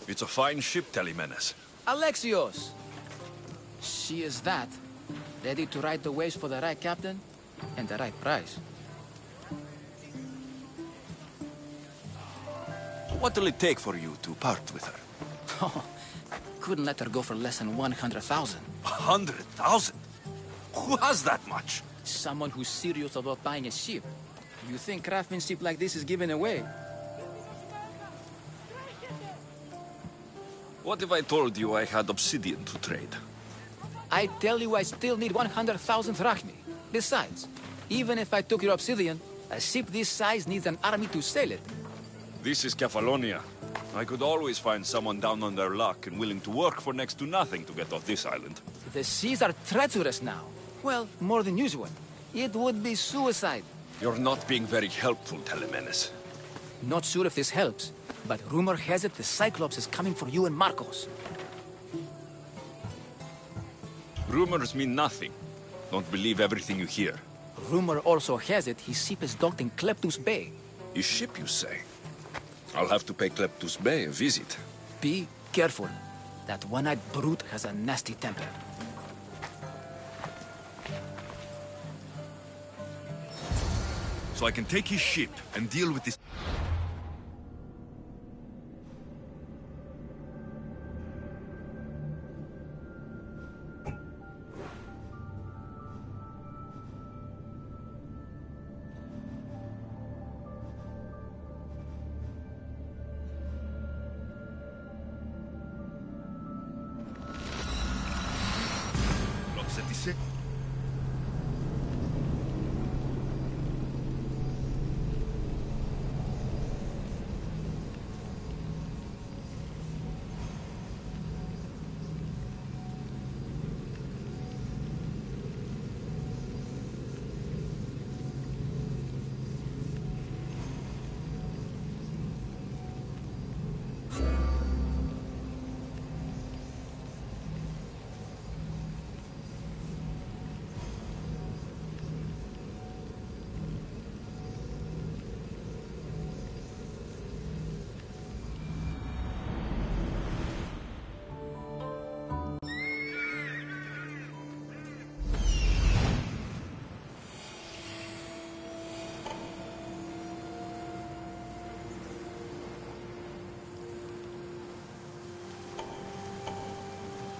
It's a fine ship, Telemenes. Alexios! She is that. Ready to ride the waves for the right captain and the right price. What will it take for you to part with her? Oh, couldn't let her go for less than 100,000. 100,000? Who has that much? Someone who's serious about buying a ship. You think craftsmanship like this is given away? What if I told you I had obsidian to trade? I tell you I still need 100,000 drachmi. Besides, even if I took your obsidian, a ship this size needs an army to sail it. This is Kefalonia. I could always find someone down on their luck and willing to work for next to nothing to get off this island. The seas are treacherous now. Well, more than usual. It would be suicide. You're not being very helpful, Telemenes. Not sure if this helps, but rumor has it the Cyclops is coming for you and Marcos. Rumors mean nothing. Don't believe everything you hear. Rumor also has it his ship is docked in Kleptus Bay. His ship, you say? I'll have to pay Kleptus Bay a visit. Be careful. That one-eyed brute has a nasty temper. So I can take his ship and deal with this.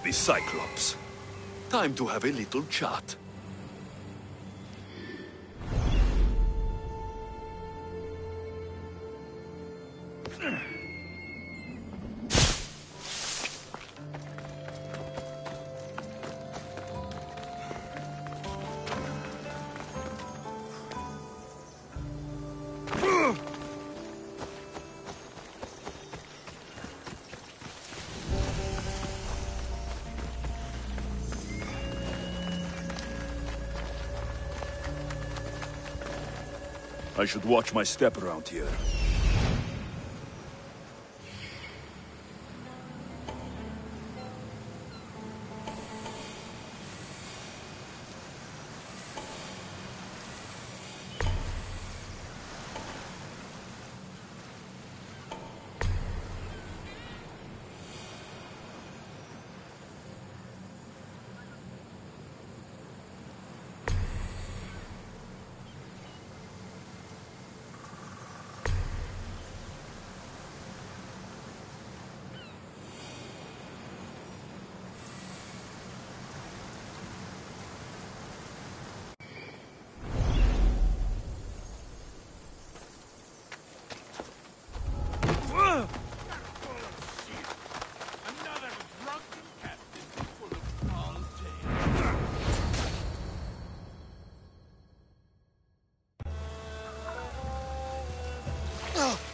The Cyclops. Time to have a little chat. I should watch my step around here.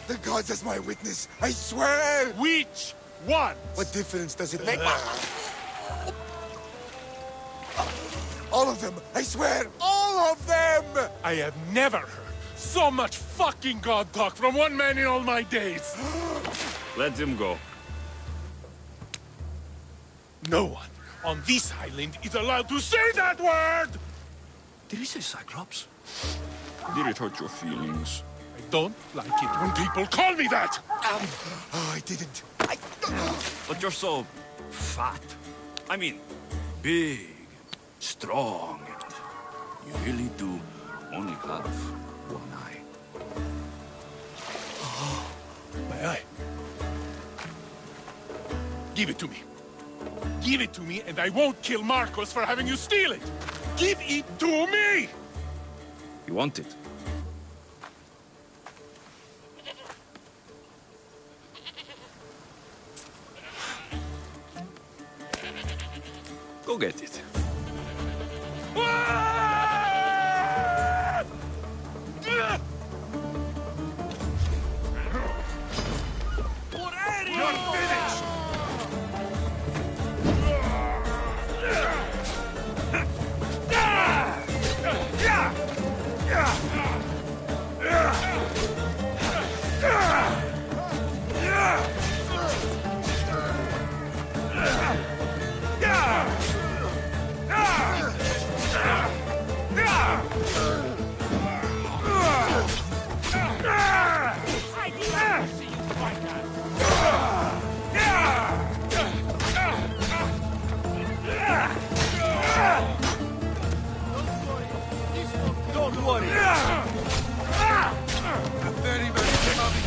The gods as my witness, I swear! Which one? What difference does it make? All of them! I swear! All of them! I have never heard so much fucking god talk from one man in all my days. Let him go. No one on this island is allowed to say that word! Did he say Cyclops? Did it hurt your feelings? I don't like it when people call me that! Oh, I didn't. But you're so fat. I mean, big, strong, and you really do only have one eye. My eye. Give it to me. Give it to me, and I won't kill Marcos for having you steal it. Give it to me! You want it? Go get it. You're finished! Don't worry. Very, very coming.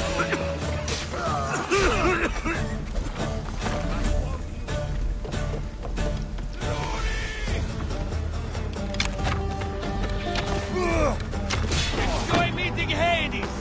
Enjoy meeting Hades!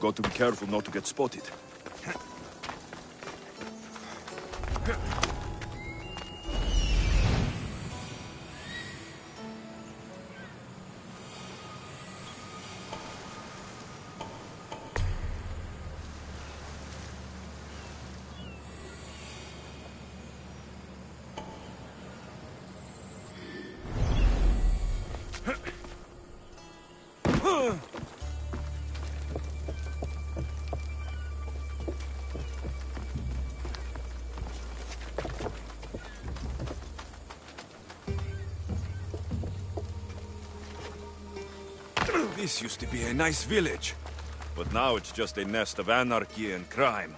Got to be careful not to get spotted. This used to be a nice village, but now it's just a nest of anarchy and crime.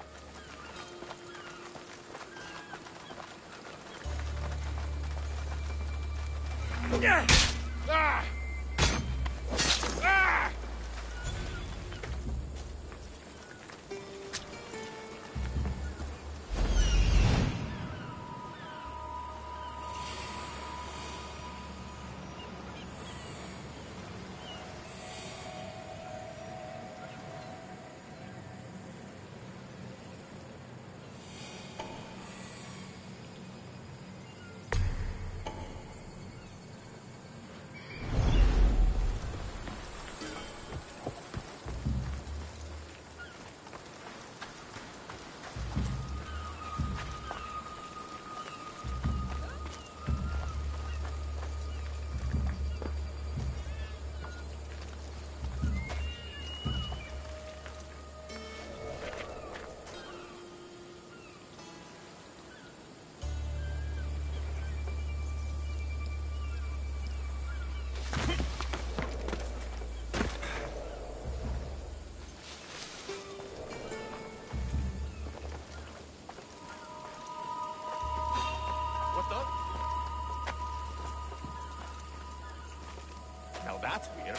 Now that's weird.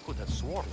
Could have sworn.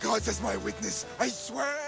gods as my witness, I swear!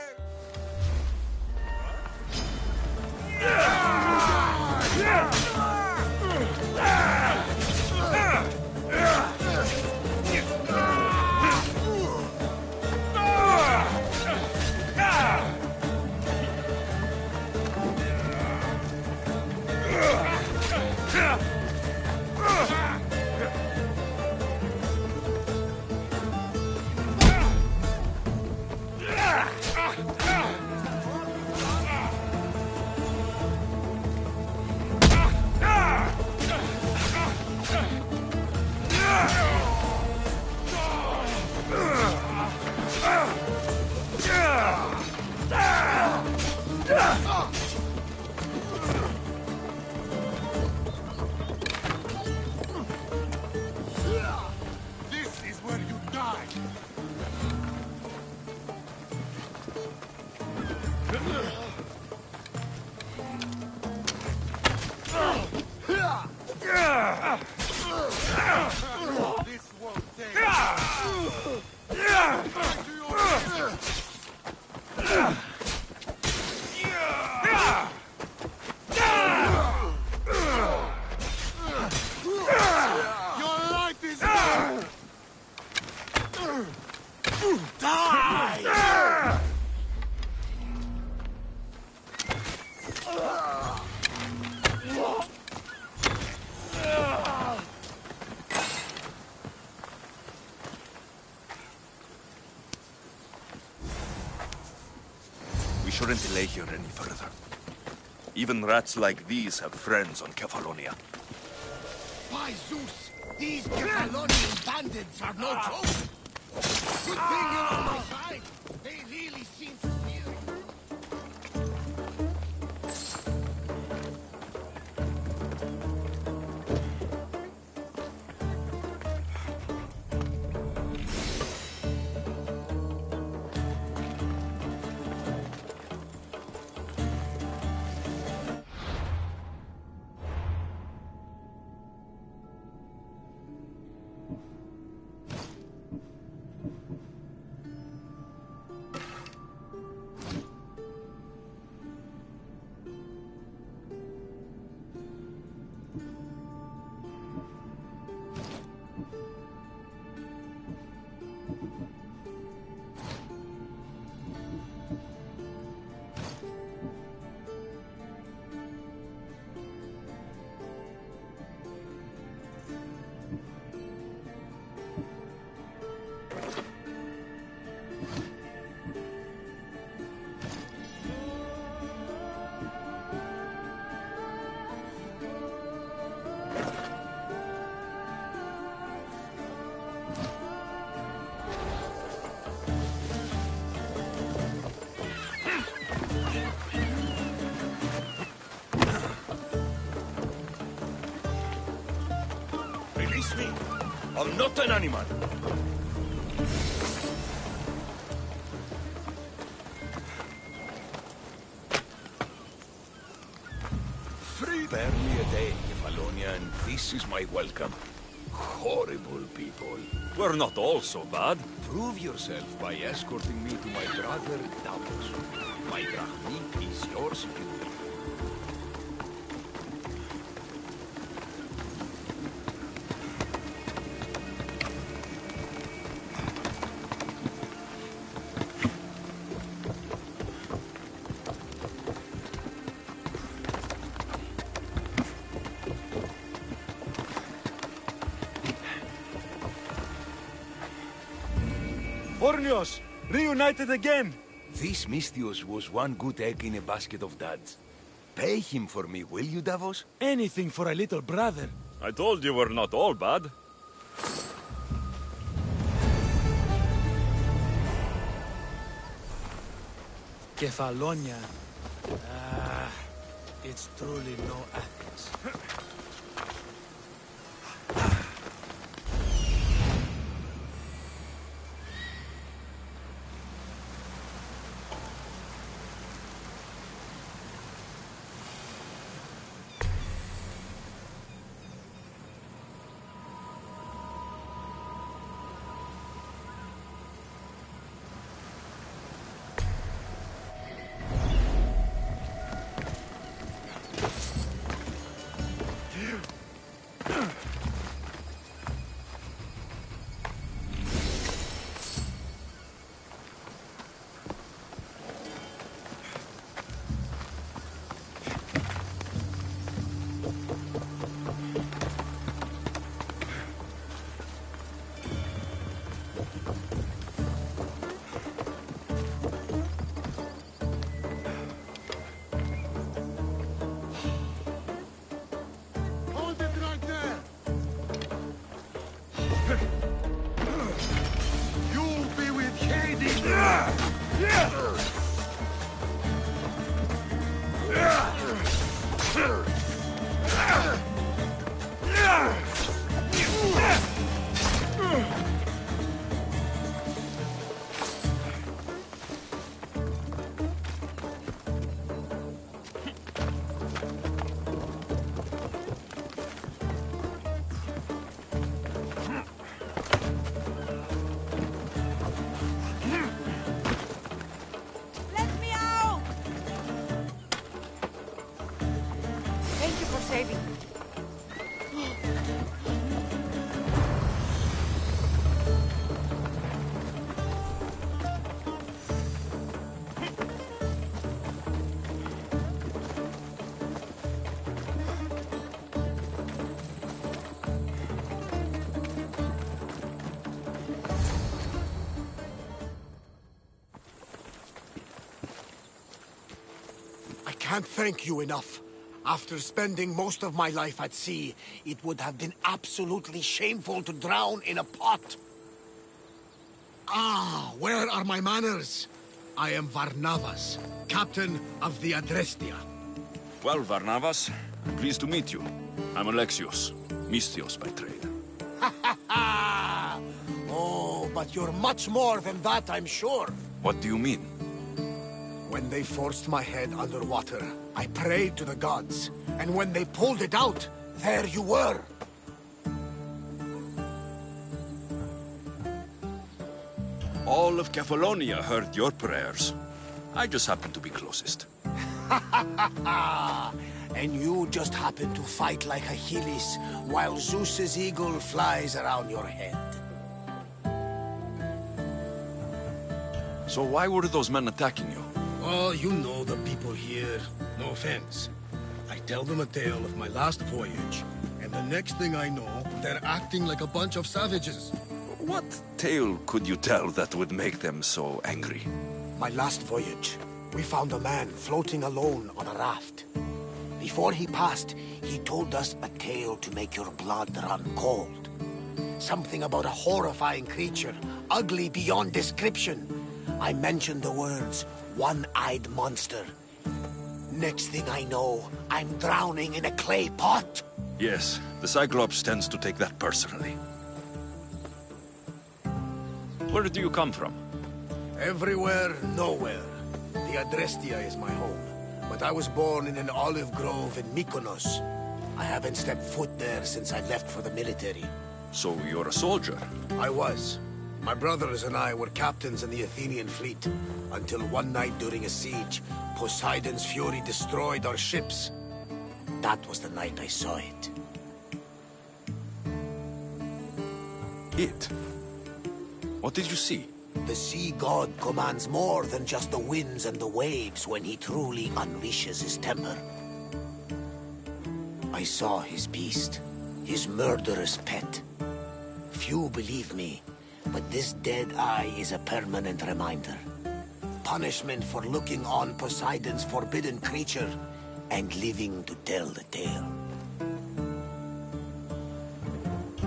This is where you die! This won't take. Your life is die! We shouldn't delay here any further. Even rats like these have friends on Kefalonia. By Zeus, these Kefalonian bandits are no joke! Good thing you're on my side! They really seem to fear you! Release me! I'm not an animal! Spare me a day, Kefalonia, and this is my welcome. Horrible people. We're not all so bad. Prove yourself by escorting me to my brother Davos. My drachmi is yours if you will. Ornios! Reunited again! This Mystios was one good egg in a basket of duds. Pay him for me, will you, Davos? Anything for a little brother. I told you we're not all bad. Kefalonia. It's truly no Athens. Let me out! Thank you for saving me. I can't thank you enough. After spending most of my life at sea, it would have been absolutely shameful to drown in a pot. Ah, where are my manners? I am Varnavas, captain of the Adrestia. Well, Varnavas, pleased to meet you. I'm Alexios, Mystios by trade. Oh, but you're much more than that, I'm sure. What do you mean? When they forced my head underwater, I prayed to the gods. And when they pulled it out, there you were. All of Kefalonia heard your prayers. I just happened to be closest. And you just happen to fight like Achilles, while Zeus's eagle flies around your head. So why were those men attacking you? Oh, you know the people here. No offense. I tell them a tale of my last voyage, and the next thing I know, they're acting like a bunch of savages. What tale could you tell that would make them so angry? My last voyage, we found a man floating alone on a raft. Before he passed, he told us a tale to make your blood run cold. Something about a horrifying creature, ugly beyond description. I mentioned the words, one-eyed monster. Next thing I know, I'm drowning in a clay pot. Yes, the Cyclops tends to take that personally. Where do you come from? Everywhere, nowhere. The Adrestia is my home. But I was born in an olive grove in Mykonos. I haven't stepped foot there since I left for the military. So you're a soldier? I was. My brothers and I were captains in the Athenian fleet, until one night during a siege, Poseidon's fury destroyed our ships. That was the night I saw it. It? What did you see? The sea god commands more than just the winds and the waves when he truly unleashes his temper. I saw his beast, his murderous pet. Few believe me, but this dead eye is a permanent reminder. Punishment for looking on Poseidon's forbidden creature and living to tell the tale.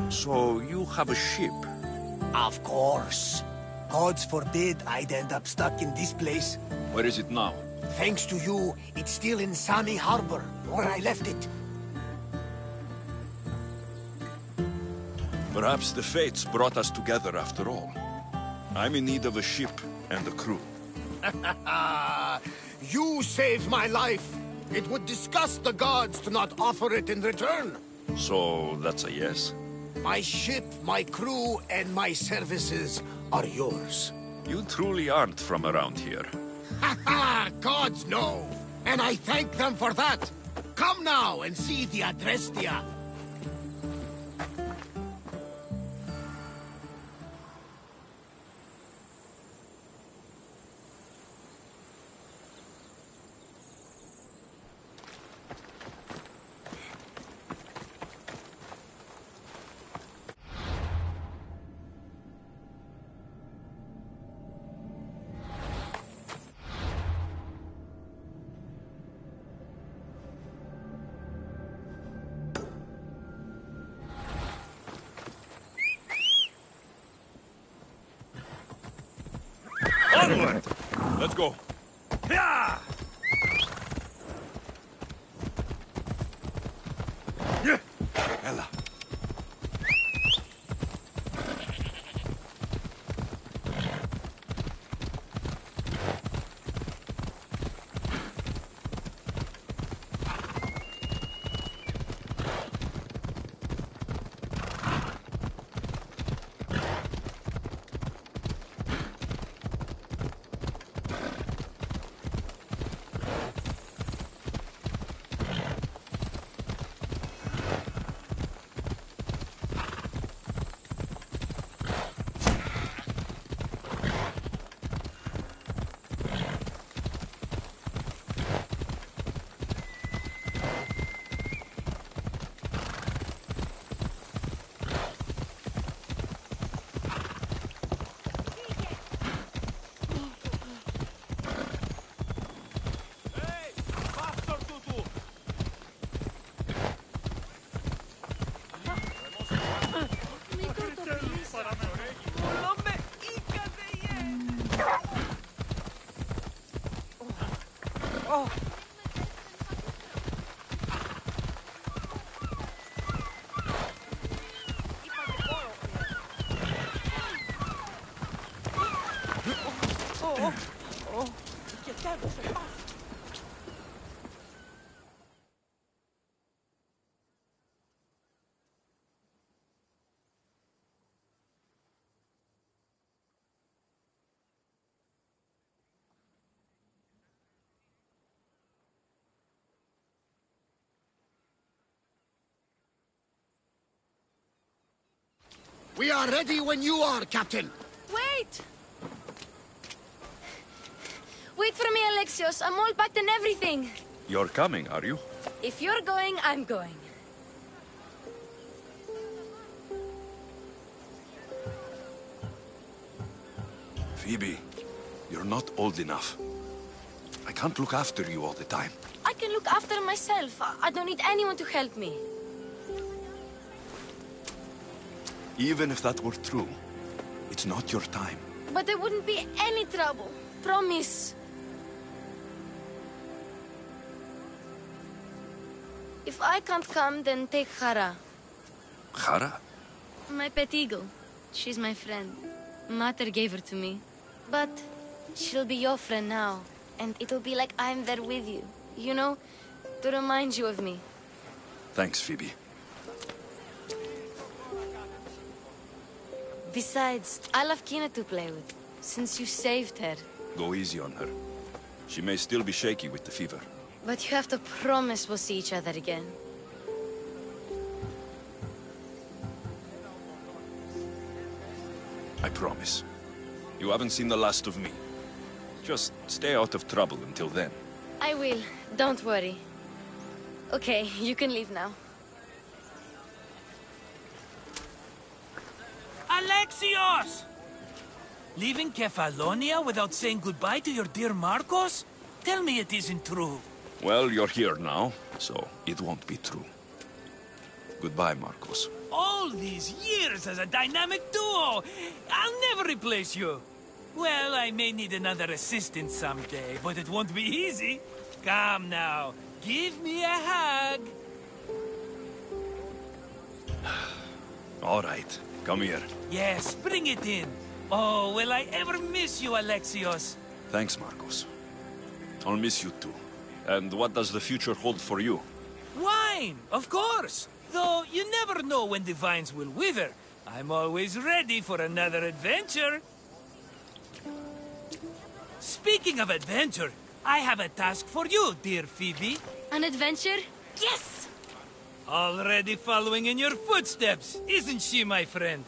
So you have a ship? Of course. Gods forbid I'd end up stuck in this place. Where is it now? Thanks to you, it's still in Sami Harbor, where I left it. Perhaps the fates brought us together after all. I'm in need of a ship and a crew. You saved my life. It would disgust the gods to not offer it in return. So that's a yes? My ship, my crew, and my services are yours. You truly aren't from around here. Ha ha! Gods know! And I thank them for that! Come now and see the Adrestia! Onward! Let's go. Yeah! We are ready when you are, Captain. Wait! Wait for me, Alexios. I'm all packed and everything. You're coming, are you? If you're going, I'm going. Phoebe, you're not old enough. I can't look after you all the time. I can look after myself. I don't need anyone to help me. Even if that were true, it's not your time. But there wouldn't be any trouble. Promise. If I can't come, then take Hara. Hara? My pet eagle. She's my friend. Mater gave her to me. But she'll be your friend now. And it'll be like I'm there with you. You know? To remind you of me. Thanks, Phoebe. Besides, I'll have Kina to play with. Since you saved her. Go easy on her. She may still be shaky with the fever. But you have to promise we'll see each other again. I promise. You haven't seen the last of me. Just stay out of trouble until then. I will. Don't worry. Okay, you can leave now. Alexios! Leaving Kefalonia without saying goodbye to your dear Marcos? Tell me it isn't true. Well, you're here now, so it won't be true. Goodbye, Marcos. All these years as a dynamic duo! I'll never replace you! Well, I may need another assistant someday, but it won't be easy. Come now, give me a hug. All right, come here. Yes, bring it in. Oh, will I ever miss you, Alexios? Thanks, Marcos. I'll miss you too. And what does the future hold for you? Wine, of course. Though you never know when the vines will wither. I'm always ready for another adventure. Speaking of adventure, I have a task for you, dear Phoebe. An adventure? Yes! Already following in your footsteps, isn't she, my friend?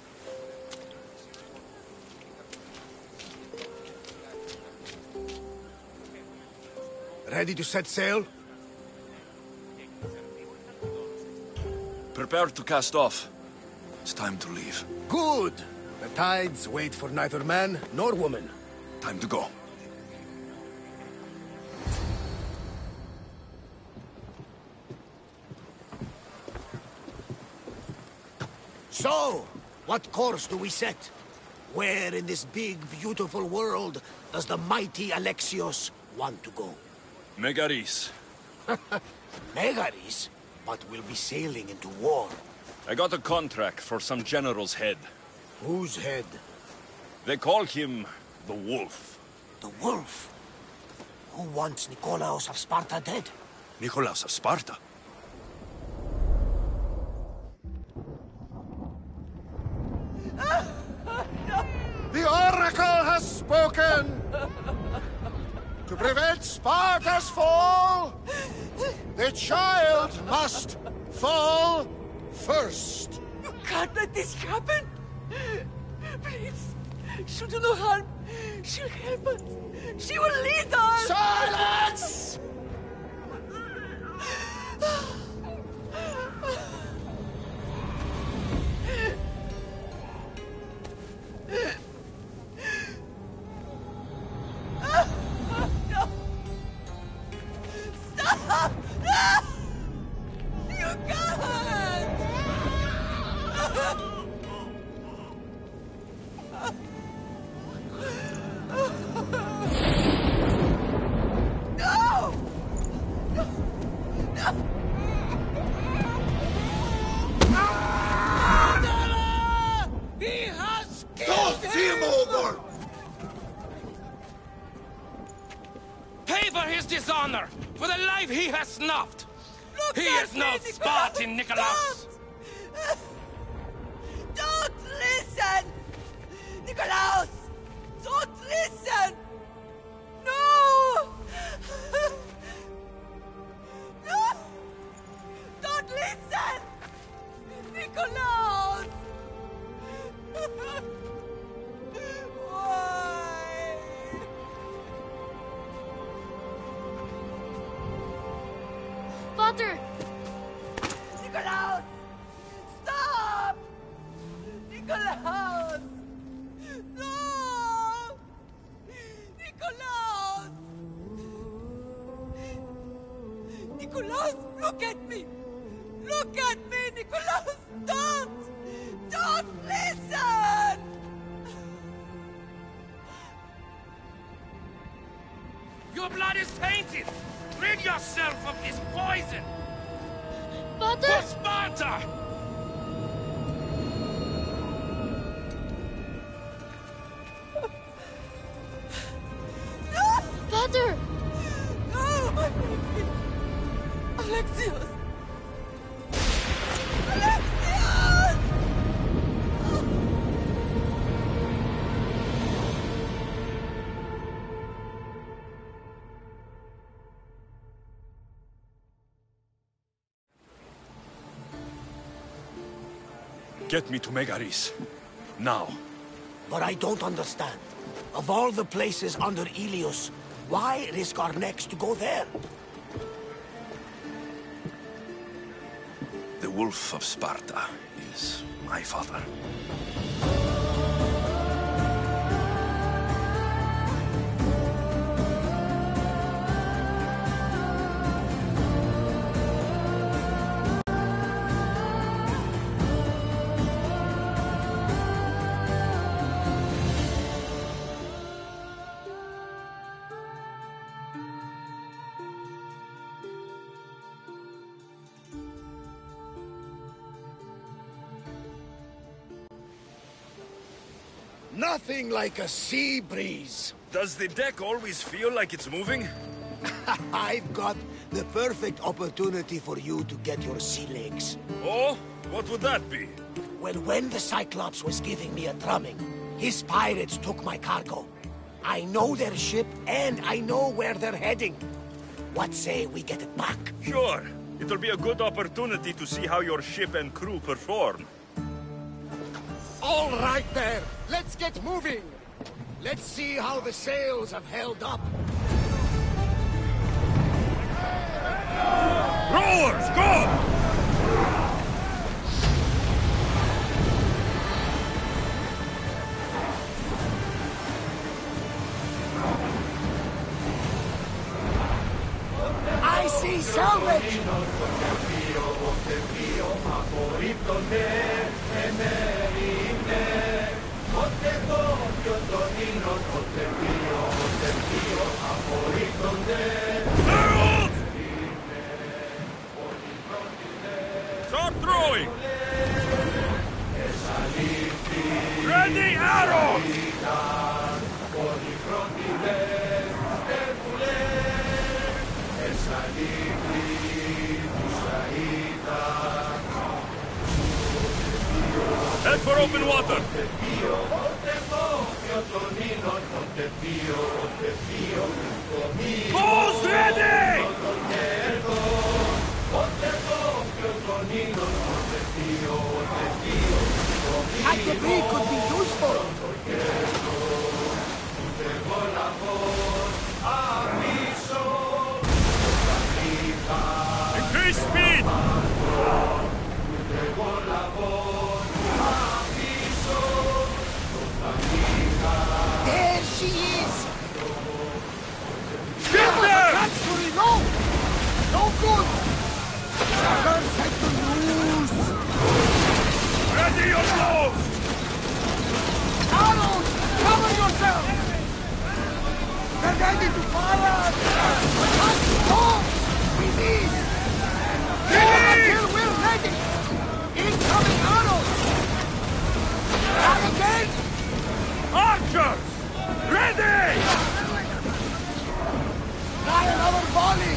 Ready to set sail? Prepare to cast off. It's time to leave. Good! The tides wait for neither man nor woman. Time to go. So, what course do we set? Where in this big, beautiful world does the mighty Alexios want to go? Megaris. Megaris? But we'll be sailing into war. I got a contract for some general's head. Whose head? They call him the Wolf. The Wolf? Who wants Nikolaos of Sparta dead? Nikolaos of Sparta? The Oracle has spoken! To prevent Sparta's fall, the child must fall first. You can't let this happen! Please, she'll do no harm. She'll help us. She will lead us! Silence! Stop! No! You can't! No! No! No! He has killed him! Over! life he has snuffed! He is no Spartan, Nicholas! Don't listen! Nikolaus! Don't listen! No! No! Don't listen! Nikolaus! Why? Father! Nikolaus! Stop! Nikolaus! No! Nikolaus! Nikolaus, look at me! Look at me, Nikolaus! Don't! Don't listen! Your blood is tainted! Rid yourself of this poison! Father! For Sparta! Father! No, my baby! Alexios! Alexios! Get me to Megaris. Now. But I don't understand. Of all the places under Ilios, why risk our necks to go there? The Wolf of Sparta is my father. Nothing like a sea breeze. Does the deck always feel like it's moving? I've got the perfect opportunity for you to get your sea legs. Oh? What would that be? Well, when the Cyclops was giving me a drumming, his pirates took my cargo. I know their ship, and I know where they're heading. What say we get it back? Sure. It'll be a good opportunity to see how your ship and crew perform. All right there. Let's get moving. Let's see how the sails have held up. Rowers, go! I see salvage! Start throwing! Ready, arrows! Head for open water! Balls ready! That debris could be useful. Increase speed! There she is! Get them! Actually, no! No good! Sailors had to lose! Ready your blows! Arrows! Cover yourself! They're ready to fire! Attack! No! Release! Hold until we're ready! Incoming arrows! Not again! Archers! Ready! Try another volley!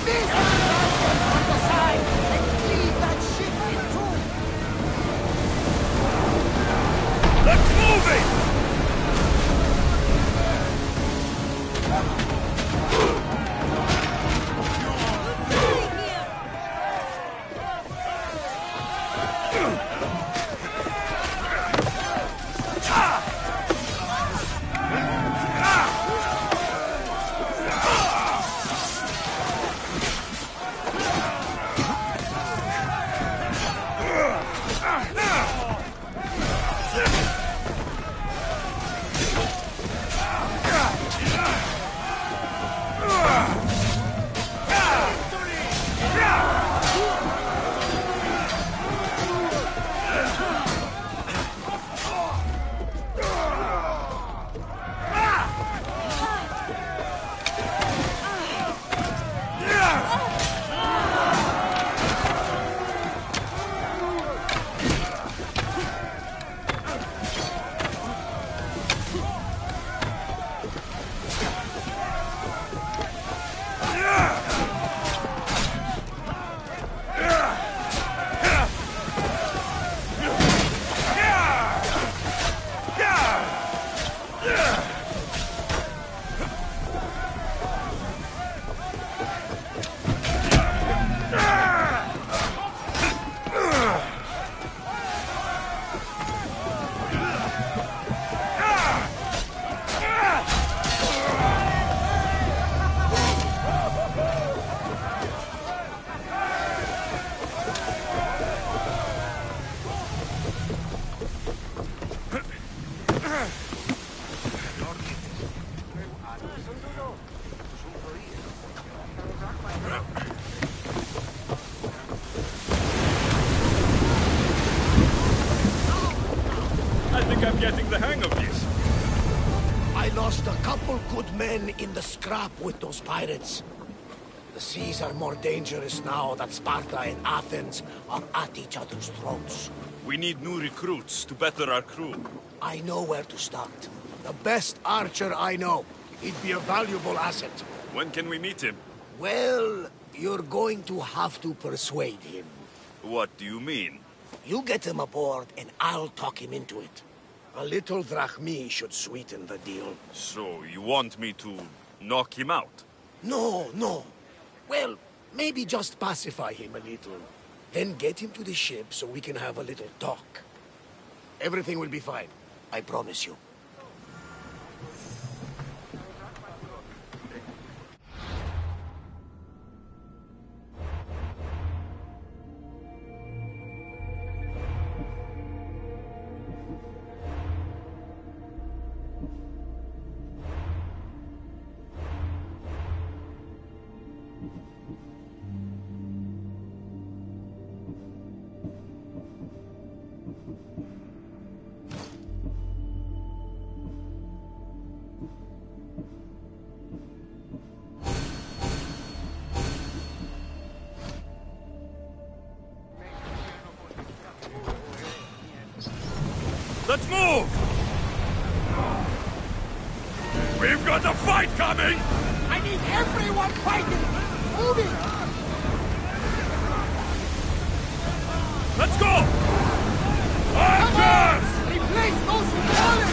this! On the side and cleave that ship in two! Let's move it! I'm getting the hang of this. I lost a couple good men in the scrap with those pirates. The seas are more dangerous now that Sparta and Athens are at each other's throats. We need new recruits to better our crew. I know where to start. The best archer I know. He'd be a valuable asset. When can we meet him? Well, you're going to have to persuade him. What do you mean? You get him aboard and I'll talk him into it. A little drachmi should sweeten the deal. So, you want me to knock him out? No, no. Well, maybe just pacify him a little. Then get him to the ship so we can have a little talk. Everything will be fine. I promise you. Let's move! We've got a fight coming! I need everyone fighting! Moving! Let's go! Archers! Replace those who fallen!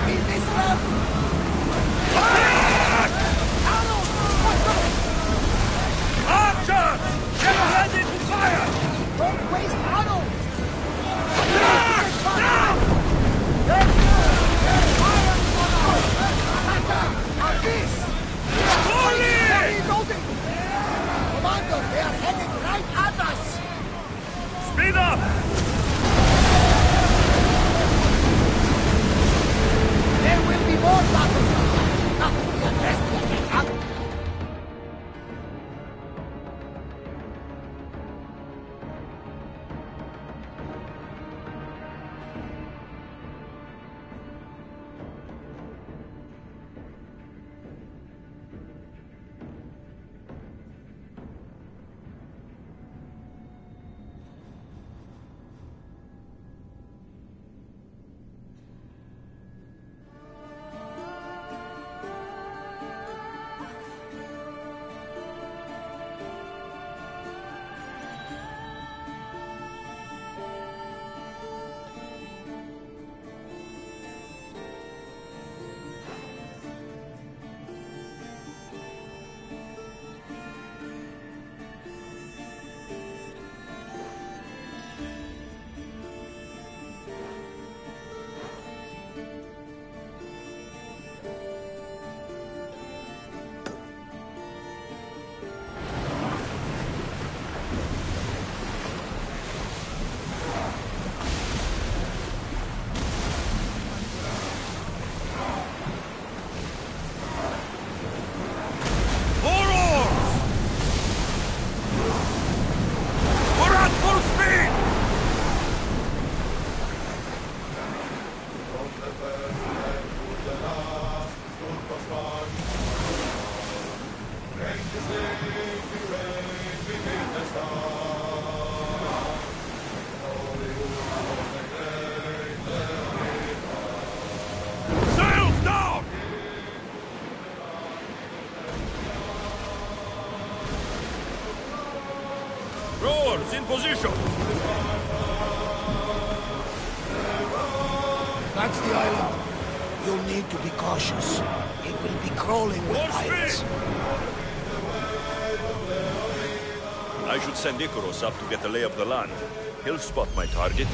In this round! Archers! Get ready to fire! Don't waste arrows! Commander, they are heading right at us! Speed up! Shields in position. That's the island. You'll need to be cautious. It will be crawling with pirates. I should send Icarus up to get the lay of the land. He'll spot my target.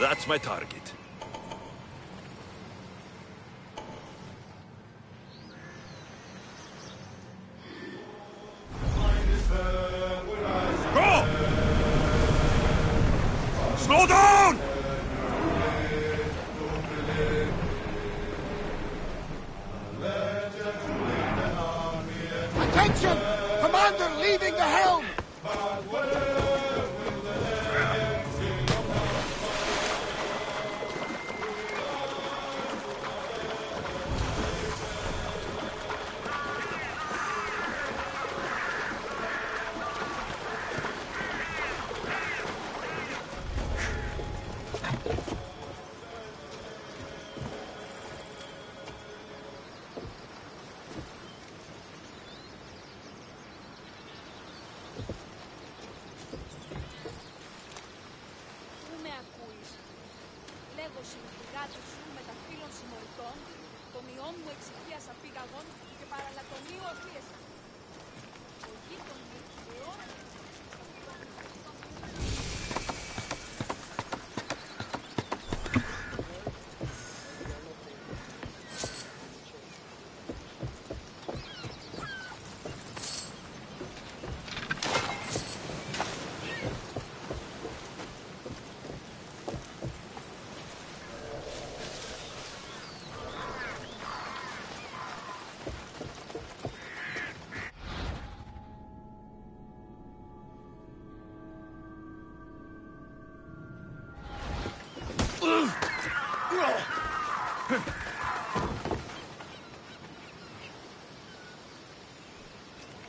That's my target. Go! Slow down! Attention! Commander leaving the helm!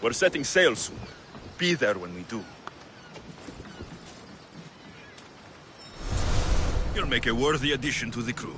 We're setting sail soon. Be there when we do. You'll make a worthy addition to the crew.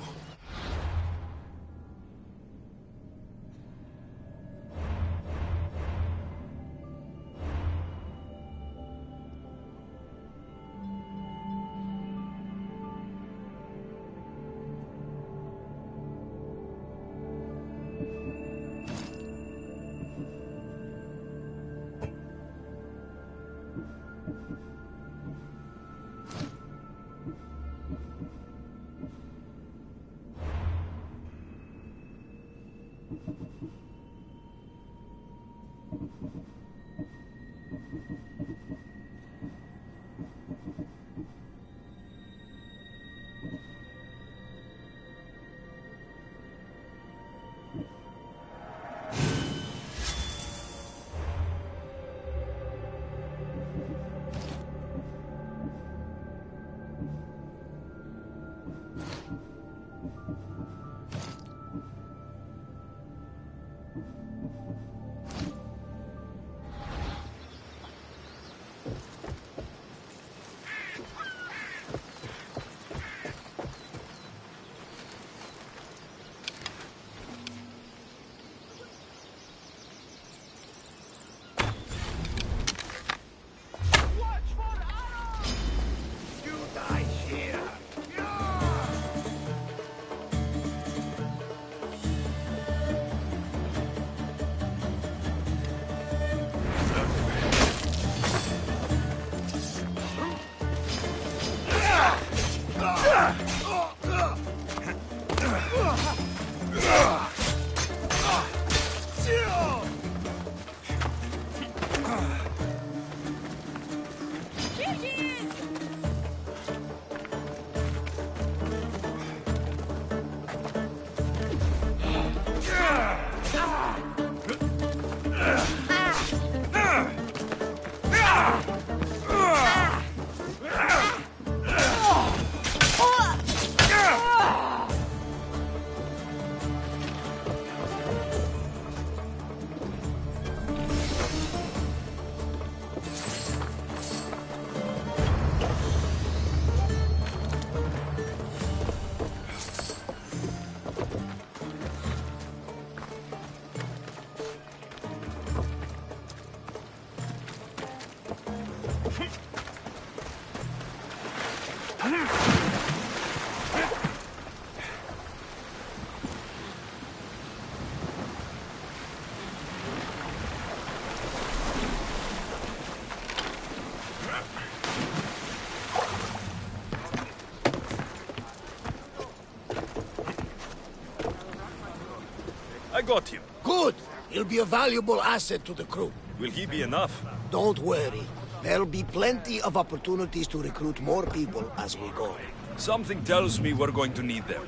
I got him. Good. He'll be a valuable asset to the crew. Will he be enough? Don't worry. There'll be plenty of opportunities to recruit more people as we go. Something tells me we're going to need them.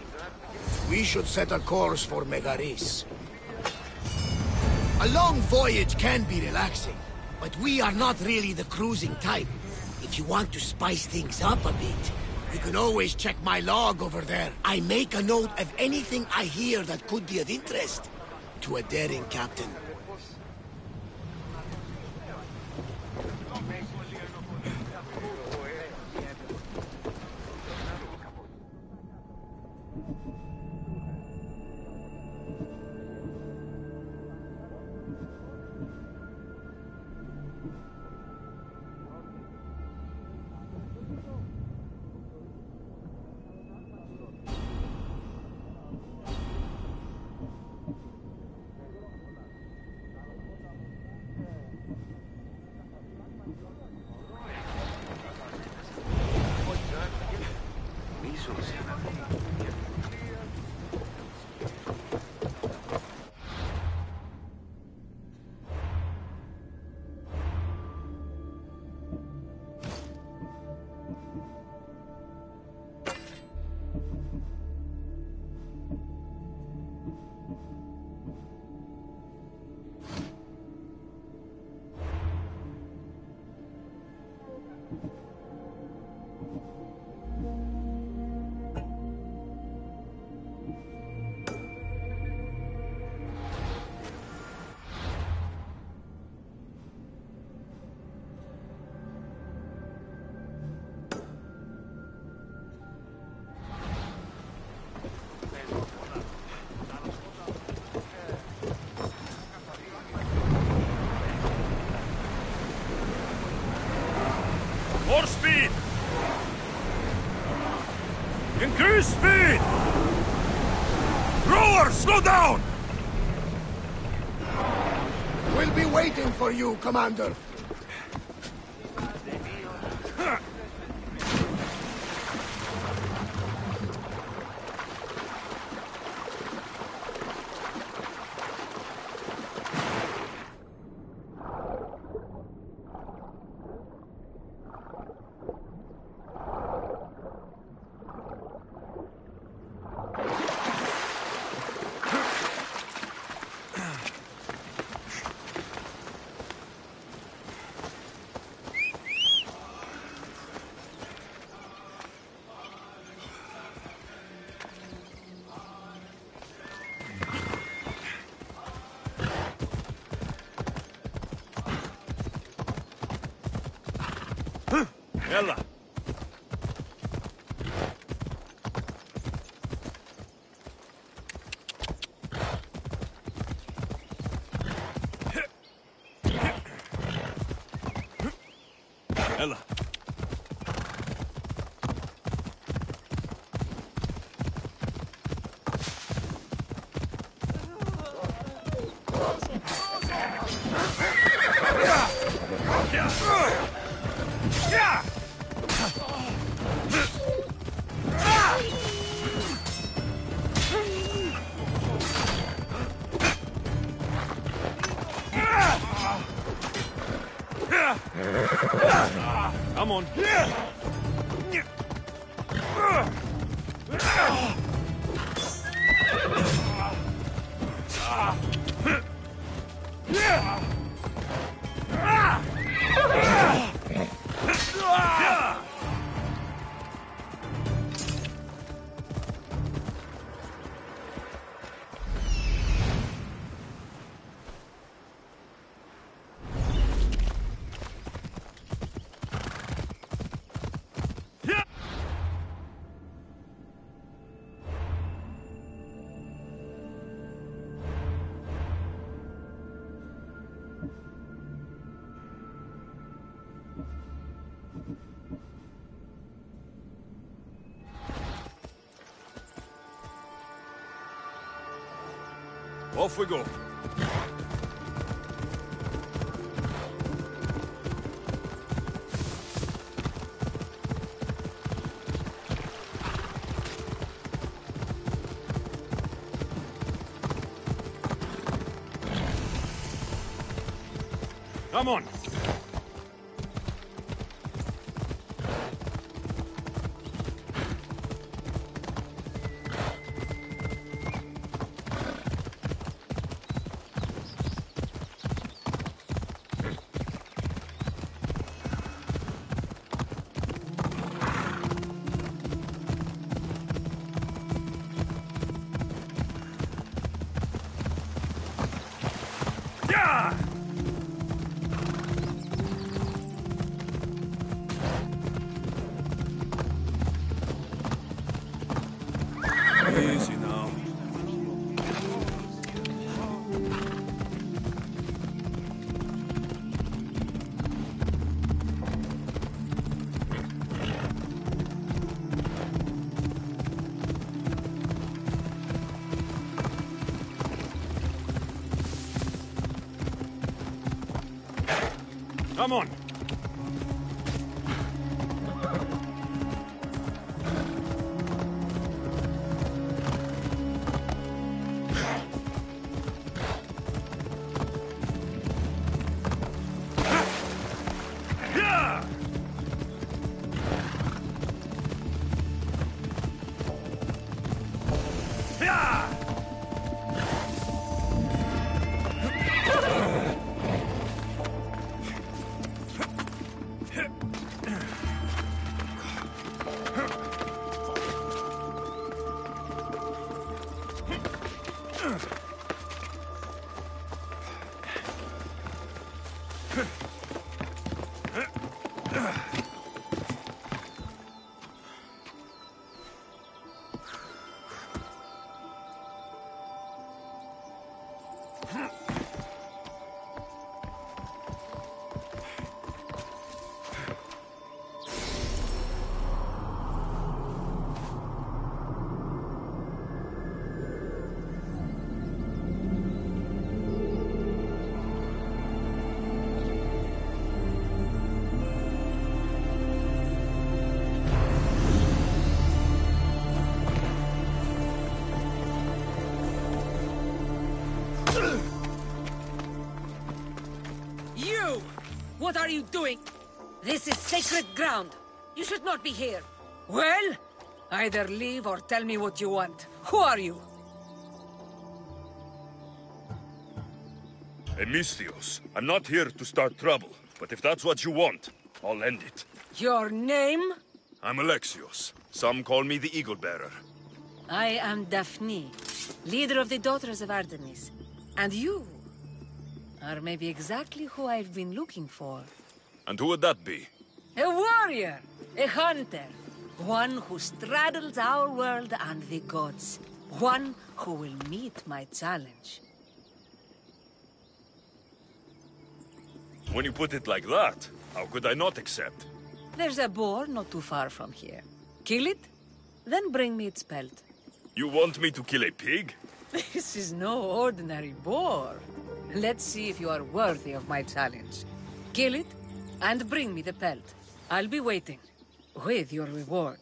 We should set a course for Megaris. A long voyage can be relaxing, but we are not really the cruising type. If you want to spice things up a bit, you can always check my log over there. I make a note of anything I hear that could be of interest to a daring captain. More speed! Increase speed! Rower, slow down! We'll be waiting for you, Commander. Ella! Ella! Come on. Off we go. Come on. Easy now. Come on. What are you doing? This is sacred ground. You should not be here. Well, either leave or tell me what you want. Who are you? Emistios, I'm not here to start trouble, but if that's what you want, I'll end it. Your name? I'm Alexios. Some call me the Eagle Bearer. I am Daphne, leader of the Daughters of Artemis. And you are maybe exactly who I've been looking for. And who would that be? A warrior, a hunter, one who straddles our world and the gods, one who will meet my challenge. When you put it like that, how could I not accept? There's a boar not too far from here. Kill it, then bring me its pelt. You want me to kill a pig? This is no ordinary boar. Let's see if you are worthy of my challenge. Kill it, and bring me the pelt. I'll be waiting, with your reward.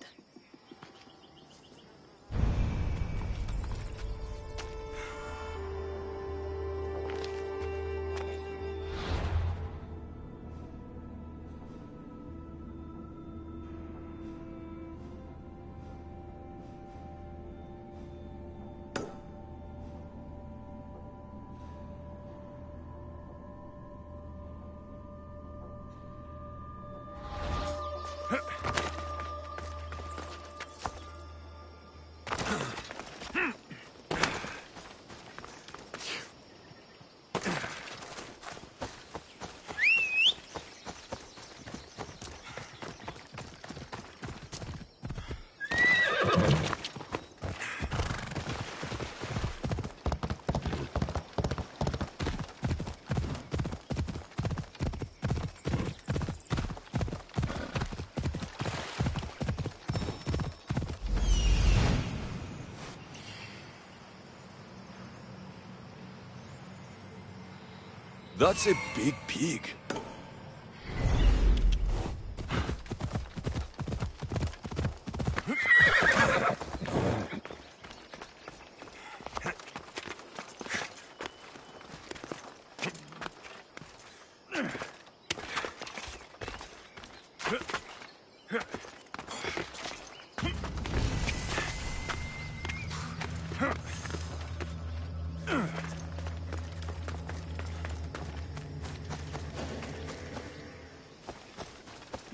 That's a big pig.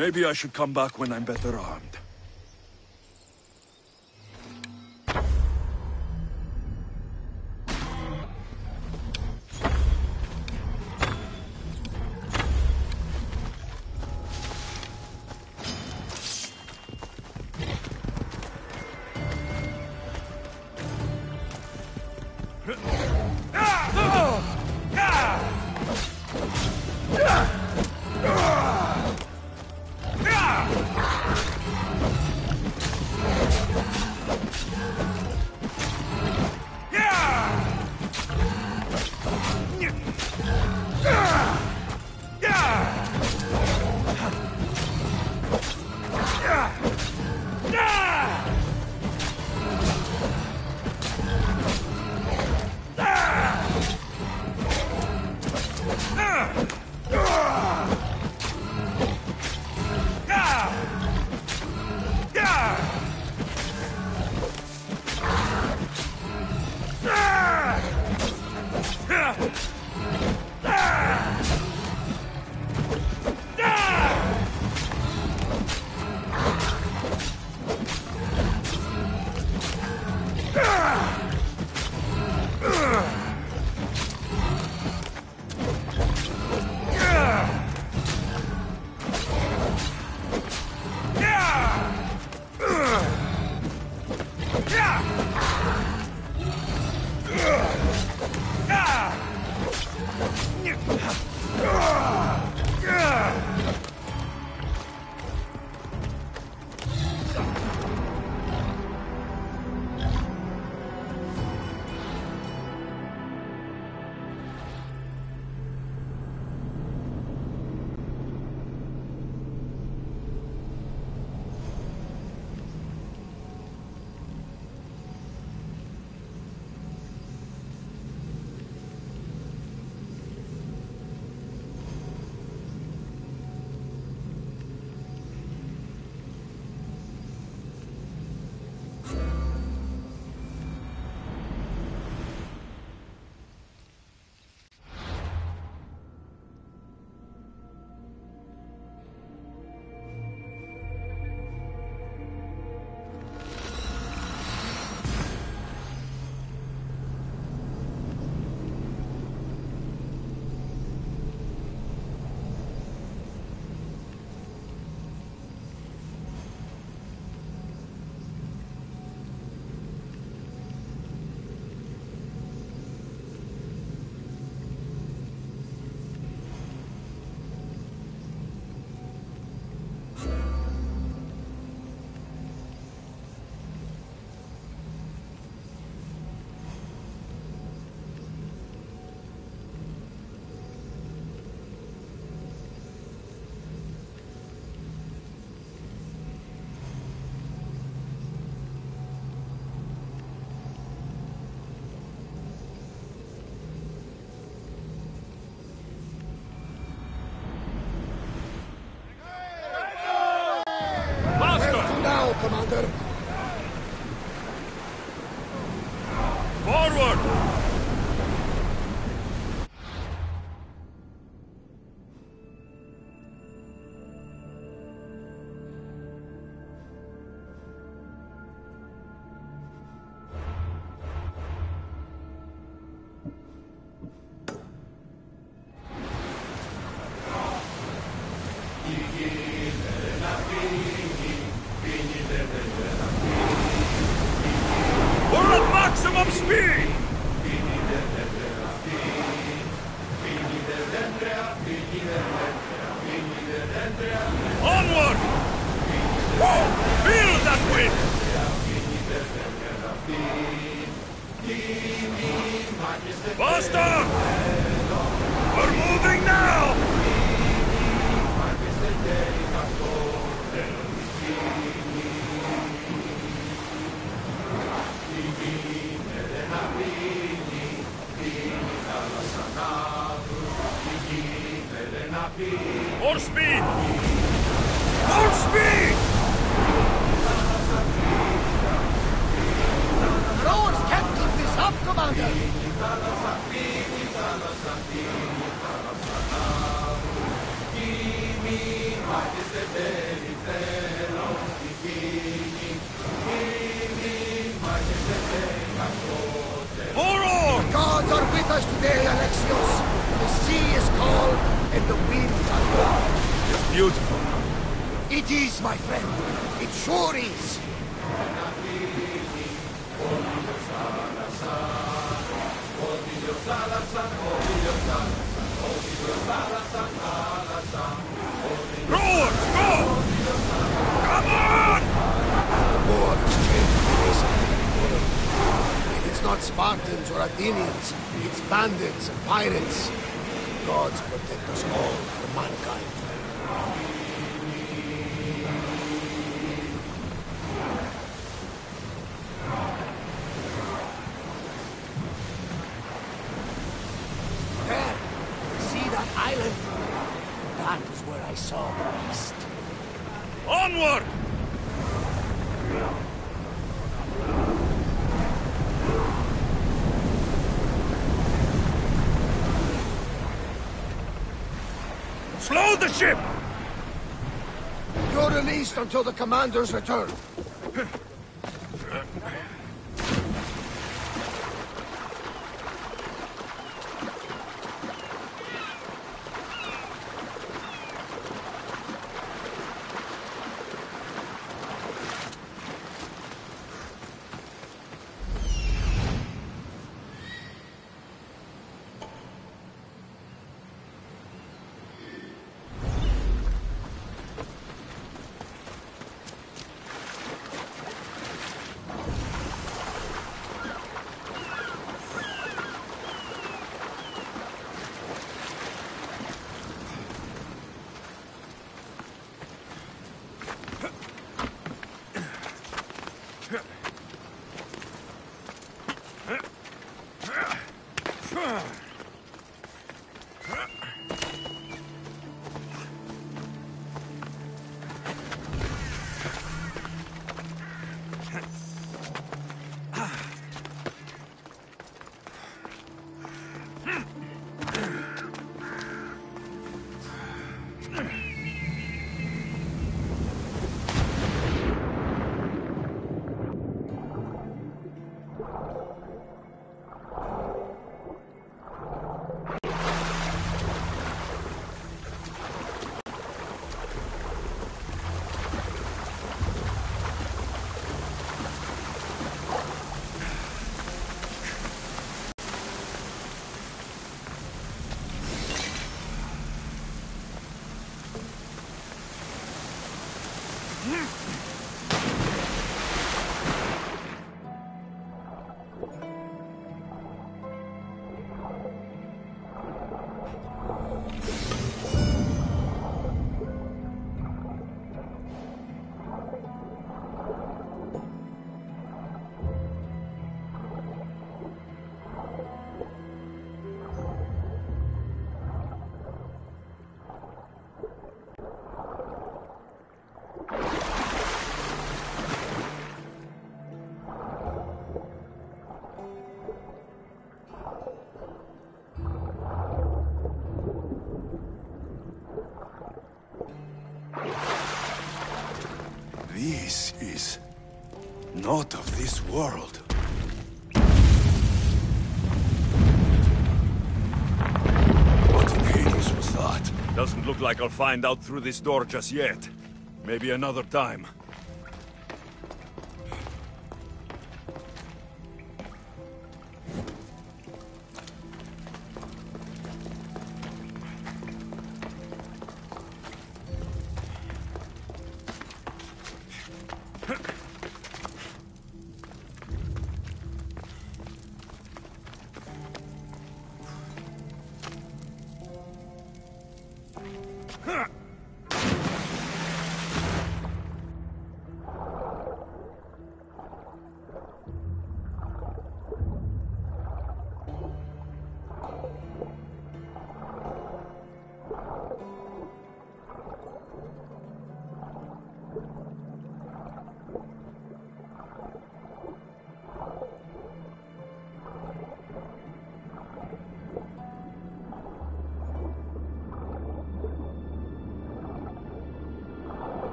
Maybe I should come back when I'm better armed. Commander. Forward! We're at maximum speed! Onward! Whoa! Feel that wind! Faster! We're moving now! More speed! More speed! Rowers can't keep this up, Commander! Give me us today, Alexios. The sea is cold and the winds are warm. It's beautiful. It is, my friend. It sure is. Rowers, go! Come on! The war has changed the face of the world. If it's not Spartans or Athenians, it's bandits and pirates. Gods protect us all from mankind. There! See that island? That is where I saw the beast. Onward! Slow the ship! You're released until the commander's return. This is not of this world. What in Hades was that? Doesn't look like I'll find out through this door just yet. Maybe another time.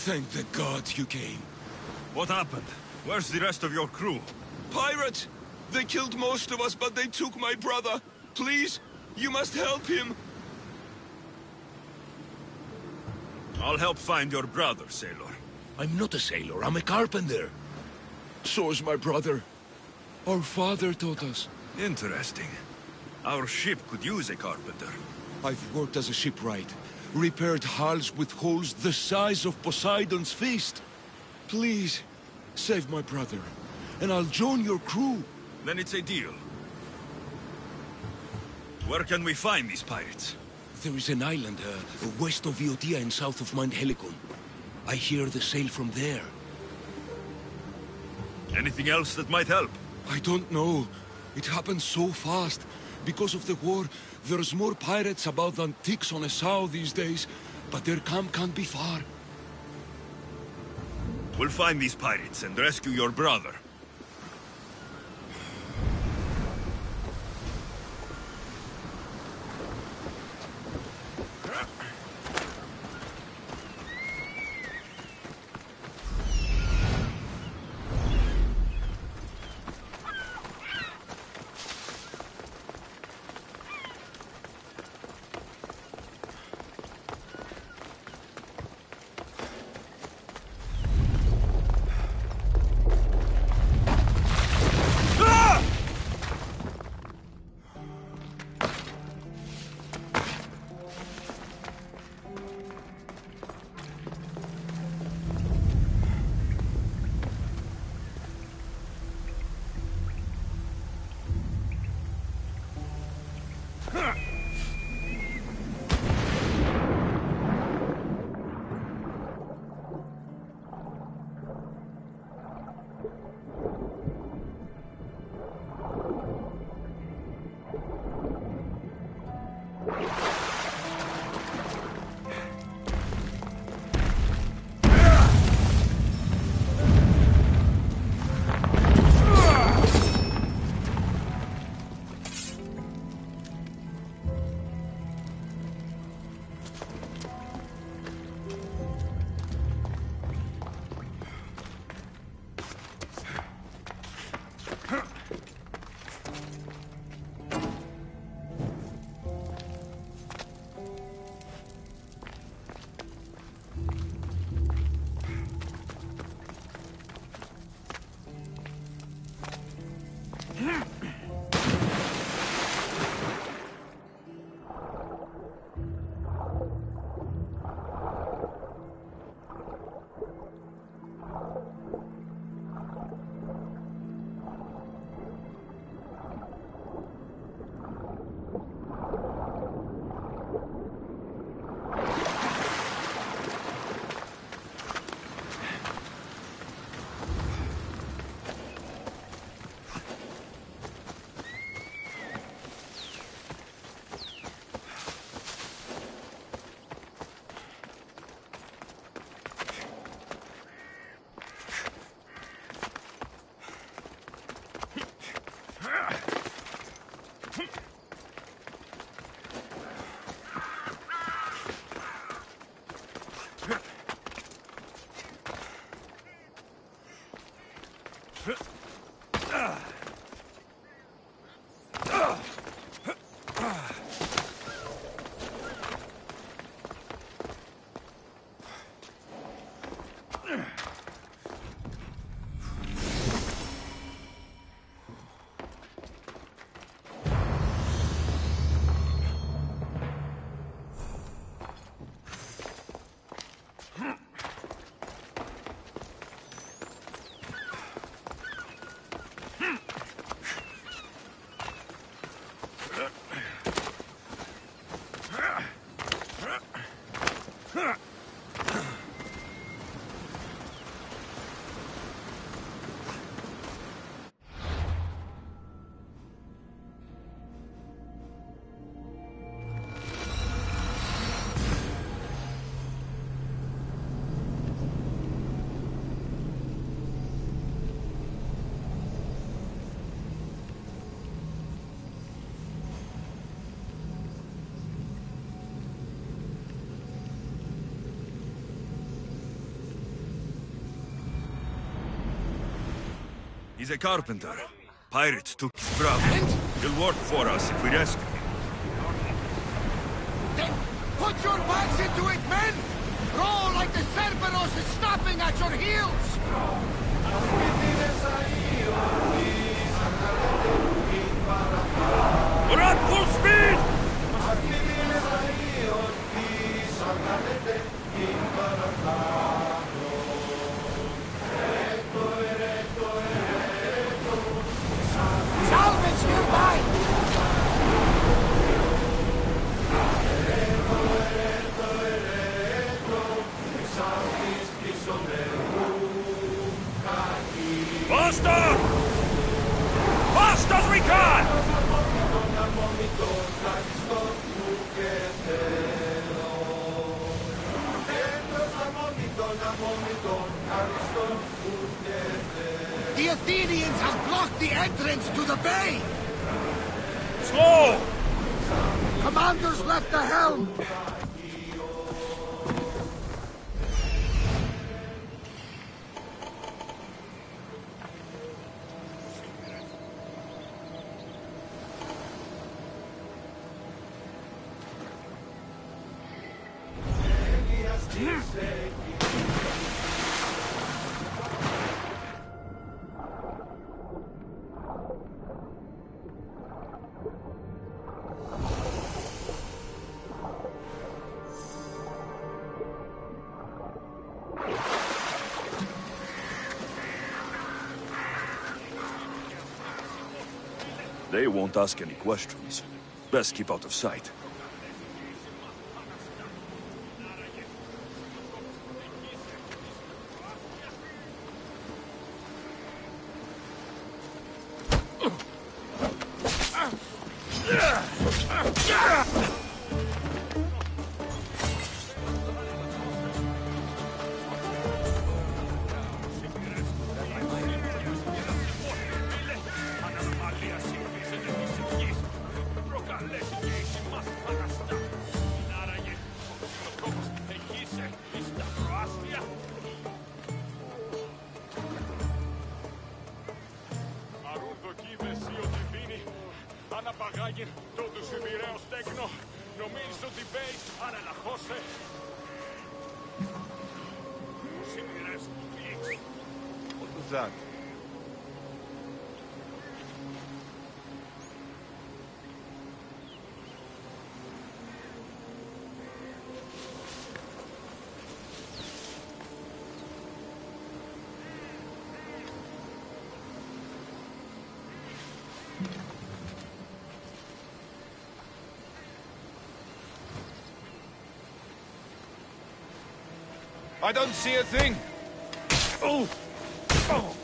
Thank the gods you came. What happened? Where's the rest of your crew? Pirates! They killed most of us, but they took my brother. Please, you must help him. I'll help find your brother, sailor. I'm not a sailor, I'm a carpenter. So is my brother. Our father taught us. Interesting. Our ship could use a carpenter. I've worked as a shipwright. Repaired hulls with holes the size of Poseidon's fist. Please, save my brother, and I'll join your crew. Then it's a deal. Where can we find these pirates? There is an island west of Iotia and south of Mount Helicon. I hear they sail from there. Anything else that might help? I don't know. It happened so fast. Because of the war, there's more pirates about than ticks on a sow these days, but their camp can't be far. We'll find these pirates and rescue your brother. He's a carpenter. Pirates took his craft. He'll work for us if we rescue him. Then put your backs into it, men! Roll like the Cerberus is snapping at your heels! We're at full speed! Salvage nearby! Faster! Fast as we can! The Athenians have blocked the entrance to the bay! Slow! Commanders left the helm! They won't ask any questions. Best keep out of sight. What was that? I don't see a thing. Oh! Oh!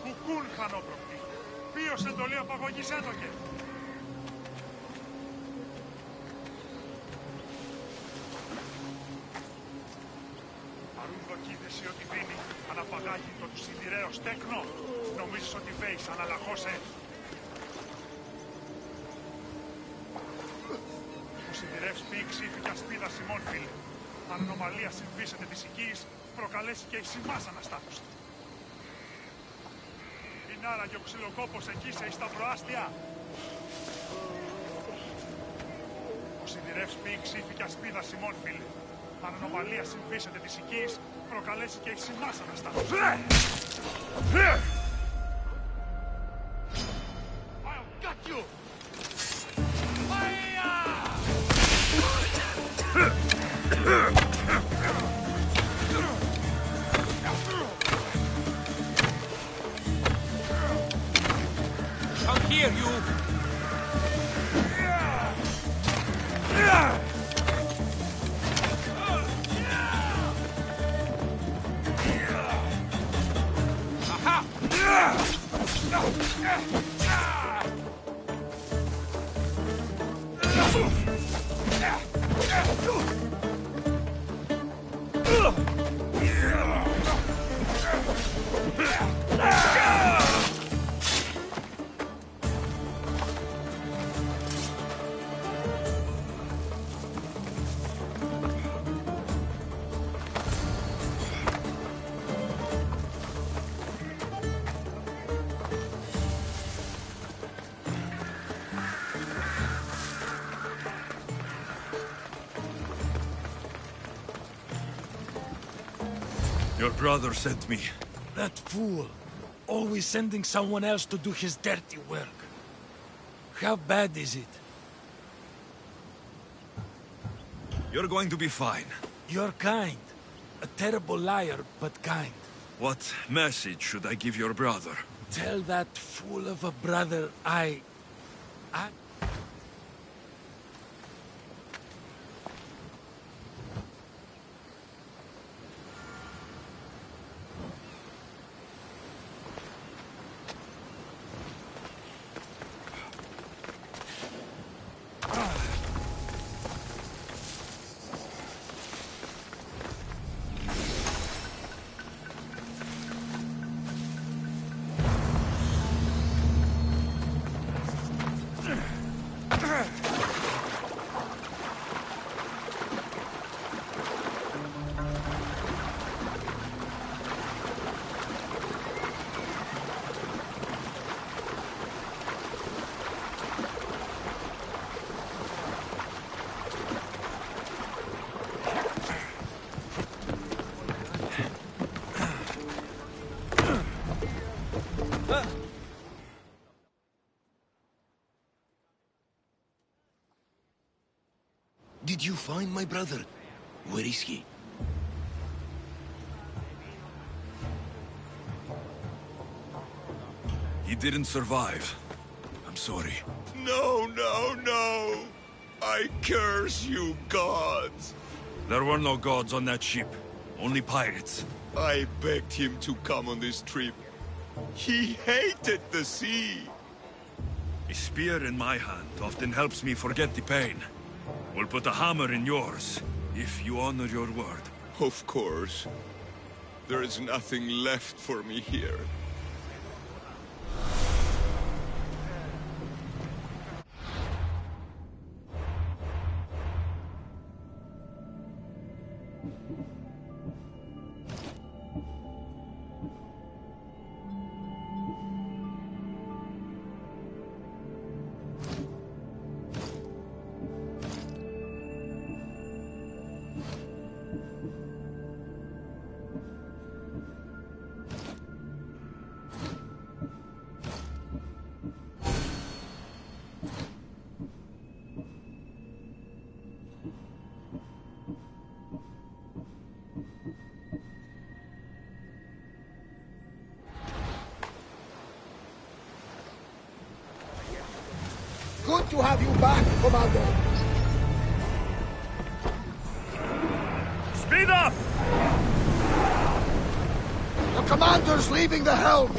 Κουκούν, χανόπροπτη. Ποιος εντολή απαγωγής έτωκε. Ότι δίνει αναπαγάγει τον σιδηραίο στέκνο. Νομίζεις ότι βέει σαν αλαχώσε. Ο σιδηρεύς πήξη και ασπίδα Σιμώνφιλ. Αν ανομαλία συμβήσετε της οικείς, προκαλέσει και η σημάς αναστάτωση. Είναι άραγε ο ξυλοκόπος εκεί σε ισταυροάστια. Ο σιδηρεύς πήξη και ασπίδα Σιμώνφιλ. Αν ανομαλία συμβήσετε της οικείς, προκαλέσει και η σημάς αναστάτωση. I'll gut you! Come here, you! Your brother sent me. That fool. Always sending someone else to do his dirty work. How bad is it? You're going to be fine. You're kind. A terrible liar, but kind. What message should I give your brother? Tell that fool of a brother I... Did you find my brother? Where is he? He didn't survive. I'm sorry. No, no, no! I curse you, gods! There were no gods on that ship. Only pirates. I begged him to come on this trip. He hated the sea. A spear in my hand often helps me forget the pain. We'll put a hammer in yours, if you honor your word. Of course. There is nothing left for me here. Good to have you back, Commander. Speed up! The Commander's leaving the helm.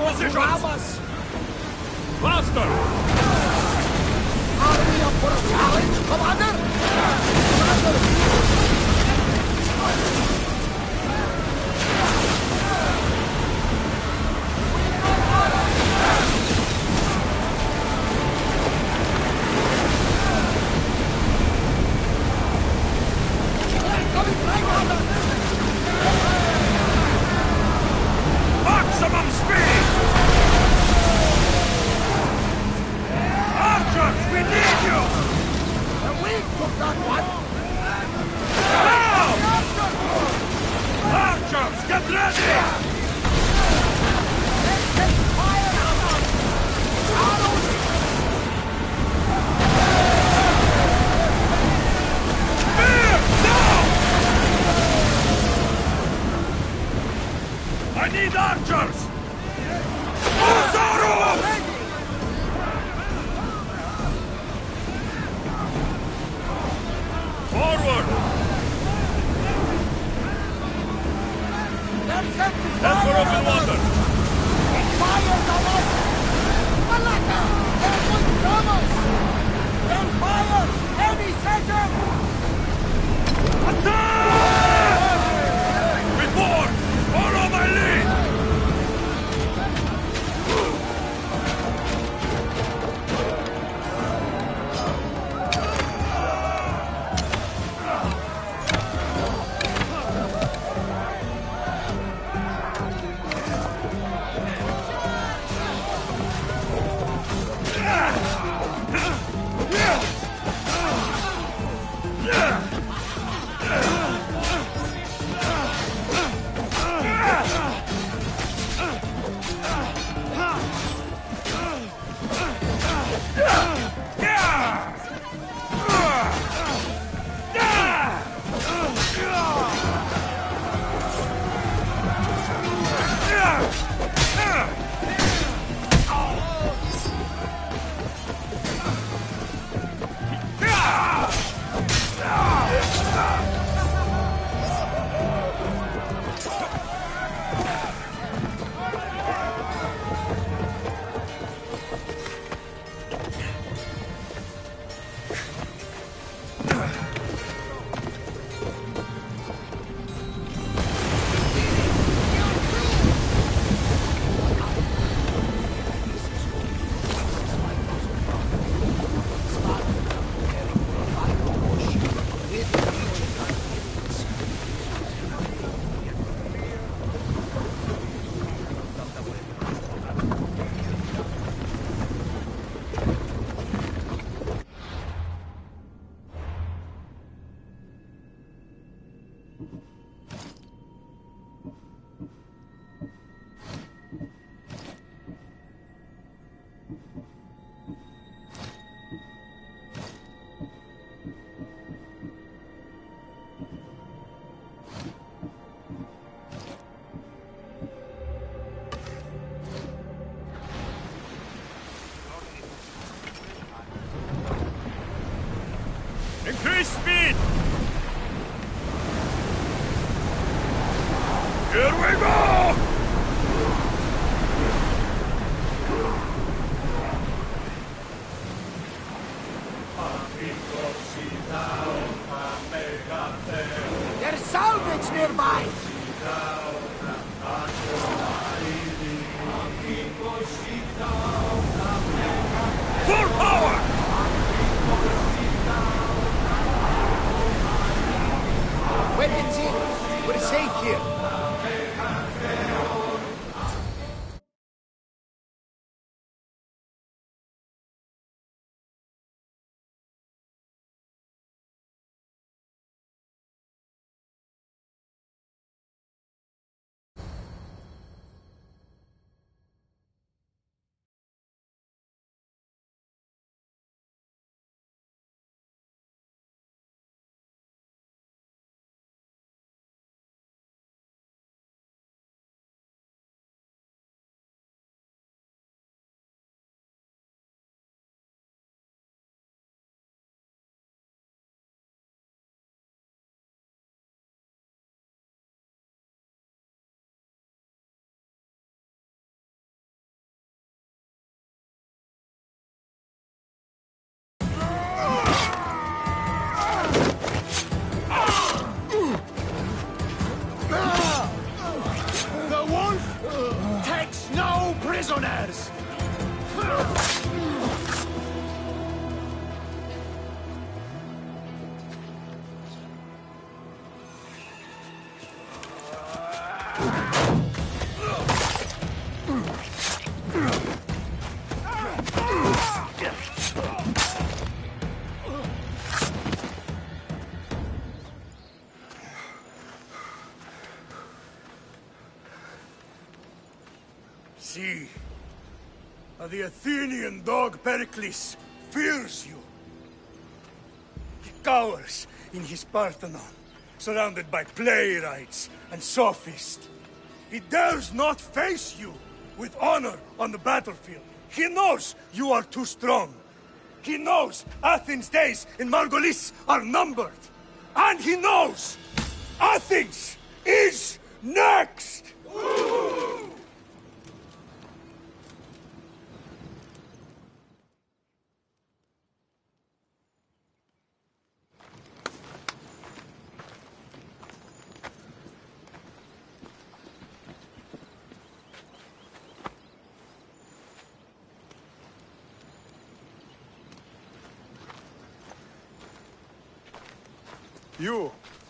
positions! Faster! Are we up for a challenge, Commander? Maximum speed! Archers, we need you! And we took that one! Now! Archers, get ready! Spear, now! I need archers! Usaru! Forward! Head for open water! Fire the left! Malaka! Everyone vamos! Then fire! Heavy center! Attack! Report! Follow my lead! Increase speed! Here we go! There's salvage nearby! Full power! Weapons in! We're safe here! See, the Athenian dog Pericles fears you. He cowers in his Parthenon, surrounded by playwrights and sophists. He dares not face you with honor on the battlefield. He knows you are too strong. He knows Athens' days in Margolis are numbered. And he knows Athens is next!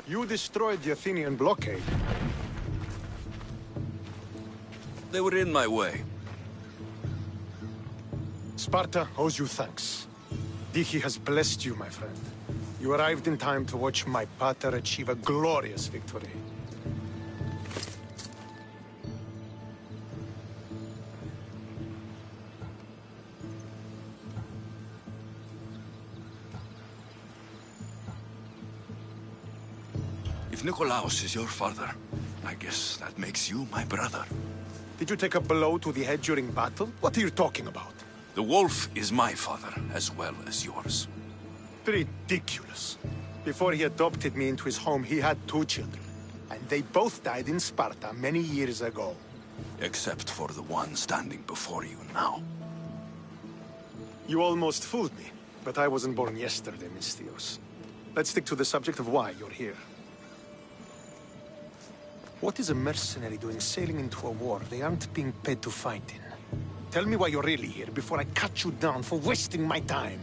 You destroyed the Athenian blockade. They were in my way. Sparta owes you thanks. Dichi has blessed you, my friend. You arrived in time to watch my pater achieve a glorious victory. If Nikolaos is your father, I guess that makes you my brother. Did you take a blow to the head during battle? What are you talking about? The wolf is my father, as well as yours. Ridiculous. Before he adopted me into his home, he had 2 children. And they both died in Sparta many years ago. Except for the one standing before you now. You almost fooled me, but I wasn't born yesterday, Misthios. Let's stick to the subject of why you're here. What is a mercenary doing sailing into a war they aren't being paid to fight in? Tell me why you're really here before I cut you down for wasting my time.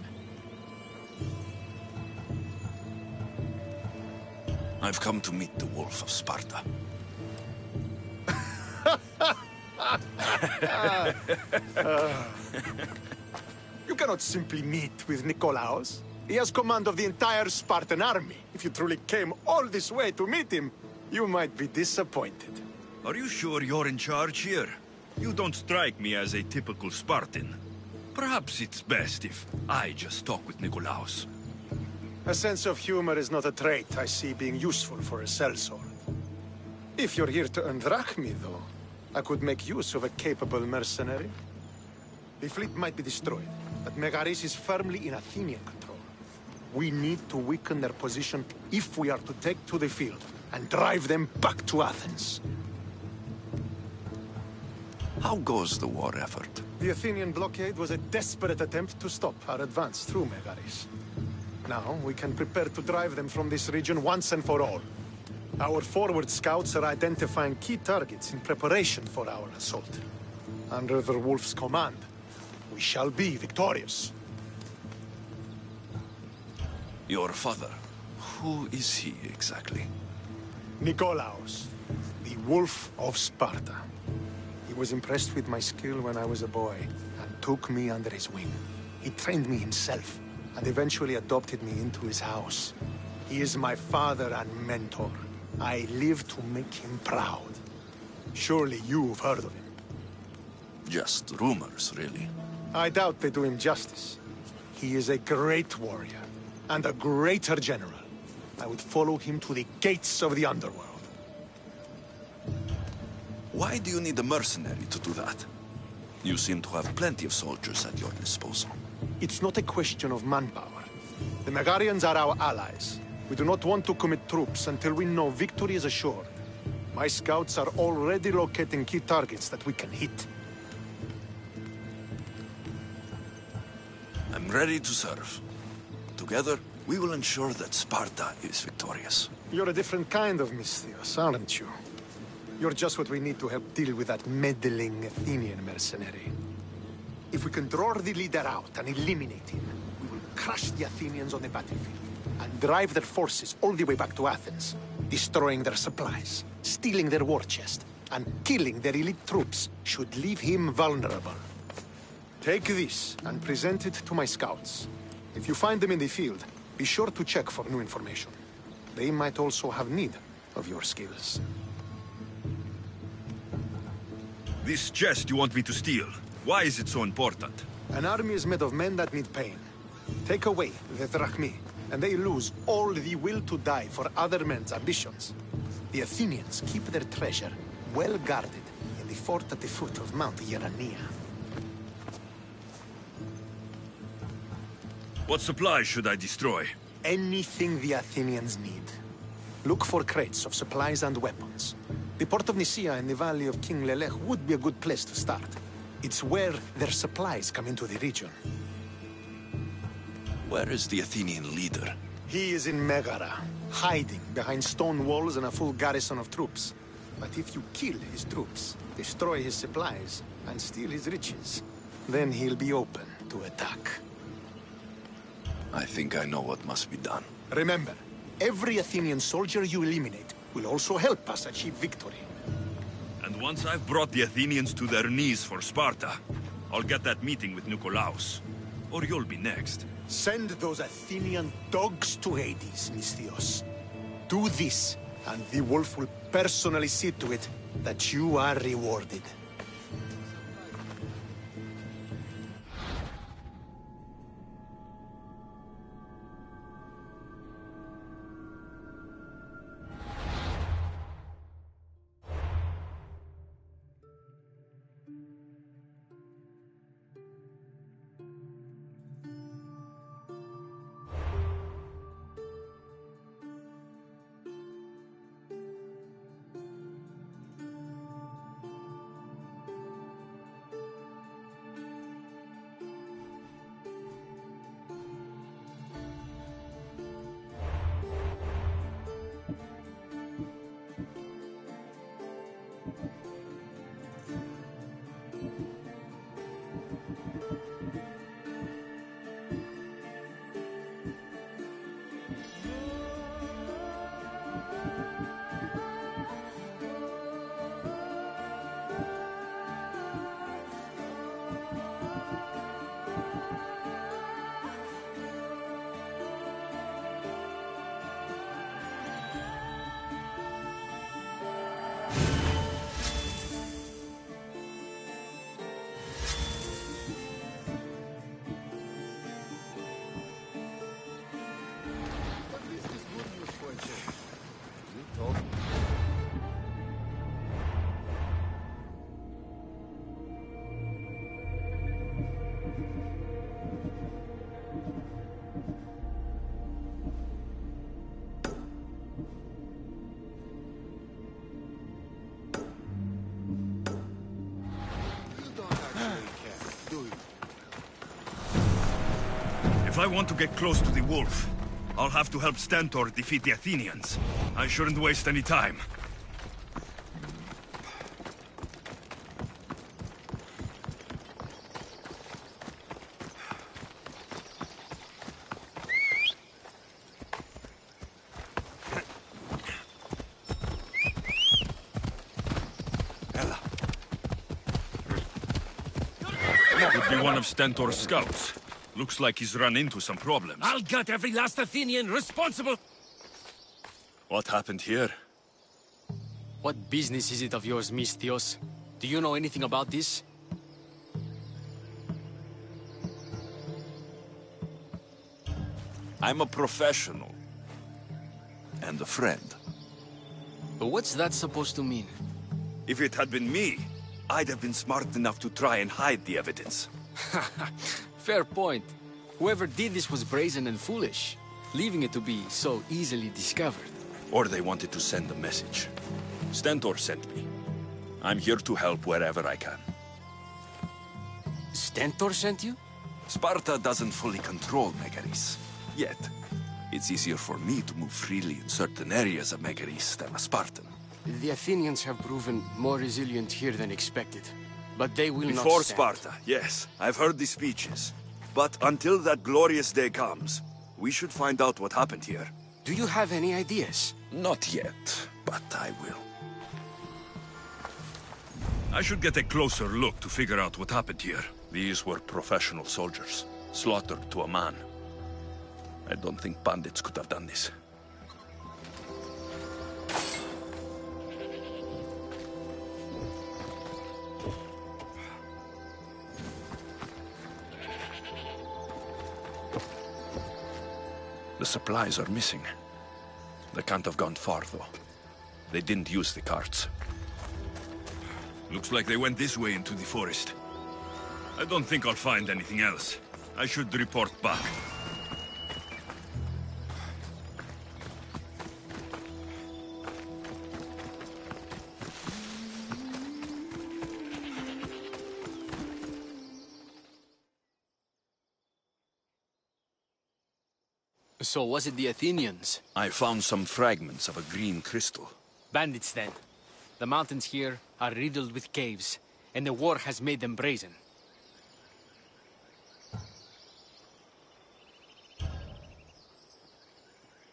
I've come to meet the Wolf of Sparta. You cannot simply meet with Nikolaos. He has command of the entire Spartan army. If you truly came all this way to meet him, you might be disappointed. Are you sure you're in charge here? You don't strike me as a typical Spartan. Perhaps it's best if I just talk with Nikolaos. A sense of humor is not a trait I see being useful for a sellsword. If you're here to earn drachmi, though, I could make use of a capable mercenary. The fleet might be destroyed, but Megaris is firmly in Athenian control. We need to weaken their position if we are to take to the field and drive them back to Athens. How goes the war effort? The Athenian blockade was a desperate attempt to stop our advance through Megaris. Now we can prepare to drive them from this region once and for all. Our forward scouts are identifying key targets in preparation for our assault. Under the Wolf's command, we shall be victorious. Your father, who is he exactly? Nikolaos, the Wolf of Sparta. He was impressed with my skill when I was a boy, and took me under his wing. He trained me himself, and eventually adopted me into his house. He is my father and mentor. I live to make him proud. Surely you've heard of him. Just rumors, really. I doubt they do him justice. He is a great warrior, and a greater general. I would follow him to the gates of the underworld. Why do you need a mercenary to do that? You seem to have plenty of soldiers at your disposal. It's not a question of manpower. The Megarians are our allies. We do not want to commit troops until we know victory is assured. My scouts are already locating key targets that we can hit. I'm ready to serve. Together, we will ensure that Sparta is victorious. You're a different kind of Misthios, aren't you? You're just what we need to help deal with that meddling Athenian mercenary. If we can draw the leader out and eliminate him, we will crush the Athenians on the battlefield and drive their forces all the way back to Athens, destroying their supplies, stealing their war chest, and killing their elite troops should leave him vulnerable. Take this and present it to my scouts. If you find them in the field, be sure to check for new information. They might also have need of your skills. This chest you want me to steal, why is it so important? An army is made of men that need pain. Take away the drachmi, and they lose all the will to die for other men's ambitions. The Athenians keep their treasure well guarded in the fort at the foot of Mount Yerania. What supplies should I destroy? Anything the Athenians need. Look for crates of supplies and weapons. The port of Nicaea in the valley of King Lelech would be a good place to start. It's where their supplies come into the region. Where is the Athenian leader? He is in Megara, hiding behind stone walls and a full garrison of troops. But if you kill his troops, destroy his supplies, and steal his riches, then he'll be open to attack. I think I know what must be done. Remember, every Athenian soldier you eliminate will also help us achieve victory. And once I've brought the Athenians to their knees for Sparta, I'll get that meeting with Nikolaos. Or you'll be next. Send those Athenian dogs to Hades, Misthios. Do this, and the wolf will personally see to it that you are rewarded. If I want to get close to the wolf, I'll have to help Stentor defeat the Athenians. I shouldn't waste any time. Could be one of Stentor's scouts. Looks like he's run into some problems. I'll gut every last Athenian responsible! What happened here? What business is it of yours, Misthios? Do you know anything about this? I'm a professional. And a friend. But what's that supposed to mean? If it had been me, I'd have been smart enough to try and hide the evidence. Fair point. Whoever did this was brazen and foolish, leaving it to be so easily discovered. Or they wanted to send a message. Stentor sent me. I'm here to help wherever I can. Stentor sent you? Sparta doesn't fully control Megaris. Yet. It's easier for me to move freely in certain areas of Megaris than a Spartan. The Athenians have proven more resilient here than expected. But they will not stand. Before Sparta, yes. I've heard the speeches. But until that glorious day comes, we should find out what happened here. Do you have any ideas? Not yet, but I will. I should get a closer look to figure out what happened here. These were professional soldiers, slaughtered to a man. I don't think bandits could have done this. The supplies are missing. They can't have gone far, though. They didn't use the carts. Looks like they went this way into the forest. I don't think I'll find anything else. I should report back. So was it the Athenians? I found some fragments of a green crystal. Bandits, then. The mountains here are riddled with caves, and the war has made them brazen.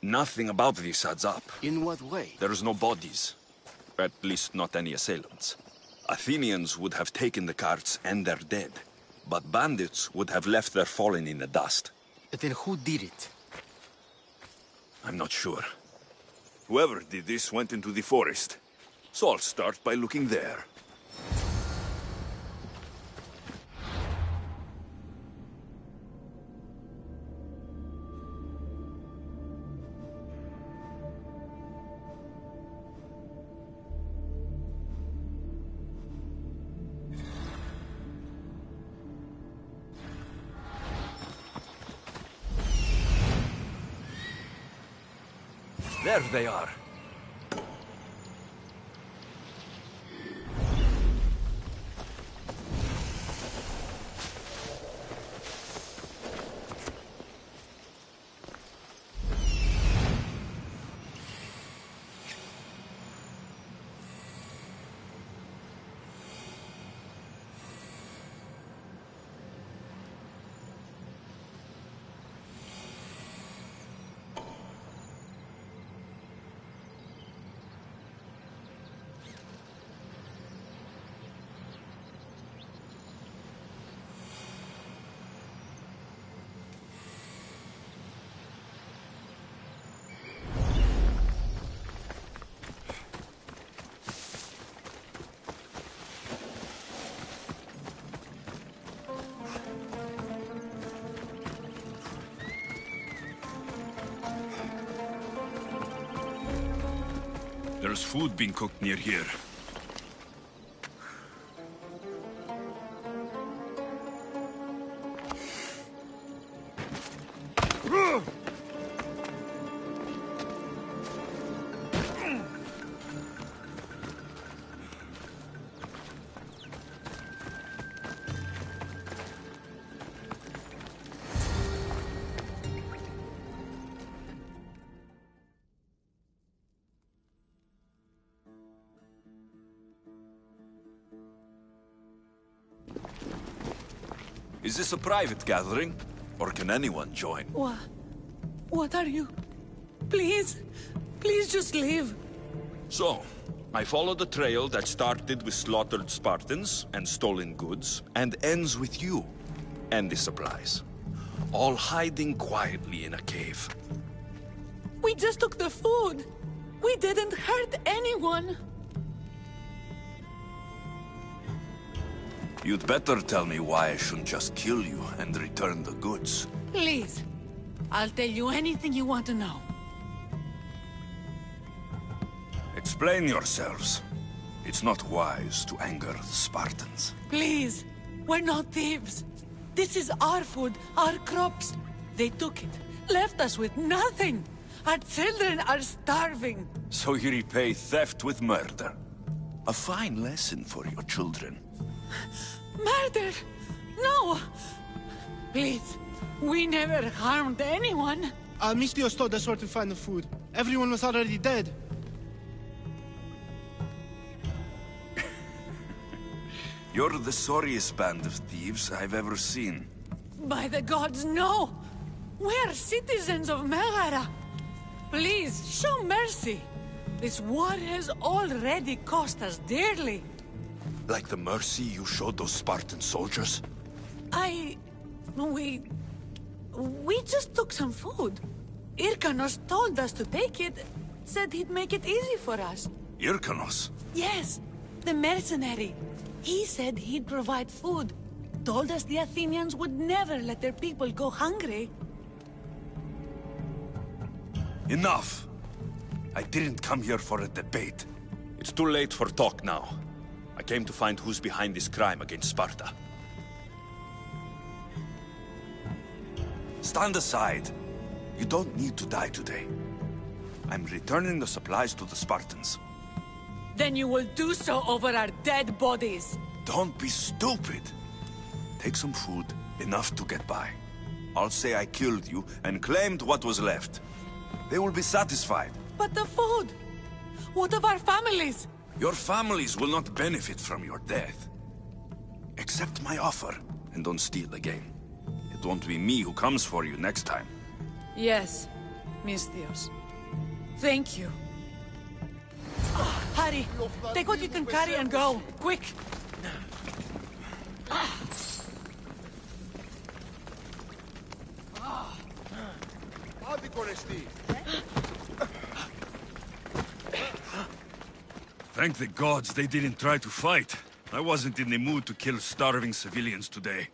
Nothing about this adds up. In what way? There's no bodies. At least not any assailants. Athenians would have taken the carts and their dead. But bandits would have left their fallen in the dust. Then who did it? I'm not sure. Whoever did this went into the forest. So I'll start by looking there. There they are. There's food being cooked near here. Is this a private gathering? Or can anyone join? What are you? Please, please just leave. So, I followed a trail that started with slaughtered Spartans and stolen goods, and ends with you and the supplies. All hiding quietly in a cave. We just took the food. We didn't hurt anyone. You'd better tell me why I shouldn't just kill you and return the goods. Please, I'll tell you anything you want to know. Explain yourselves. It's not wise to anger the Spartans. Please, we're not thieves. This is our food, our crops. They took it, left us with nothing. Our children are starving. So you repay theft with murder. A fine lesson for your children. Murder? No! Please, we never harmed anyone. Mistios told us where to find the food. Everyone was already dead. You're the sorriest band of thieves I've ever seen. By the gods, no! We're citizens of Megara. Please, show mercy. This war has already cost us dearly. Like the mercy you showed those Spartan soldiers? We just took some food. Irkanos told us to take it, said he'd make it easy for us. Irkanos? Yes, the mercenary. He said he'd provide food. Told us the Athenians would never let their people go hungry. Enough! I didn't come here for a debate. It's too late for talk now. I came to find who's behind this crime against Sparta. Stand aside. You don't need to die today. I'm returning the supplies to the Spartans. Then you will do so over our dead bodies. Don't be stupid. Take some food, enough to get by. I'll say I killed you and claimed what was left. They will be satisfied. But the food! What of our families? Your families will not benefit from your death. Accept my offer, and don't steal again. It won't be me who comes for you next time. Yes, Misthios. Thank you. Hurry! Take what you can carry and go! Quick! Thank the gods they didn't try to fight. I wasn't in the mood to kill starving civilians today.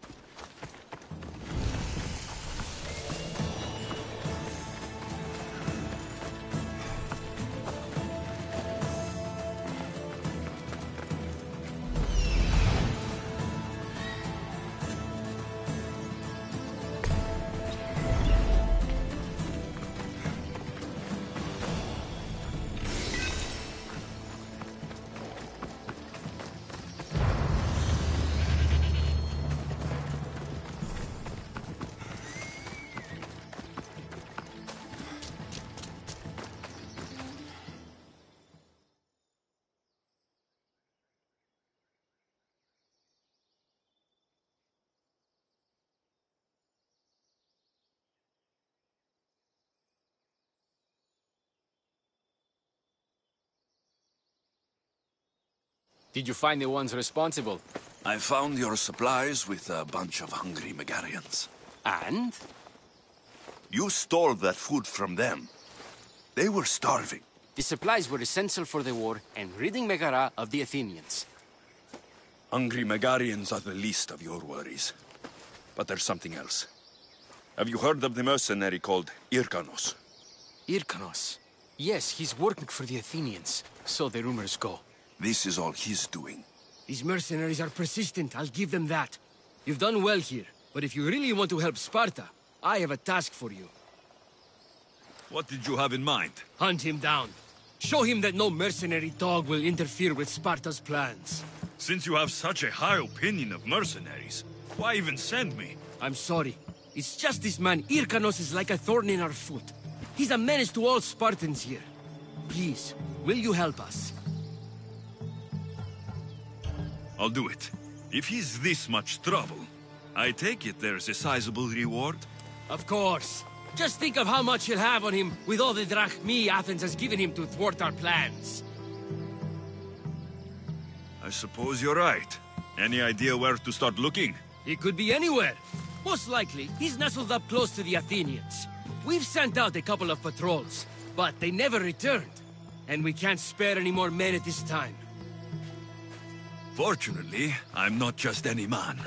Did you find the ones responsible? I found your supplies with a bunch of hungry Megarians. And? You stole that food from them. They were starving. The supplies were essential for the war and ridding Megara of the Athenians. Hungry Megarians are the least of your worries. But there's something else. Have you heard of the mercenary called Irkanos? Irkanos? Yes, he's working for the Athenians. So the rumors go. This is all he's doing. These mercenaries are persistent, I'll give them that. You've done well here, but if you really want to help Sparta, I have a task for you. What did you have in mind? Hunt him down. Show him that no mercenary dog will interfere with Sparta's plans. Since you have such a high opinion of mercenaries, why even send me? I'm sorry. It's just this man, Irkanos, is like a thorn in our foot. He's a menace to all Spartans here. Please, will you help us? I'll do it. If he's this much trouble, I take it there's a sizable reward? Of course. Just think of how much he'll have on him with all the drachmi Athens has given him to thwart our plans. I suppose you're right. Any idea where to start looking? He could be anywhere. Most likely, he's nestled up close to the Athenians. We've sent out a couple of patrols, but they never returned. And we can't spare any more men at this time. Fortunately, I'm not just any man.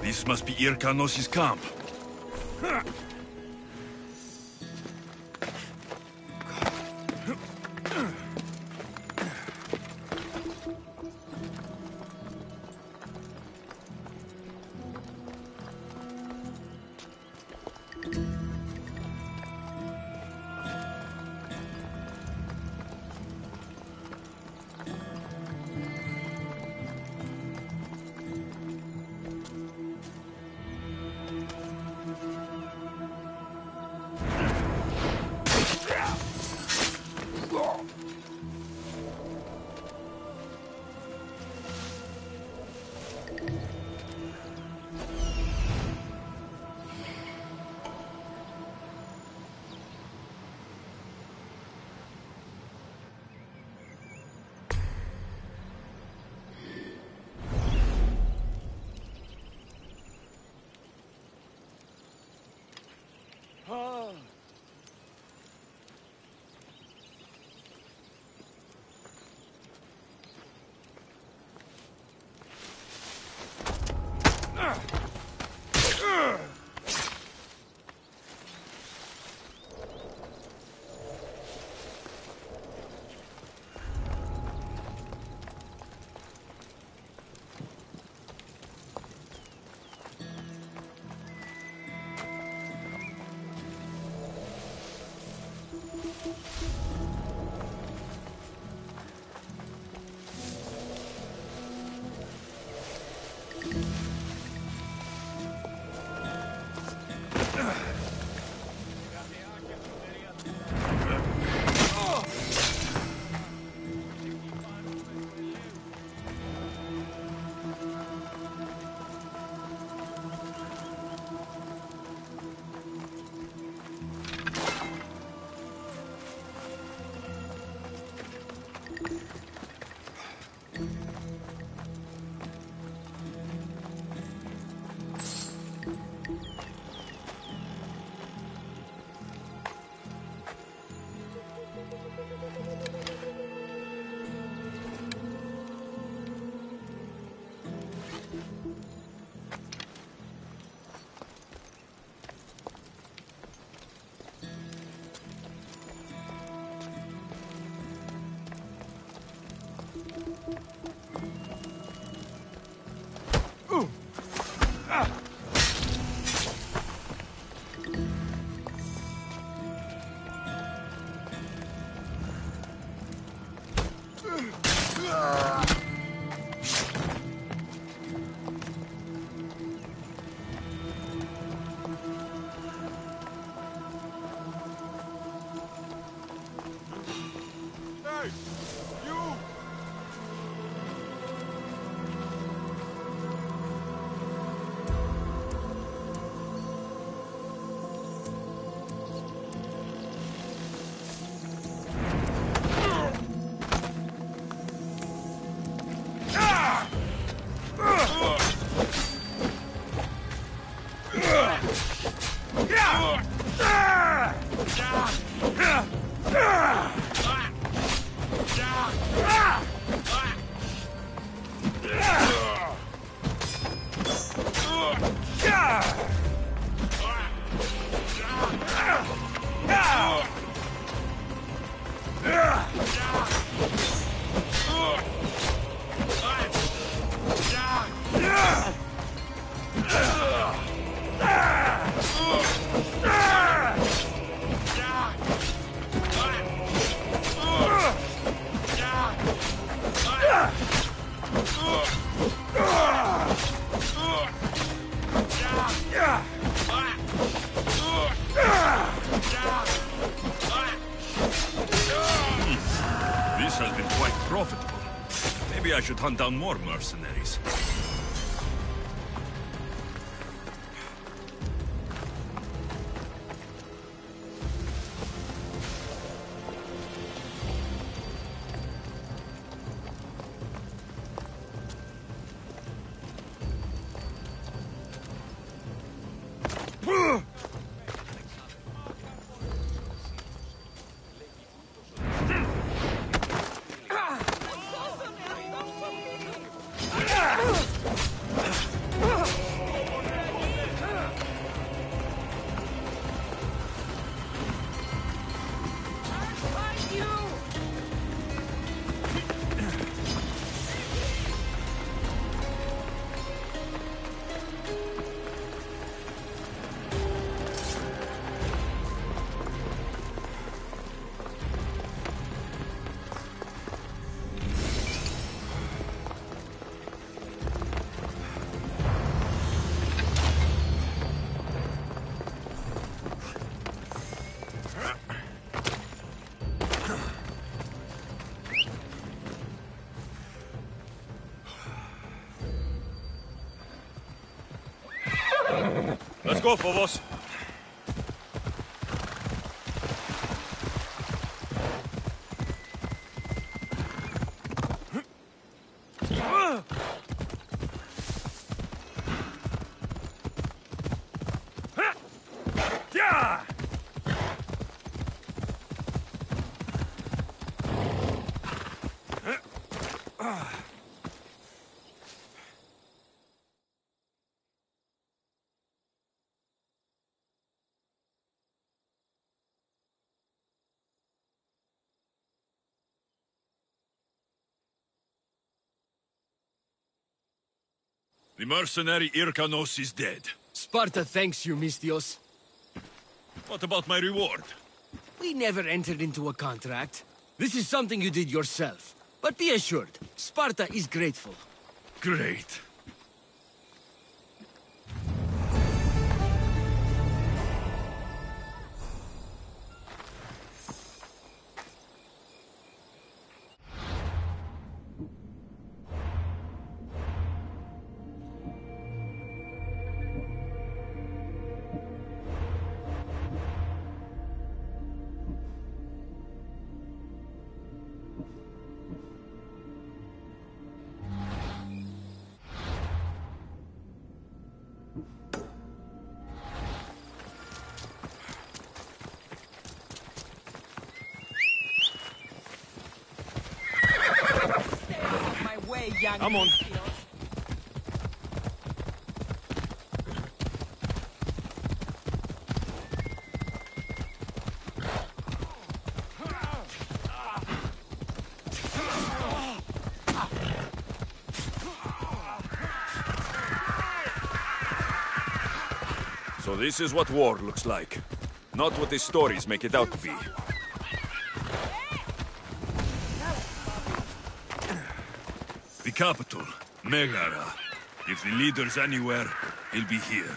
This must be Irkanos' camp. This has been quite profitable. Maybe I should hunt down more mercenaries. Let's go, Phobos. The mercenary Irkanos is dead. Sparta thanks you, Mystios. What about my reward? We never entered into a contract. This is something you did yourself. But be assured, Sparta is grateful. Great. Come on. So this is what war looks like. Not what the stories make it out to be. The capital, Megara. If the leader's anywhere, he'll be here.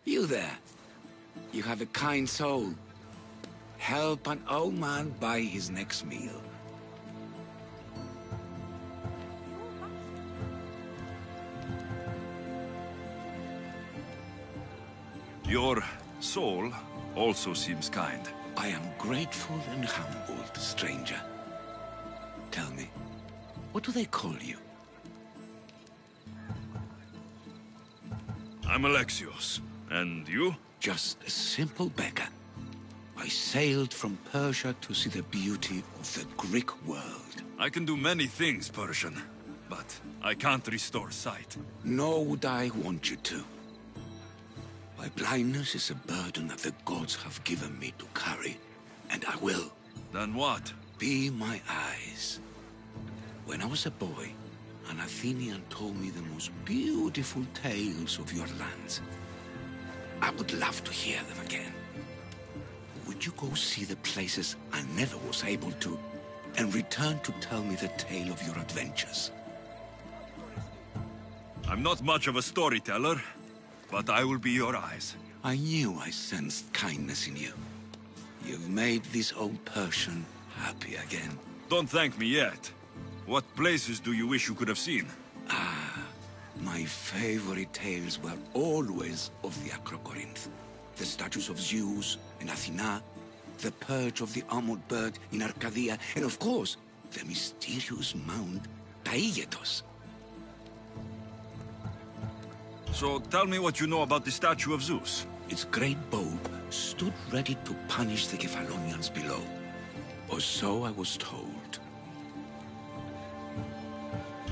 You there. You have a kind soul. Help an old man buy his next meal. Your soul also seems kind. I am grateful and humbled, stranger. Tell me, what do they call you? I'm Alexios. And you? Just a simple beggar. I sailed from Persia to see the beauty of the Greek world. I can do many things, Persian, but I can't restore sight. Nor would I want you to. My blindness is a burden that the gods have given me to carry, and I will. Then what? Be my eyes. When I was a boy, an Athenian told me the most beautiful tales of your lands. I would love to hear them again. Would you go see the places I never was able to, and return to tell me the tale of your adventures? I'm not much of a storyteller, but I will be your eyes. I knew I sensed kindness in you. You've made this old Persian happy again. Don't thank me yet. What places do you wish you could have seen? My favorite tales were always of the Acrocorinth. The statues of Zeus in Athena, the perch of the armored bird in Arcadia, and of course, the mysterious Mount Taigetos. So tell me what you know about the statue of Zeus. Its great bow stood ready to punish the Kephalonians below. Or so I was told.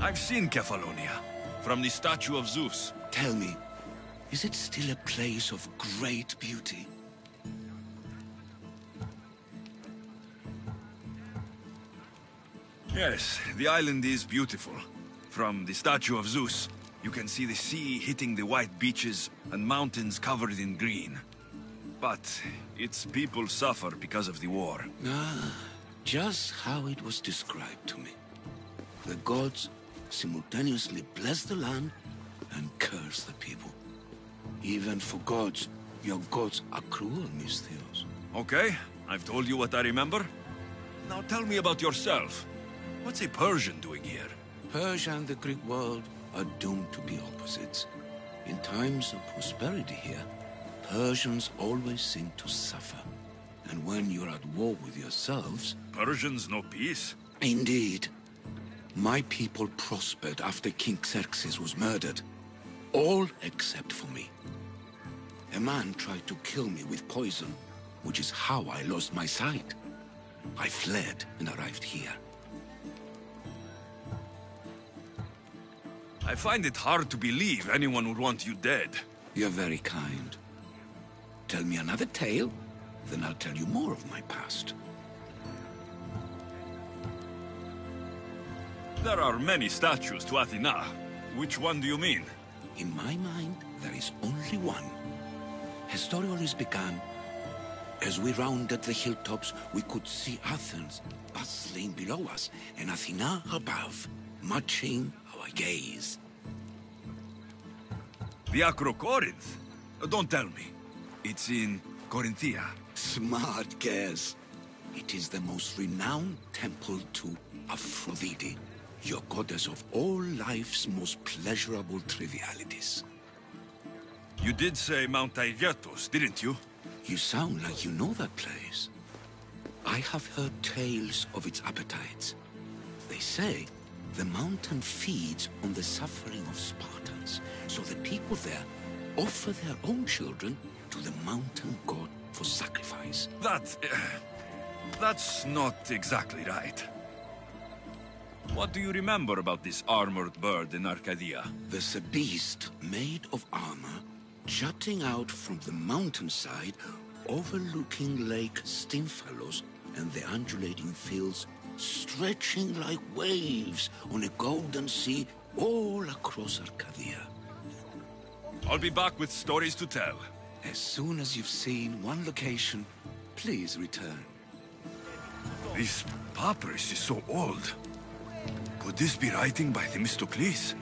I've seen Kefalonia, from the statue of Zeus. Tell me, is it still a place of great beauty? Yes, the island is beautiful. From the statue of Zeus, you can see the sea hitting the white beaches and mountains covered in green. But its people suffer because of the war. Ah, just how it was described to me. The gods simultaneously bless the land and curse the people. Even for gods, your gods are cruel, Misthios. Okay, I've told you what I remember. Now tell me about yourself. What's a Persian doing here? Persia and the Greek world are doomed to be opposites. In times of prosperity here, Persians always seem to suffer. And when you're at war with yourselves... Persians know peace? Indeed. My people prospered after King Xerxes was murdered. All except for me. A man tried to kill me with poison, which is how I lost my sight. I fled and arrived here. I find it hard to believe anyone would want you dead. You're very kind. Tell me another tale, then I'll tell you more of my past. There are many statues to Athena. Which one do you mean? In my mind, there is only one. Her story always began. As we rounded the hilltops, we could see Athens bustling below us, and Athena above, matching our gaze. The Acrocorinth? Don't tell me. It's in Corinthia. Smart guess. It is the most renowned temple to Aphrodite, your goddess of all life's most pleasurable trivialities. You did say Mount Taygetos, didn't you? You sound like you know that place. I have heard tales of its appetites. They say the mountain feeds on the suffering of Spartans, so the people there offer their own children to the mountain god for sacrifice. That's not exactly right. What do you remember about this armored bird in Arcadia? There's a beast made of armor jutting out from the mountainside, overlooking Lake Stymphalos and the undulating fields stretching like waves on a golden sea all across Arcadia. I'll be back with stories to tell. As soon as you've seen one location, please return. This papyrus is so old. Could this be writing by Themistocles?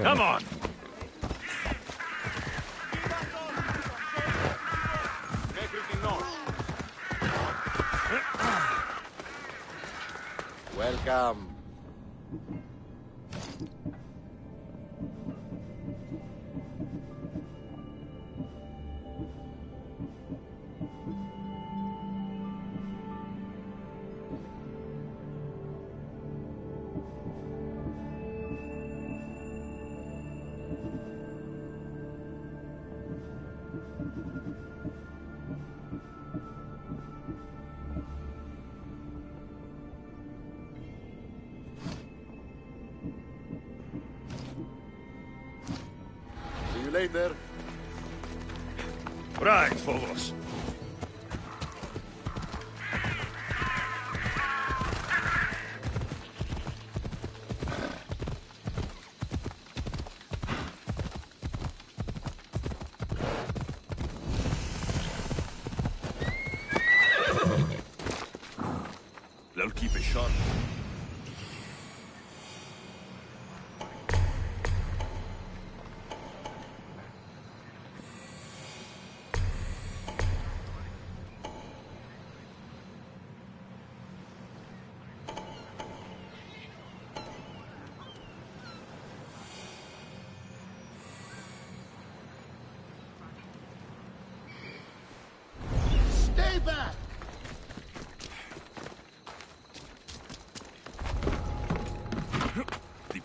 Come on! Welcome. See you later. Right, Phobos.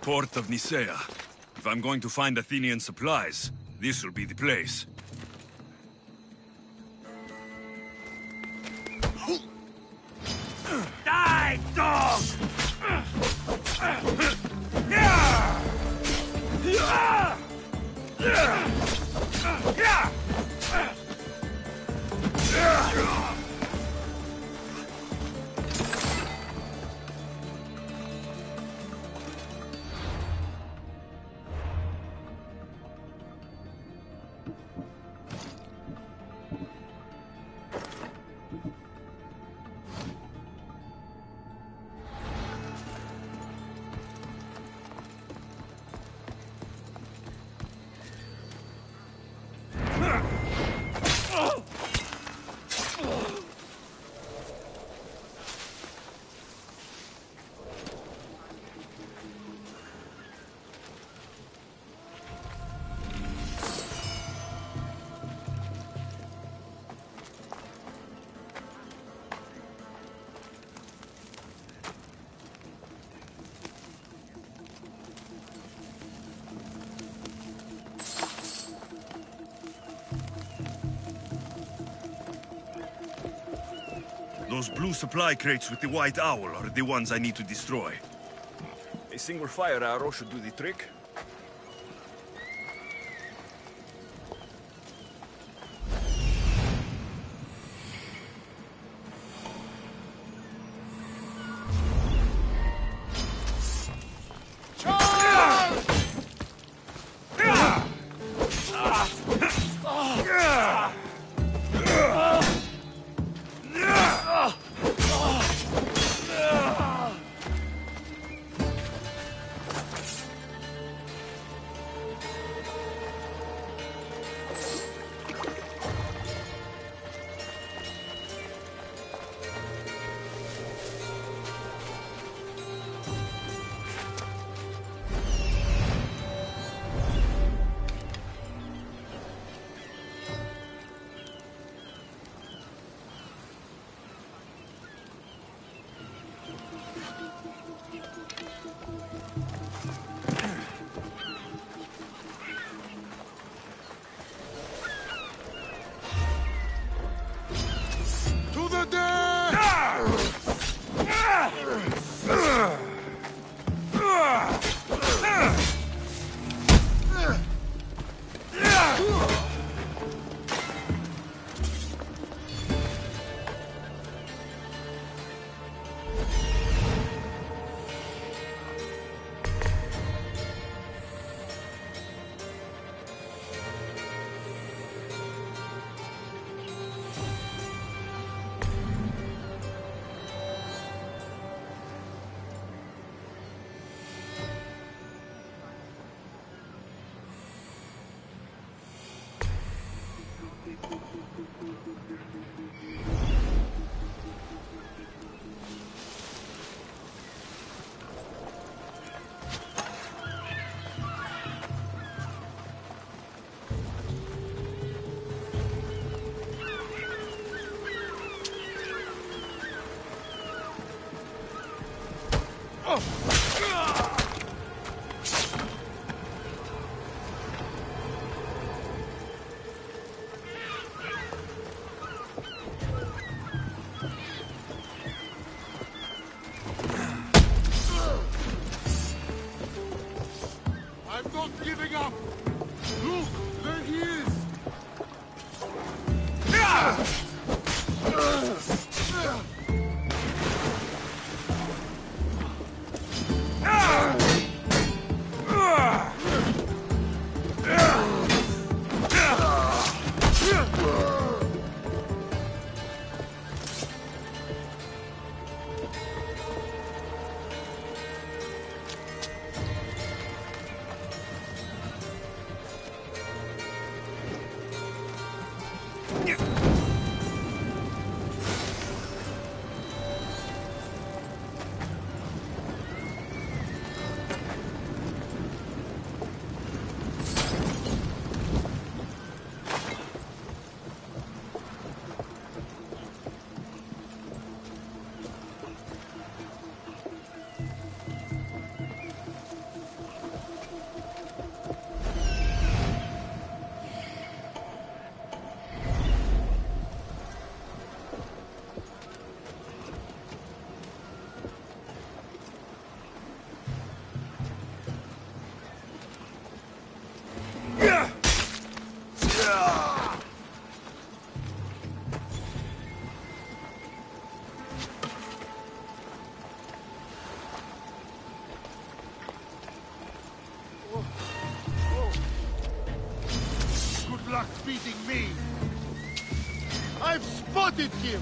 Port of Nicaea. If I'm going to find Athenian supplies, this will be the place. Die, dog! Those blue supply crates with the white owl are the ones I need to destroy. A single fire arrow should do the trick. Giving up! Look, there he is! feeding me. I've spotted him.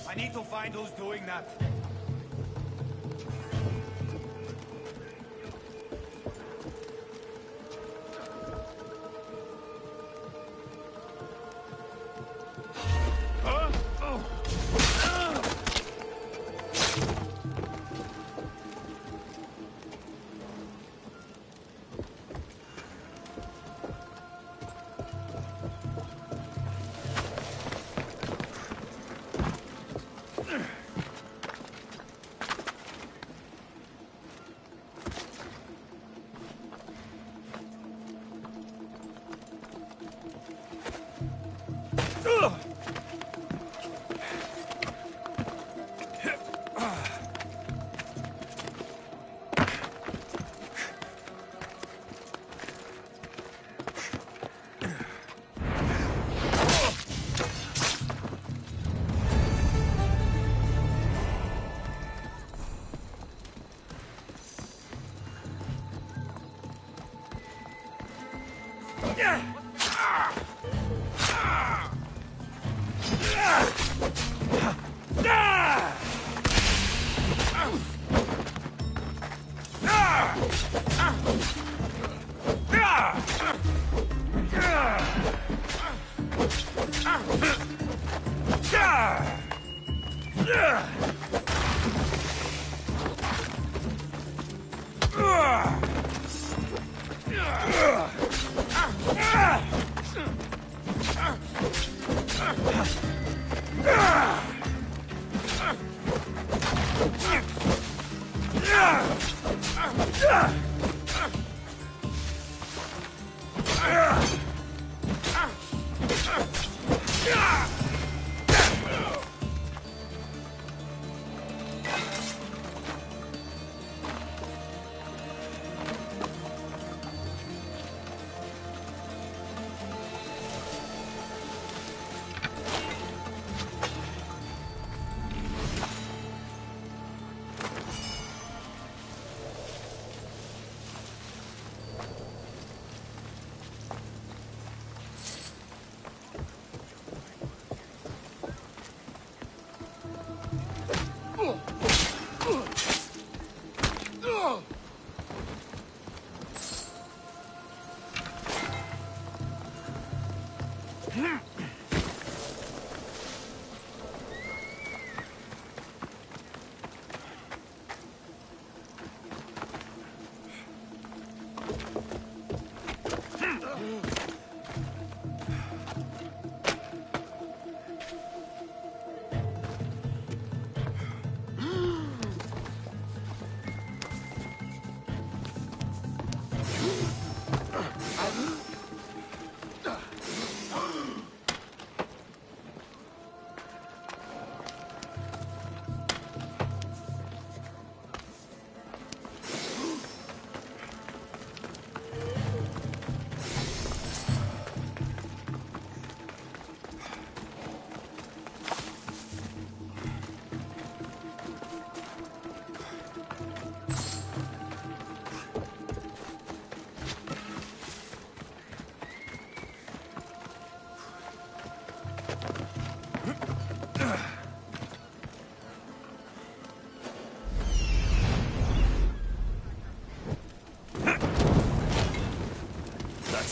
I need to find who's doing that.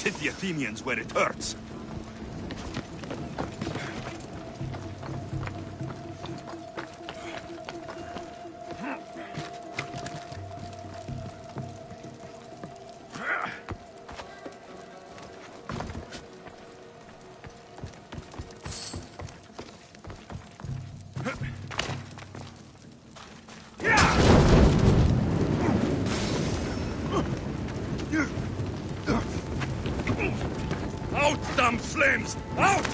Hit the Athenians where it hurts. Out, damn flames! Out!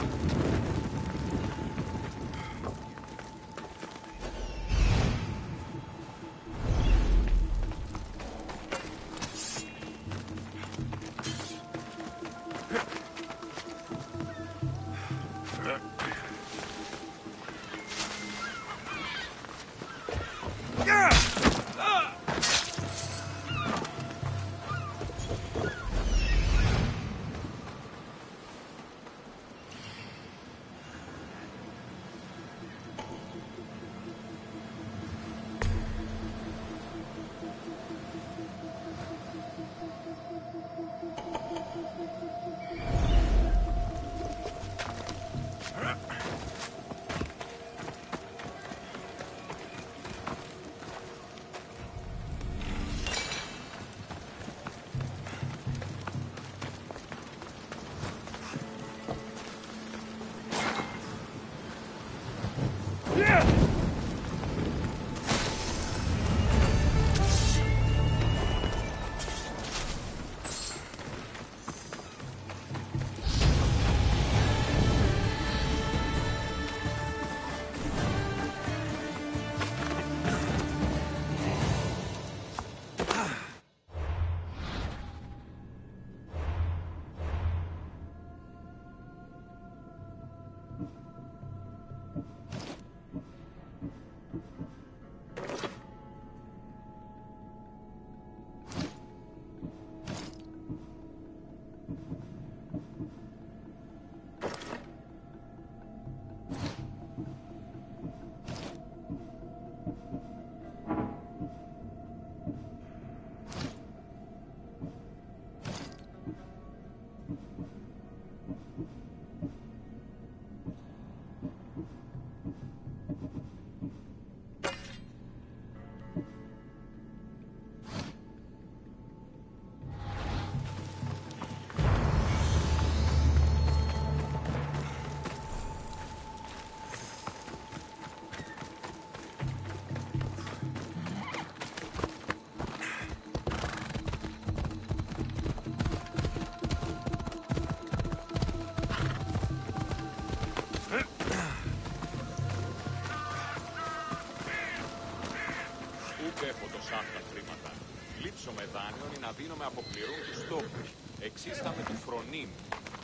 με δάνειον ή να δίνομαι από πληρούν τους τόπους. Εξίσταμε του φρονίμ.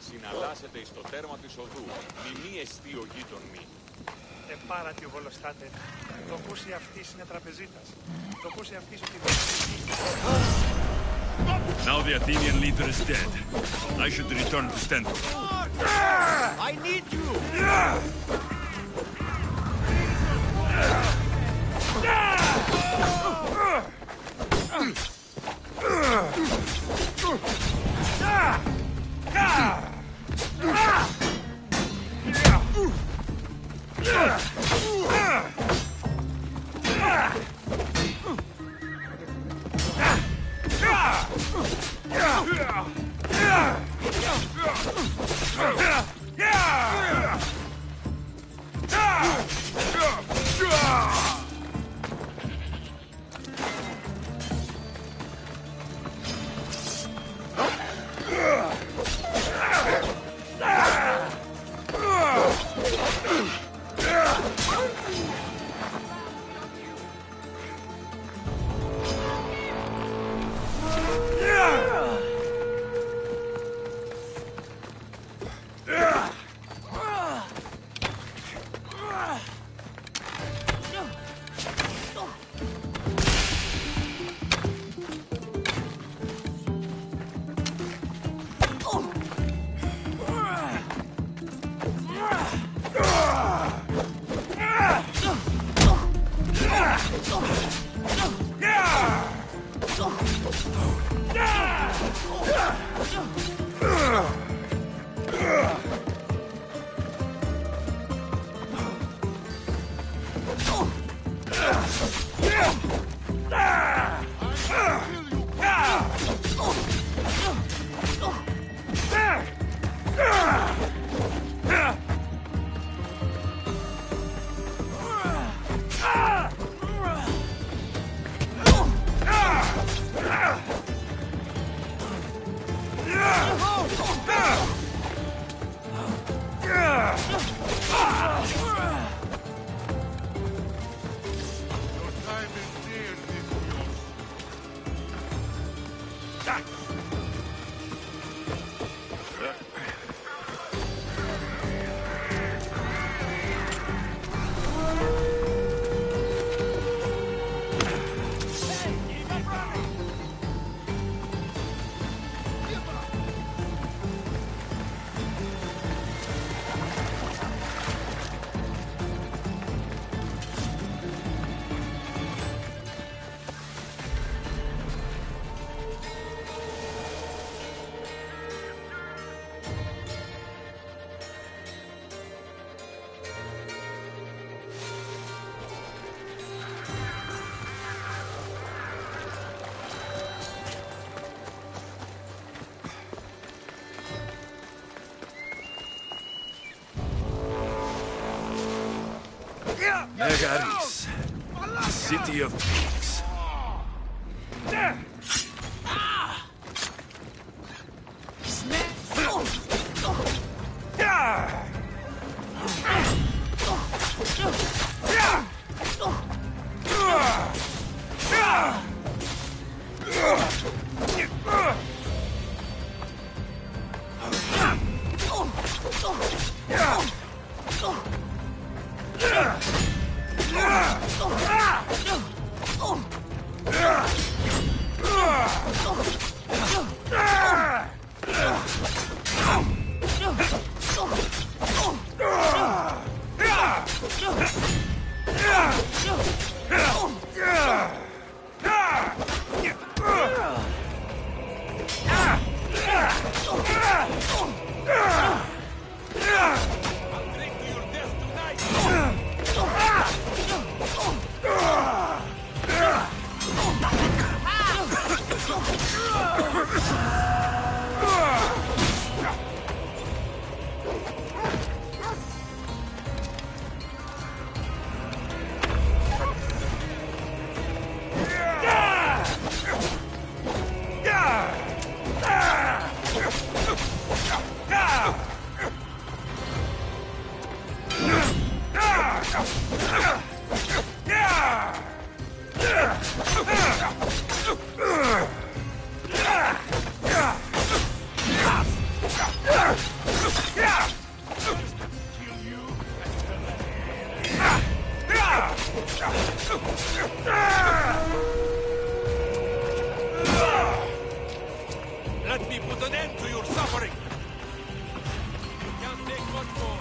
Συναλλάσσεται εις το τέρμα της οδού. Μη εστί ο γείτον μη. Επάρατη ο Βολοστάτε. Το κούσι αυτής είναι τραπεζίτας. Το κούσι αυτής ότι Now the Athenian leader is dead. I should return to Stentor. I need you! Nagaris, city of pigs. Let me put an end to your suffering! You can't take much more.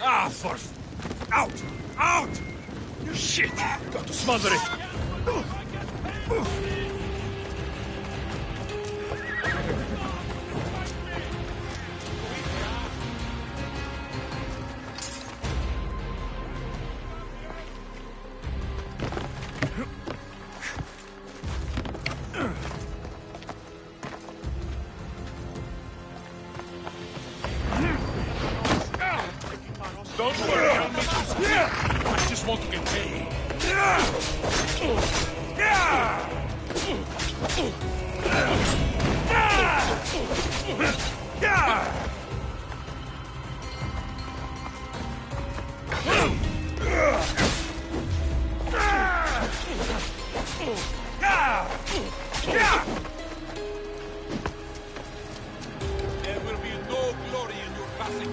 Ah, for... Out! Out! Shit! Got to smother it! Don't worry, I'll make you squeal. I just want to get paid. There will be no glory in your passing.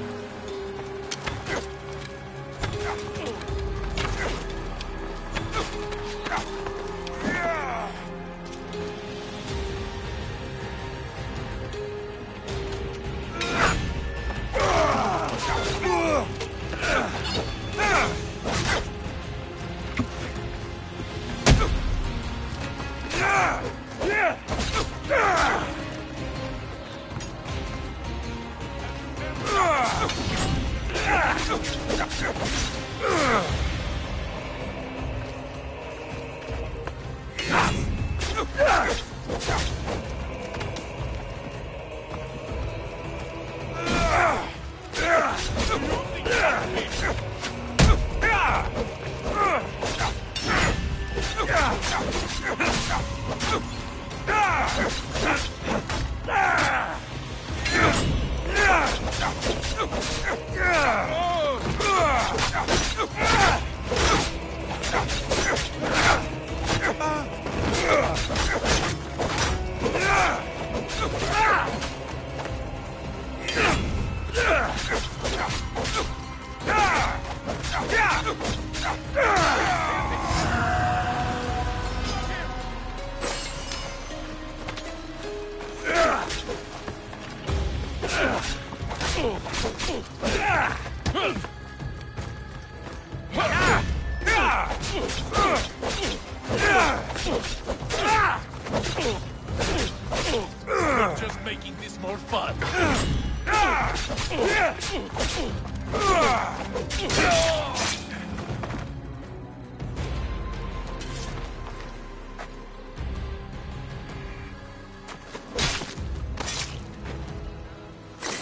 just making this more fun.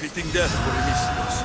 Fitting death for Initios.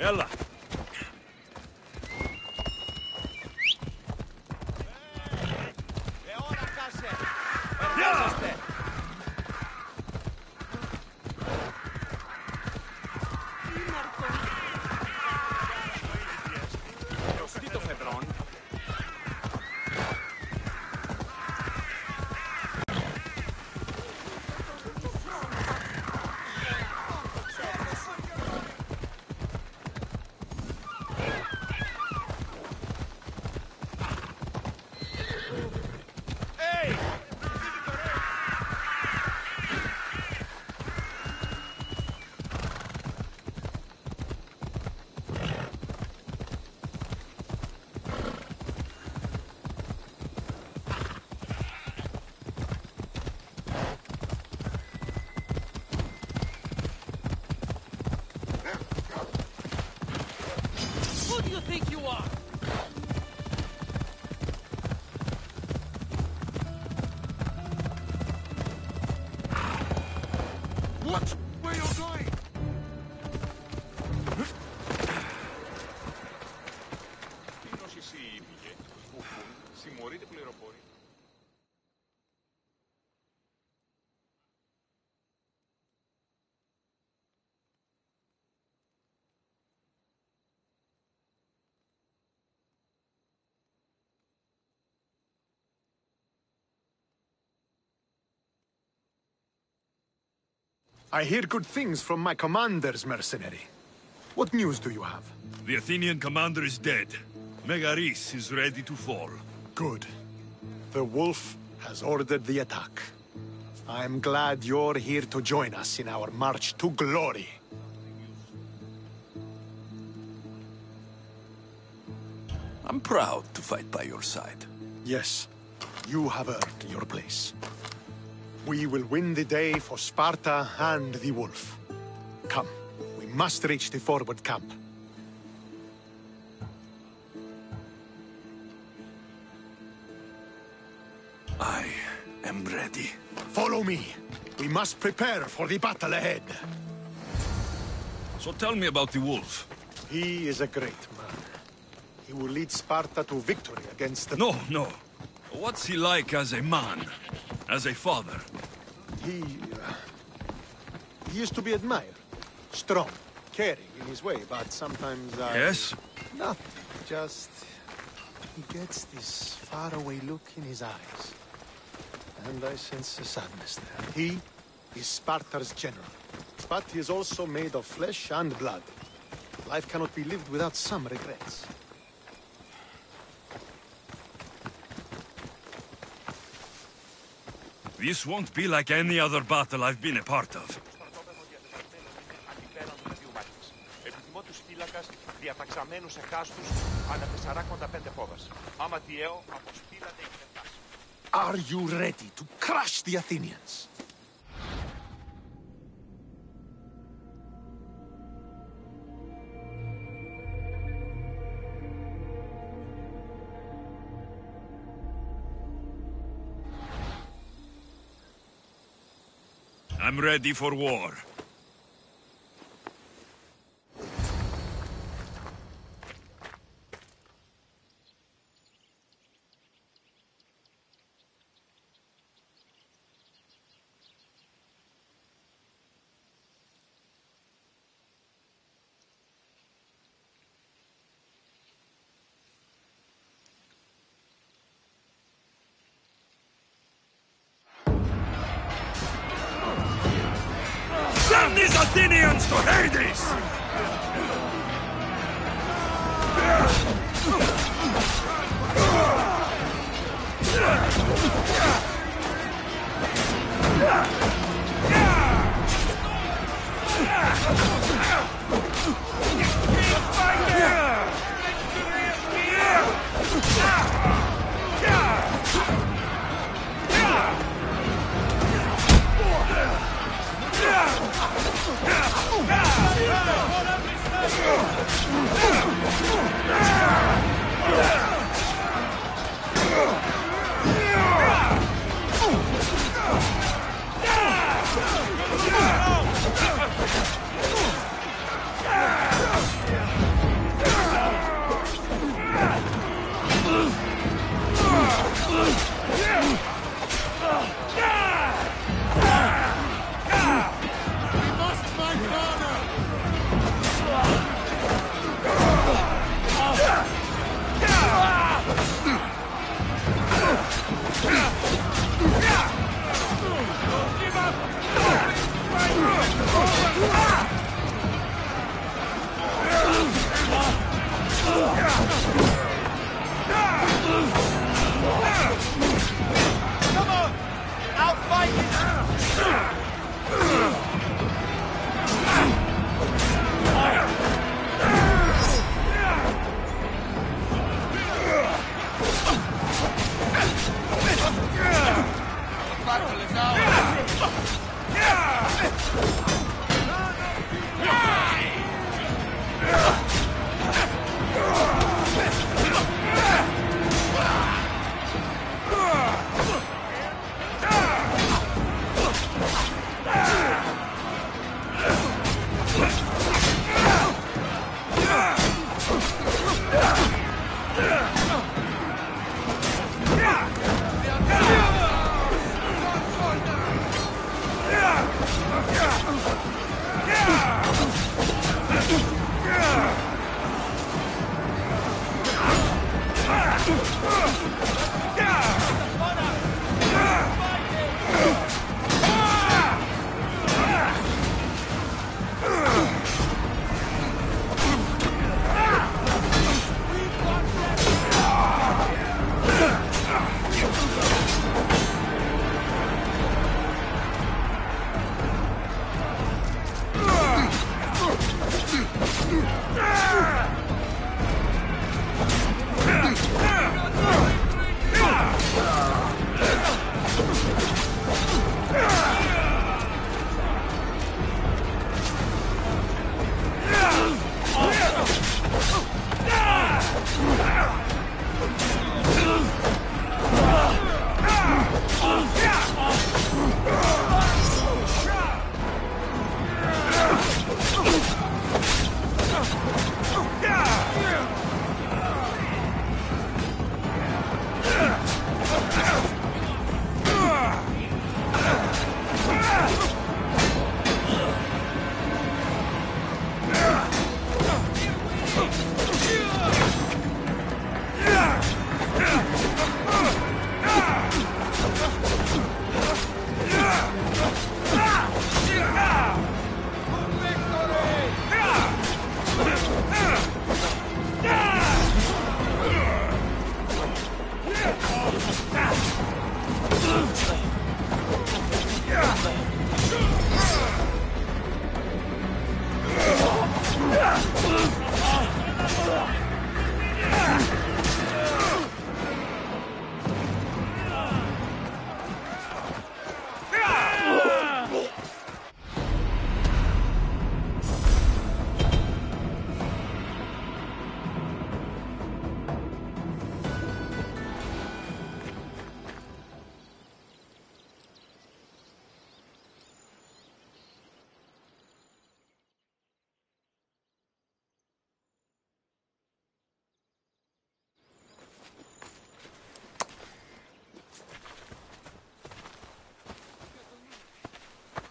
Ella! Who do you think you are? What? Where you going? Τίνος εσύ ήπηγε, ουκούν, συμμορείτε πληροφορεί. I hear good things from my commanders, mercenary. What news do you have? The Athenian commander is dead. Megaris is ready to fall. Good. The wolf has ordered the attack. I'm glad you're here to join us in our march to glory. I'm proud to fight by your side. Yes, you have earned your place. We will win the day for Sparta and the wolf. Come, we must reach the forward camp. I am ready. Follow me. We must prepare for the battle ahead. So tell me about the wolf. He is a great man. He will lead Sparta to victory against the... No. What's he like as a man? As a father? He is to be admired. Strong, caring in his way, but sometimes Yes? Nothing, just... He gets this faraway look in his eyes. And I sense a sadness there. He is Sparta's general. But he is also made of flesh and blood. Life cannot be lived without some regrets. This won't be like any other battle I've been a part of. Επιθυμώ τους φύλακας διαταξαμένους εκάστους ανά 4,5 πόδας. Άμα τιαίο, αποστήλατε η κρετάς. Are you ready to crush the Athenians? I'm ready for war. Send these Athenians to Hades!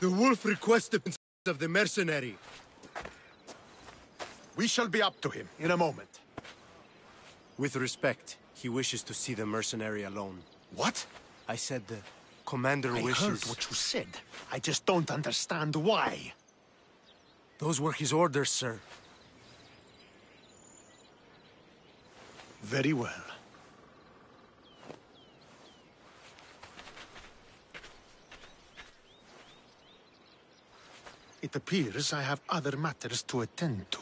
The wolf requests the of the mercenary. We shall be up to him in a moment. With respect, he wishes to see the mercenary alone. What? I said the commander wishes... I heard what you said. I just don't understand why. Those were his orders, sir. Very well. It appears I have other matters to attend to.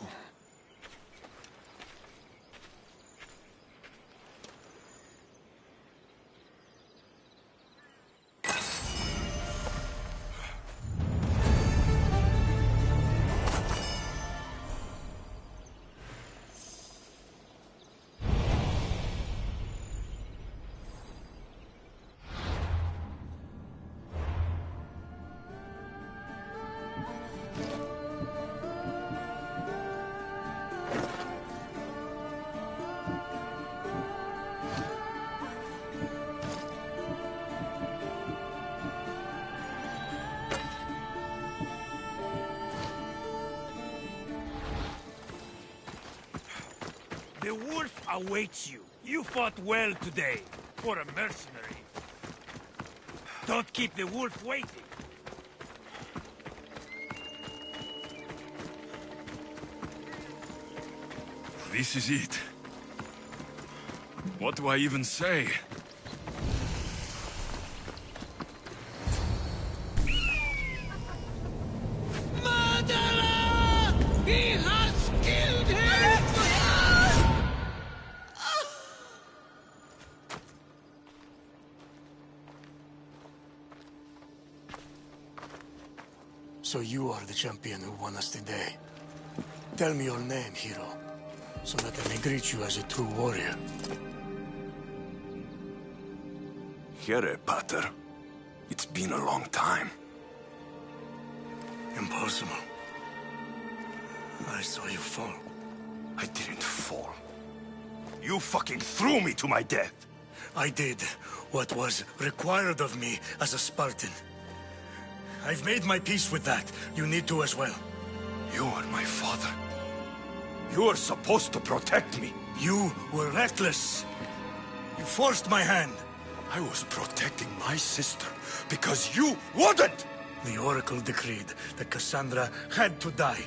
The wolf awaits you. You fought well today, for a mercenary. Don't keep the wolf waiting. This is it. What do I even say? Murderer! He has killed him! So you are the champion who won us today. Tell me your name, hero, so that I may greet you as a true warrior. Here, Pater. It's been a long time. Impossible. I saw you fall. I didn't fall. You fucking threw me to my death! I did what was required of me as a Spartan. I've made my peace with that. You need to as well. You are my father. You are supposed to protect me. You were reckless. You forced my hand. I was protecting my sister because you wouldn't! The Oracle decreed that Cassandra had to die.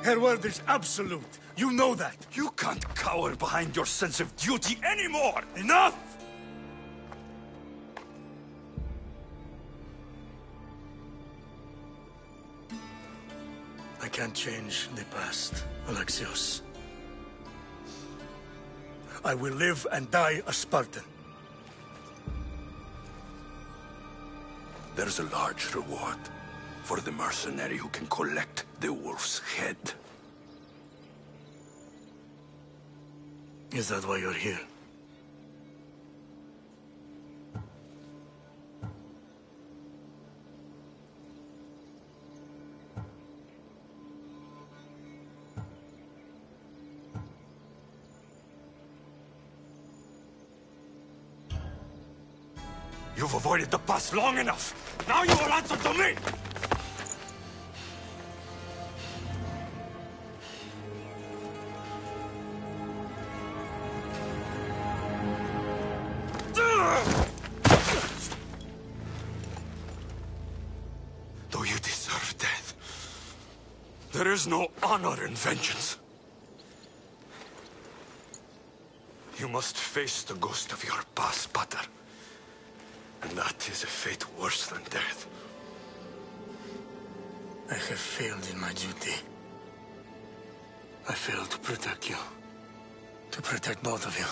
Her word is absolute. You know that. You can't cower behind your sense of duty anymore! Enough! I can't change the past, Alexios. I will live and die a Spartan. There's a large reward for the mercenary who can collect the wolf's head. Is that why you're here? You've avoided the past long enough. Now you will answer to me! Though you deserve death, there is no honor in vengeance. You must face the ghost of your past, Pater. And that is a fate worse than death. I have failed in my duty. I failed to protect you. To protect both of you.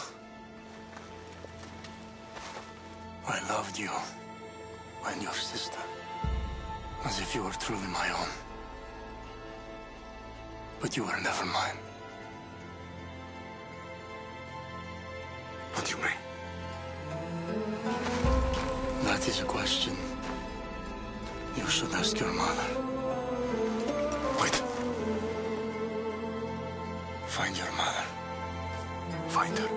I loved you and your sister as if you were truly my own. But you were never mine. What do you mean? That is a question you should ask your mother. Wait. Find your mother. Find her.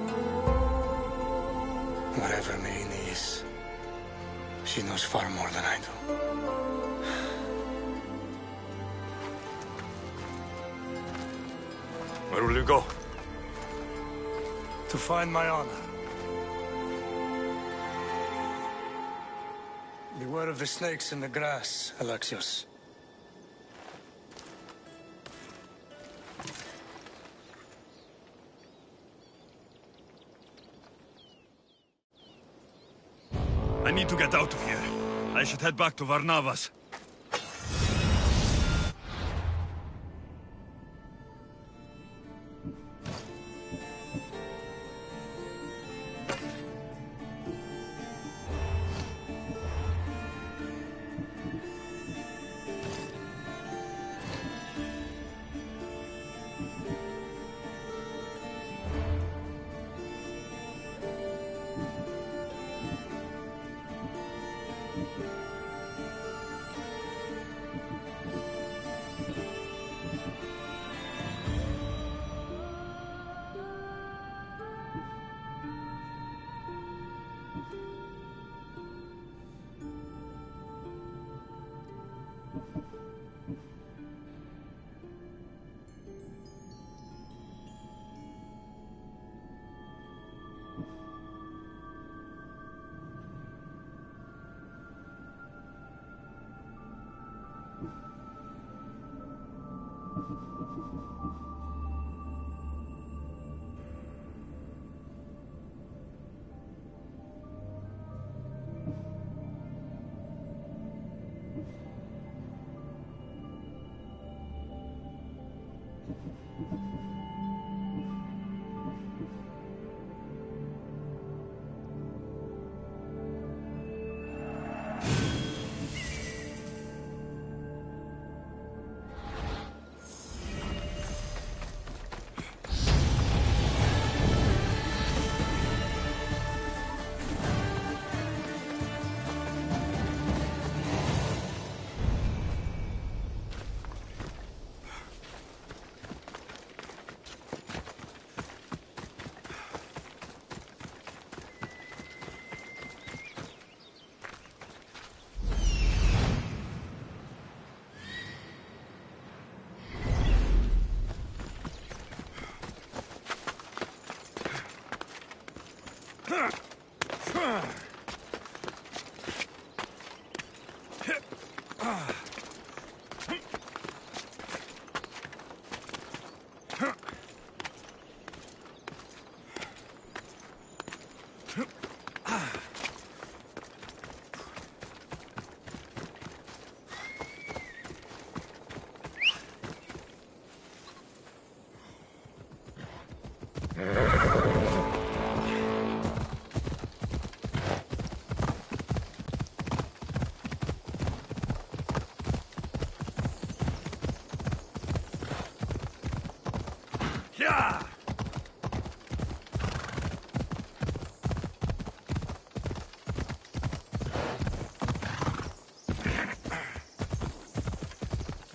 Wherever Marini is, she knows far more than I do. Where will you go? To find my honor. Beware of the snakes in the grass, Alexios. I need to get out of here. I should head back to Varnavas.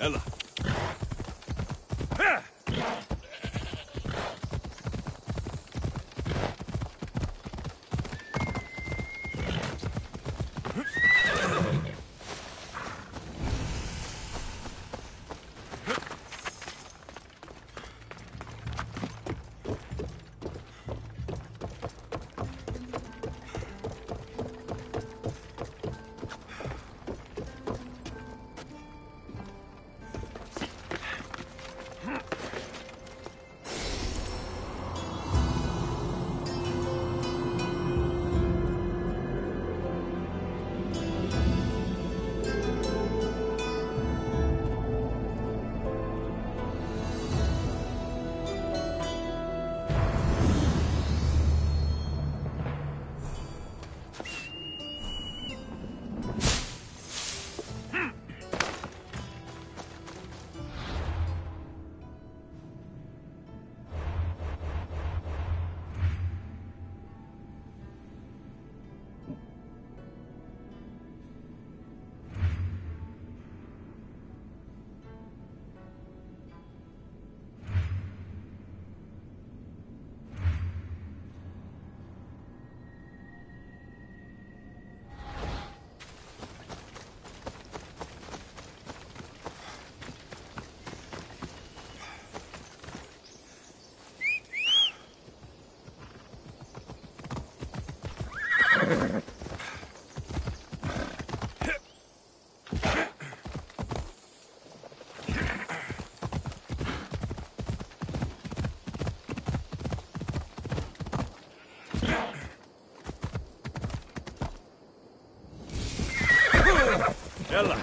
Ella. Ella.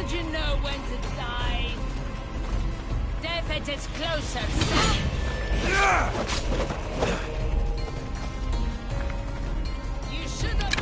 Don't you know when to die? Death is closer, son. You should have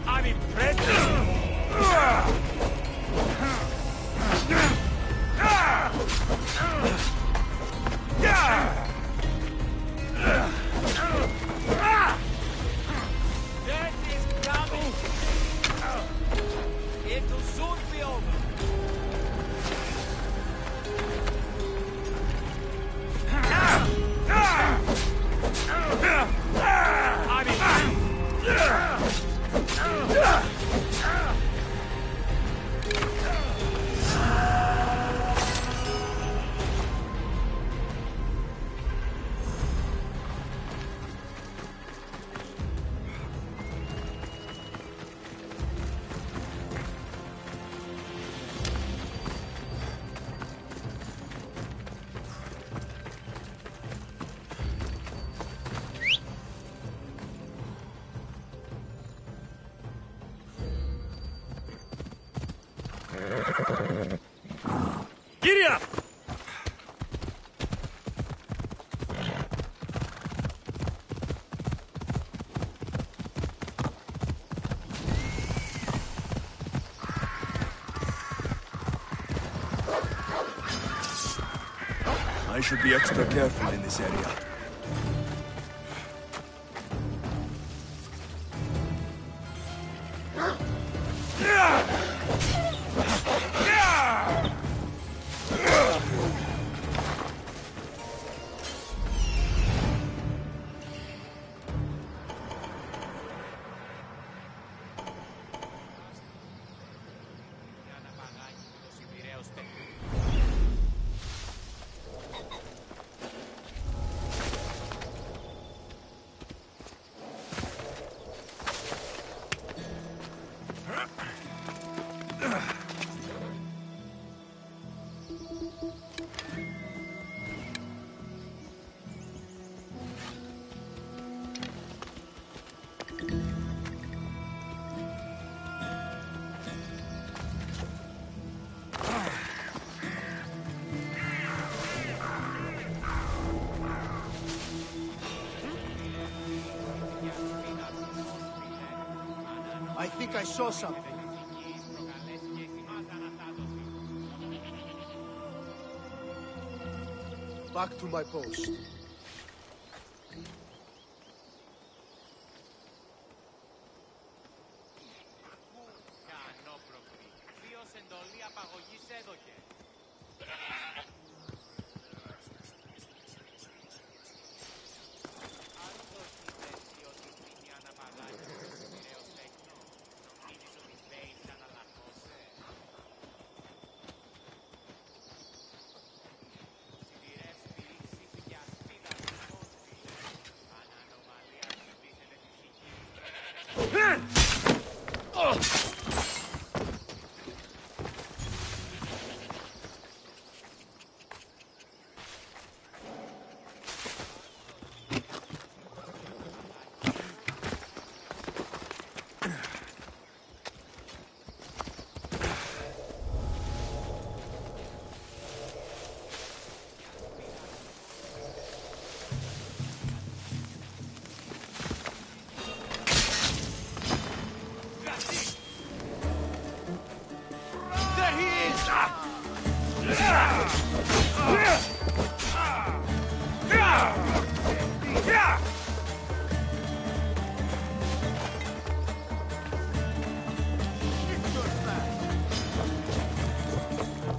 I'm impressed. Death is coming. It'll soon be over. Giddy up! I should be extra careful in this area. I think I saw something. Back to my post.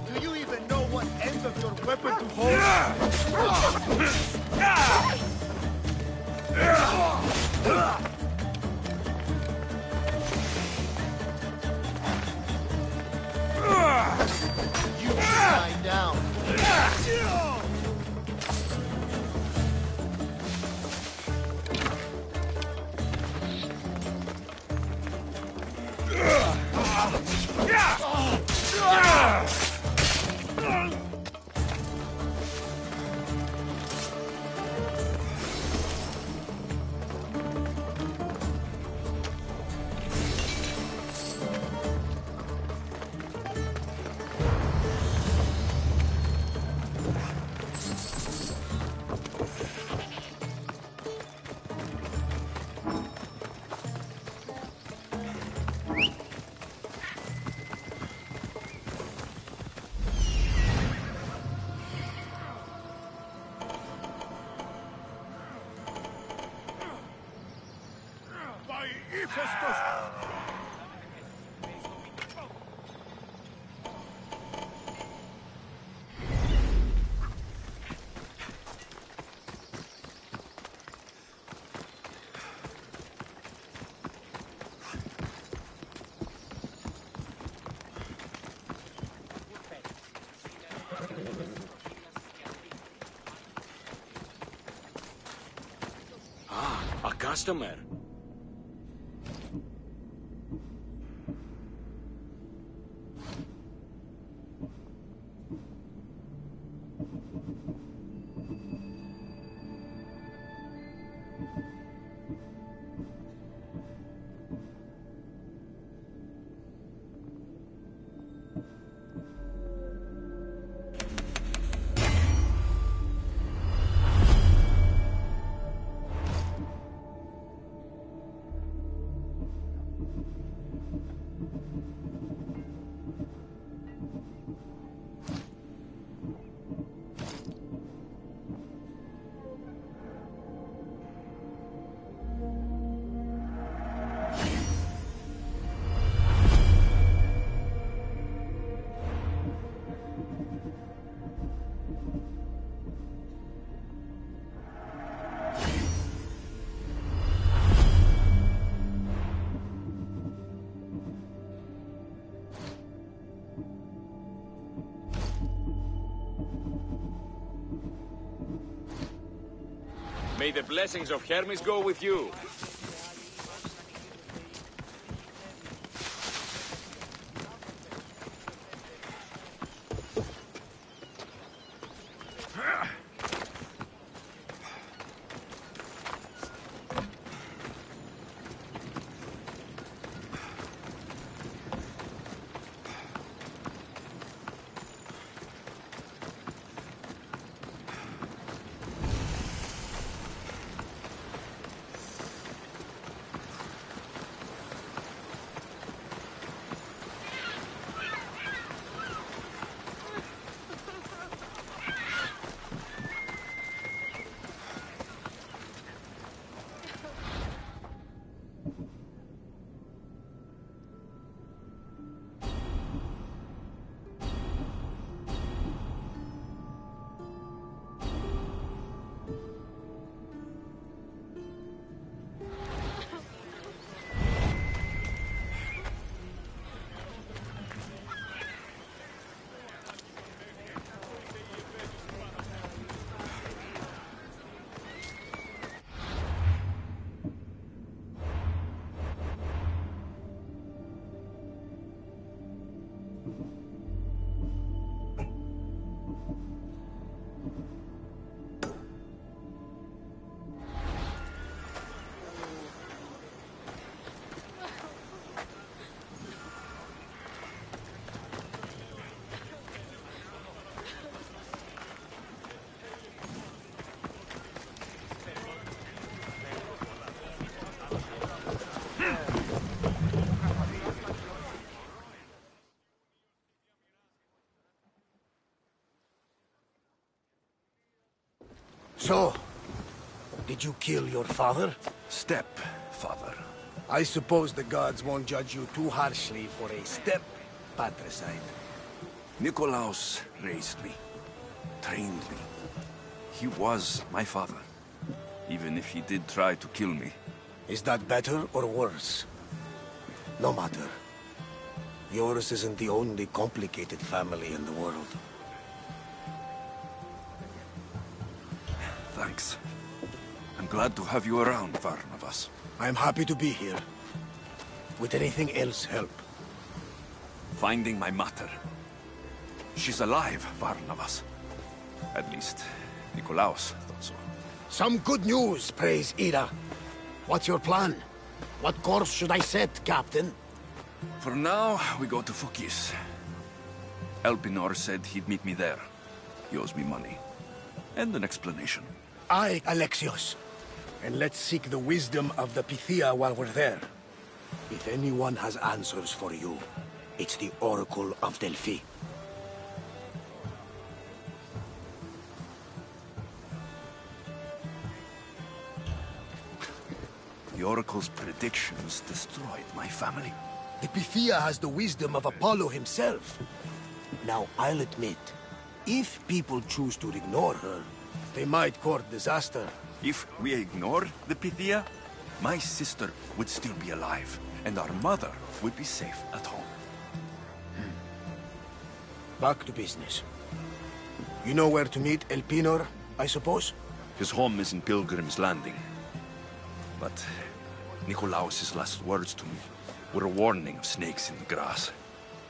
Do you even know what end of your weapon to hold? You should lie down. A customer. May the blessings of Hermes go with you. So, did you kill your father? Stepfather. I suppose the gods won't judge you too harshly for a patricide. Nikolaos raised me, trained me. He was my father, even if he did try to kill me. Is that better or worse? No matter. Yours isn't the only complicated family in the world. Thanks. I'm glad to have you around, Varnavas. I'm happy to be here. Would anything else help? Finding my mater. She's alive, Varnavas. At least, Nikolaos thought so. Some good news, praise Ira. What's your plan? What course should I set, Captain? For now, we go to Fokis. Elpinor said he'd meet me there. He owes me money. And an explanation. Aye, Alexios. And let's seek the wisdom of the Pythia while we're there. If anyone has answers for you, it's the Oracle of Delphi. The Oracle's predictions destroyed my family. The Pythia has the wisdom of Apollo himself. Now, I'll admit, if people choose to ignore her, they might court disaster. If we ignore the Pythia, my sister would still be alive, and our mother would be safe at home. Back to business. You know where to meet Elpinor, I suppose? His home is in Pilgrim's Landing. But Nikolaos's last words to me were a warning of snakes in the grass.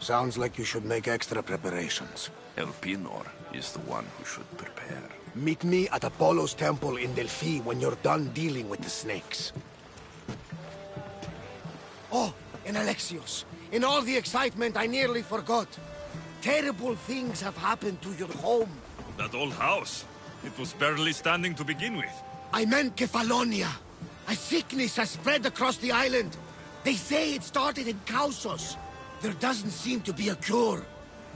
Sounds like you should make extra preparations. Elpinor is the one who should prepare. Meet me at Apollo's temple in Delphi when you're done dealing with the snakes. Oh, and Alexios, in all the excitement I nearly forgot. Terrible things have happened to your home. That old house. It was barely standing to begin with. I meant Kefalonia. A sickness has spread across the island. They say it started in Kausos. There doesn't seem to be a cure.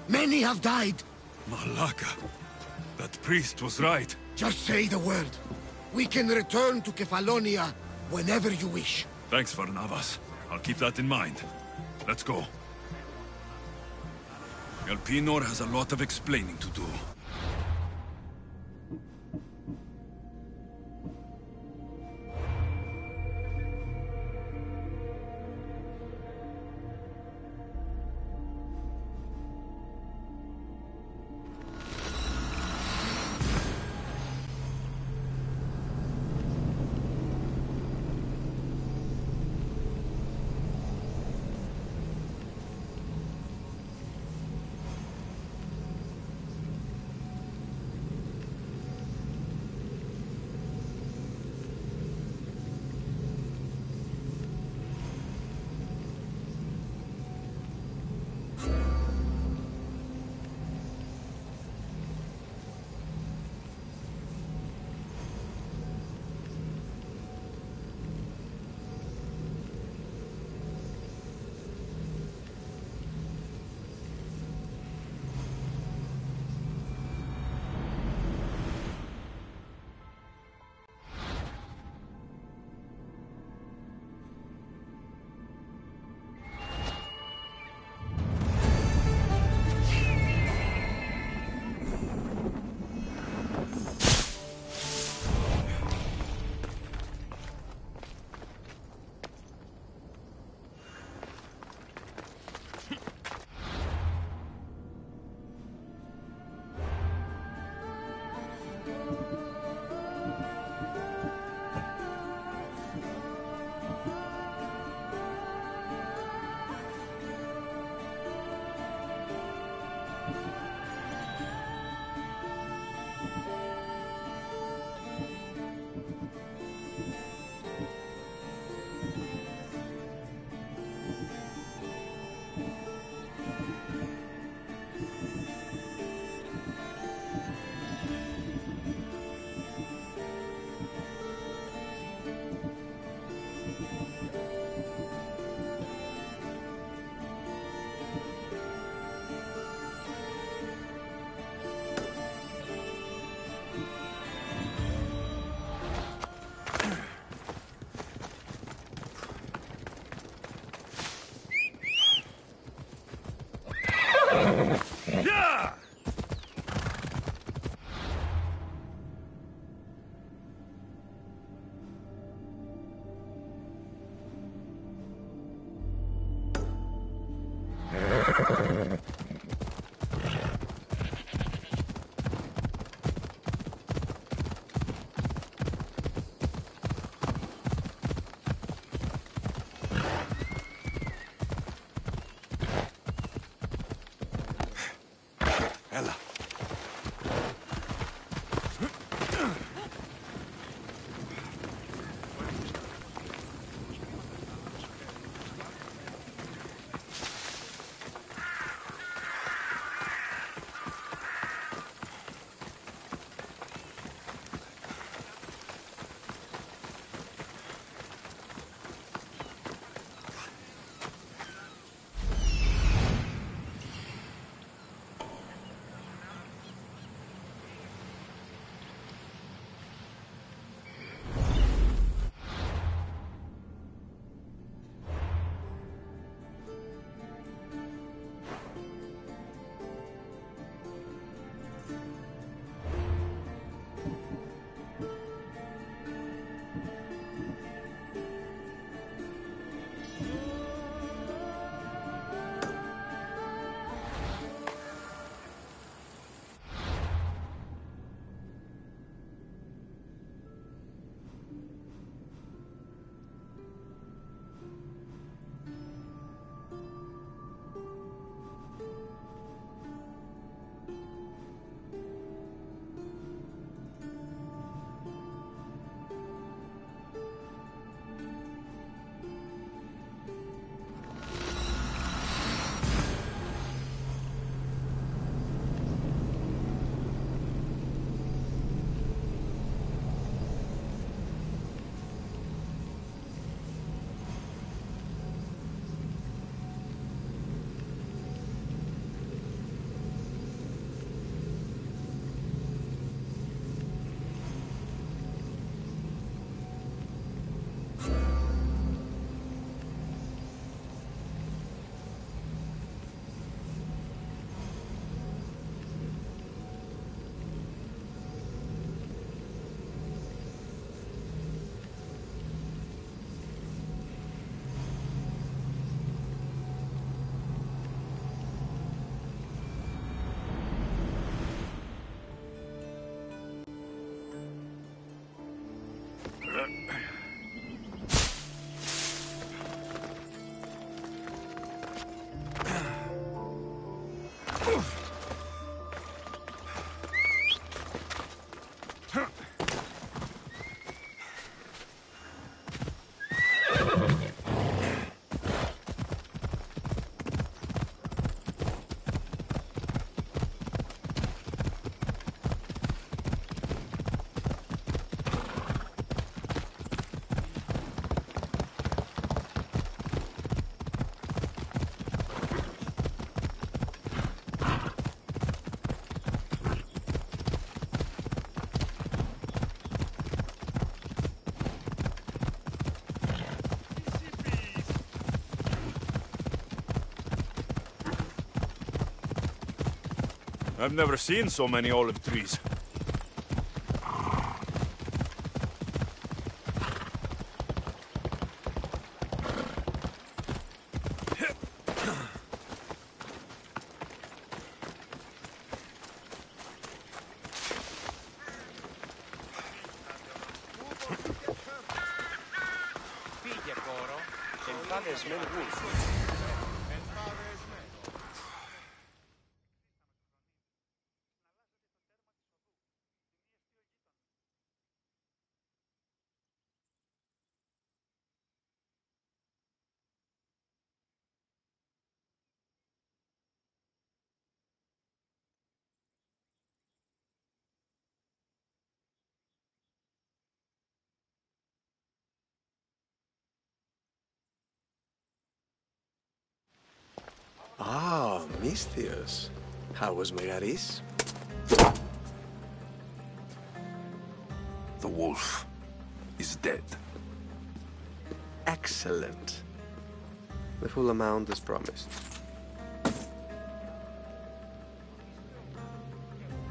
Many have died. Malaka. That priest was right. Just say the word. We can return to Kefalonia whenever you wish. Thanks, Varnavas. I'll keep that in mind. Let's go. Elpinor has a lot of explaining to do. I've never seen so many olive trees. Ah, Misthios. How was Megaris? The wolf is dead. Excellent. The full amount as promised.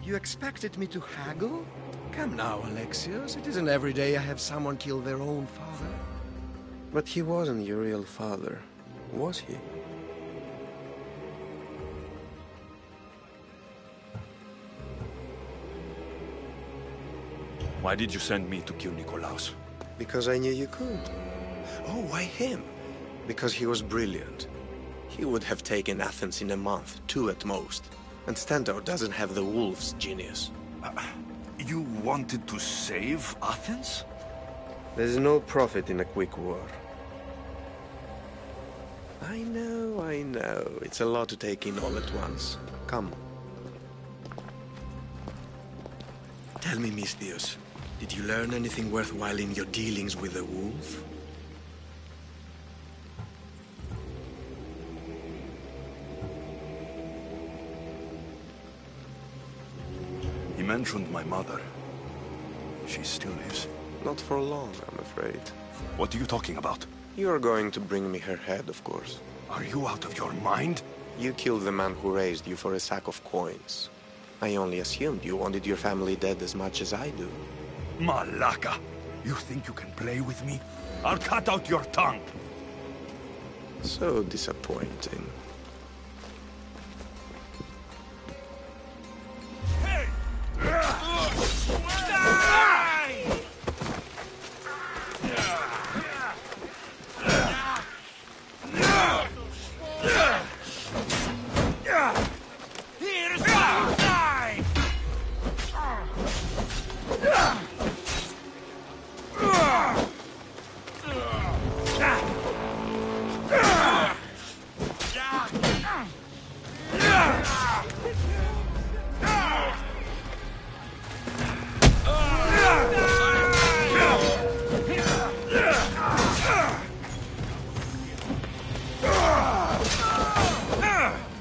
You expected me to haggle? Come now, Alexios. It isn't every day I have someone kill their own father. But he wasn't your real father, was he? Why did you send me to kill Nikolaos? Because I knew you could. Oh, why him? Because he was brilliant. He would have taken Athens in a month, 2 at most. And Stentor doesn't have the wolf's genius. You wanted to save Athens? There's no profit in a quick war. I know. It's a lot to take in all at once. Come. Tell me, Misthios, did you learn anything worthwhile in your dealings with the wolf? He mentioned my mother. She still lives. Not for long, I'm afraid. What are you talking about? You're going to bring me her head, of course. Are you out of your mind? You killed the man who raised you for a sack of coins. I only assumed you wanted your family dead as much as I do. Malaka! You think you can play with me? I'll cut out your tongue! So disappointing. Hey!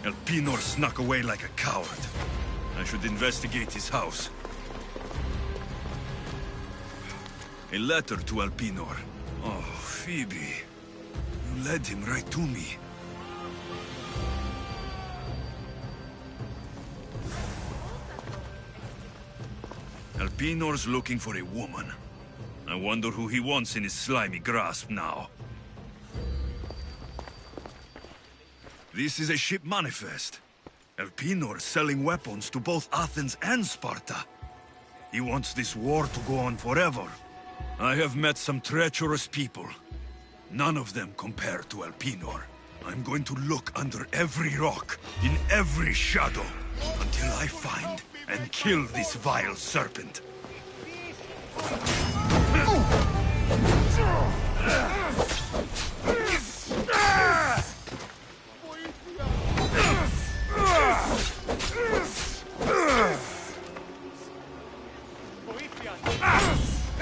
Elpinor snuck away like a coward. I should investigate his house. A letter to Elpinor. Oh, Phoebe. You led him right to me. Elpinor's looking for a woman. I wonder who he wants in his slimy grasp now. This is a ship manifest. Elpinor selling weapons to both Athens and Sparta. He wants this war to go on forever. I have met some treacherous people. None of them compare to Elpinor. I'm going to look under every rock, in every shadow, until I find and kill this vile serpent.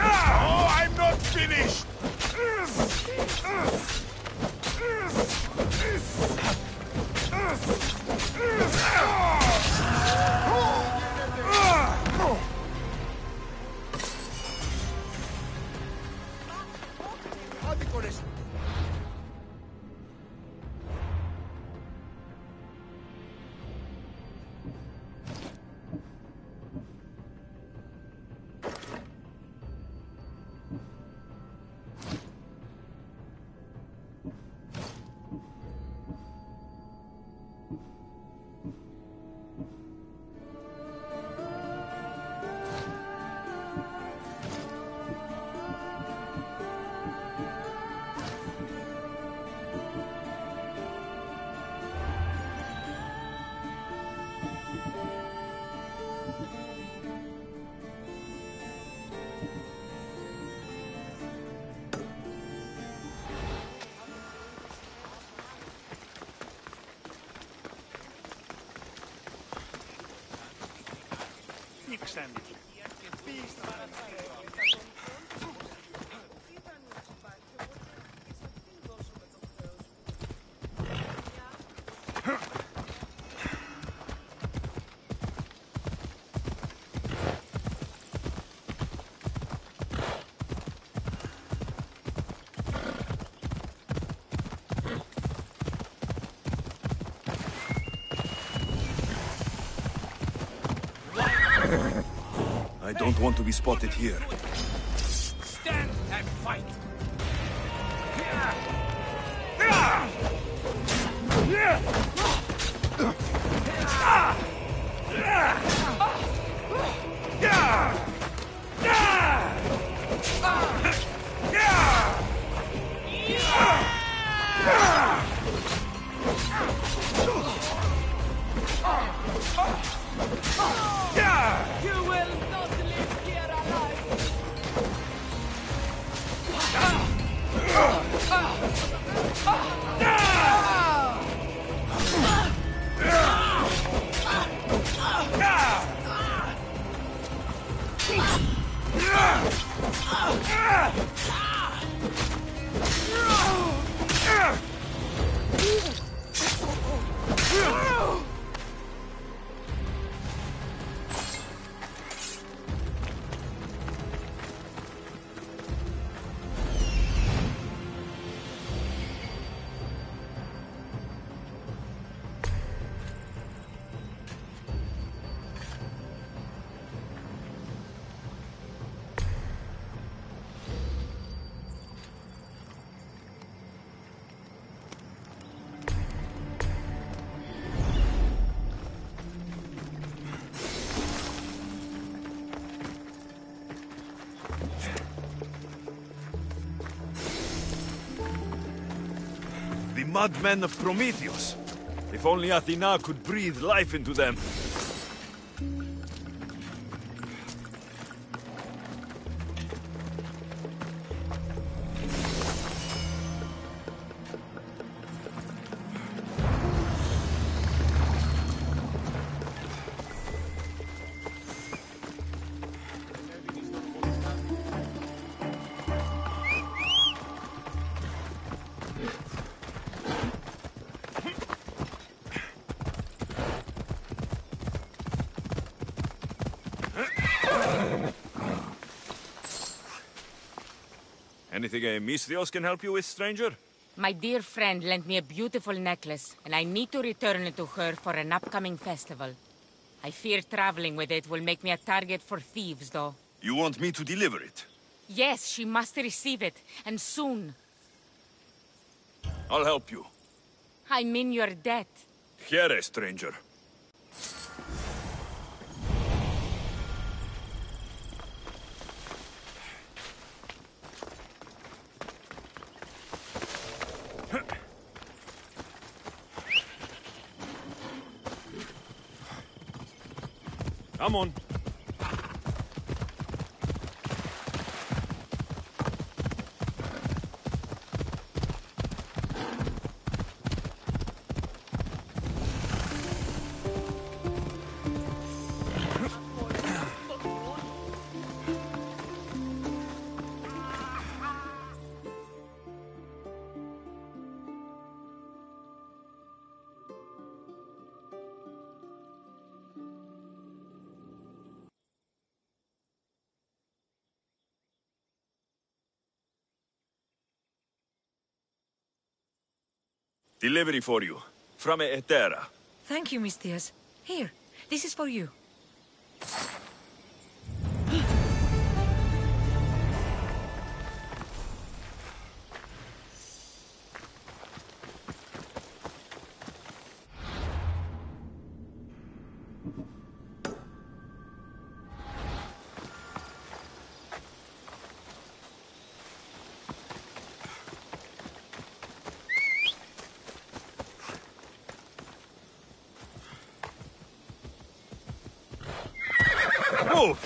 Oh, I'm not finished! I don't want to be spotted here. Stand and fight! You will not live here alive! The mudmen of Prometheus. If only Athena could breathe life into them. Anything Misthios can help you with, stranger? My dear friend lent me a beautiful necklace, and I need to return it to her for an upcoming festival. I fear traveling with it will make me a target for thieves, though. You want me to deliver it? Yes, she must receive it, and soon. I'll help you. I'm in your debt. Here, stranger. Come on. Delivery for you. From Etera. Thank you, Mistias. Here, this is for you. Move!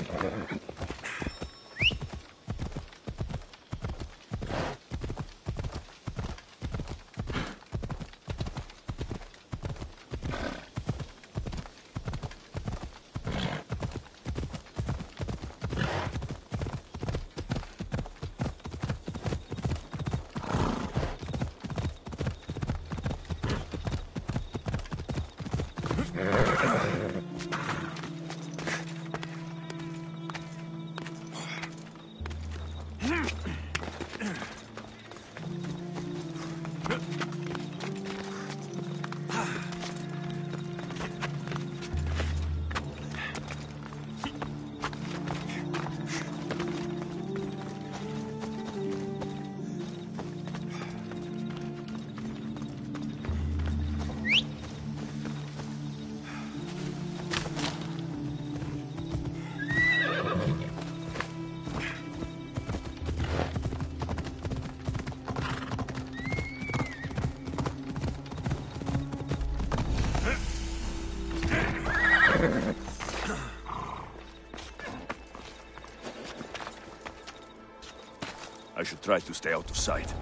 I should try to stay out of sight.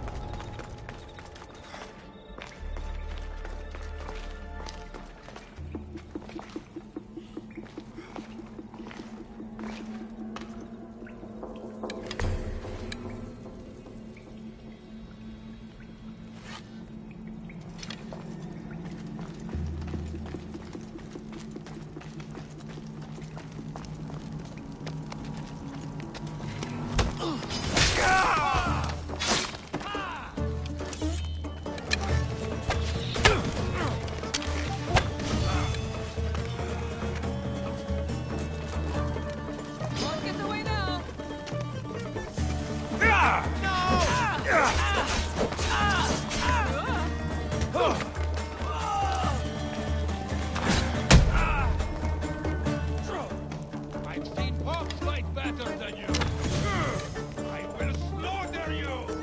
I've seen Hawks fight better than you. I will slaughter you.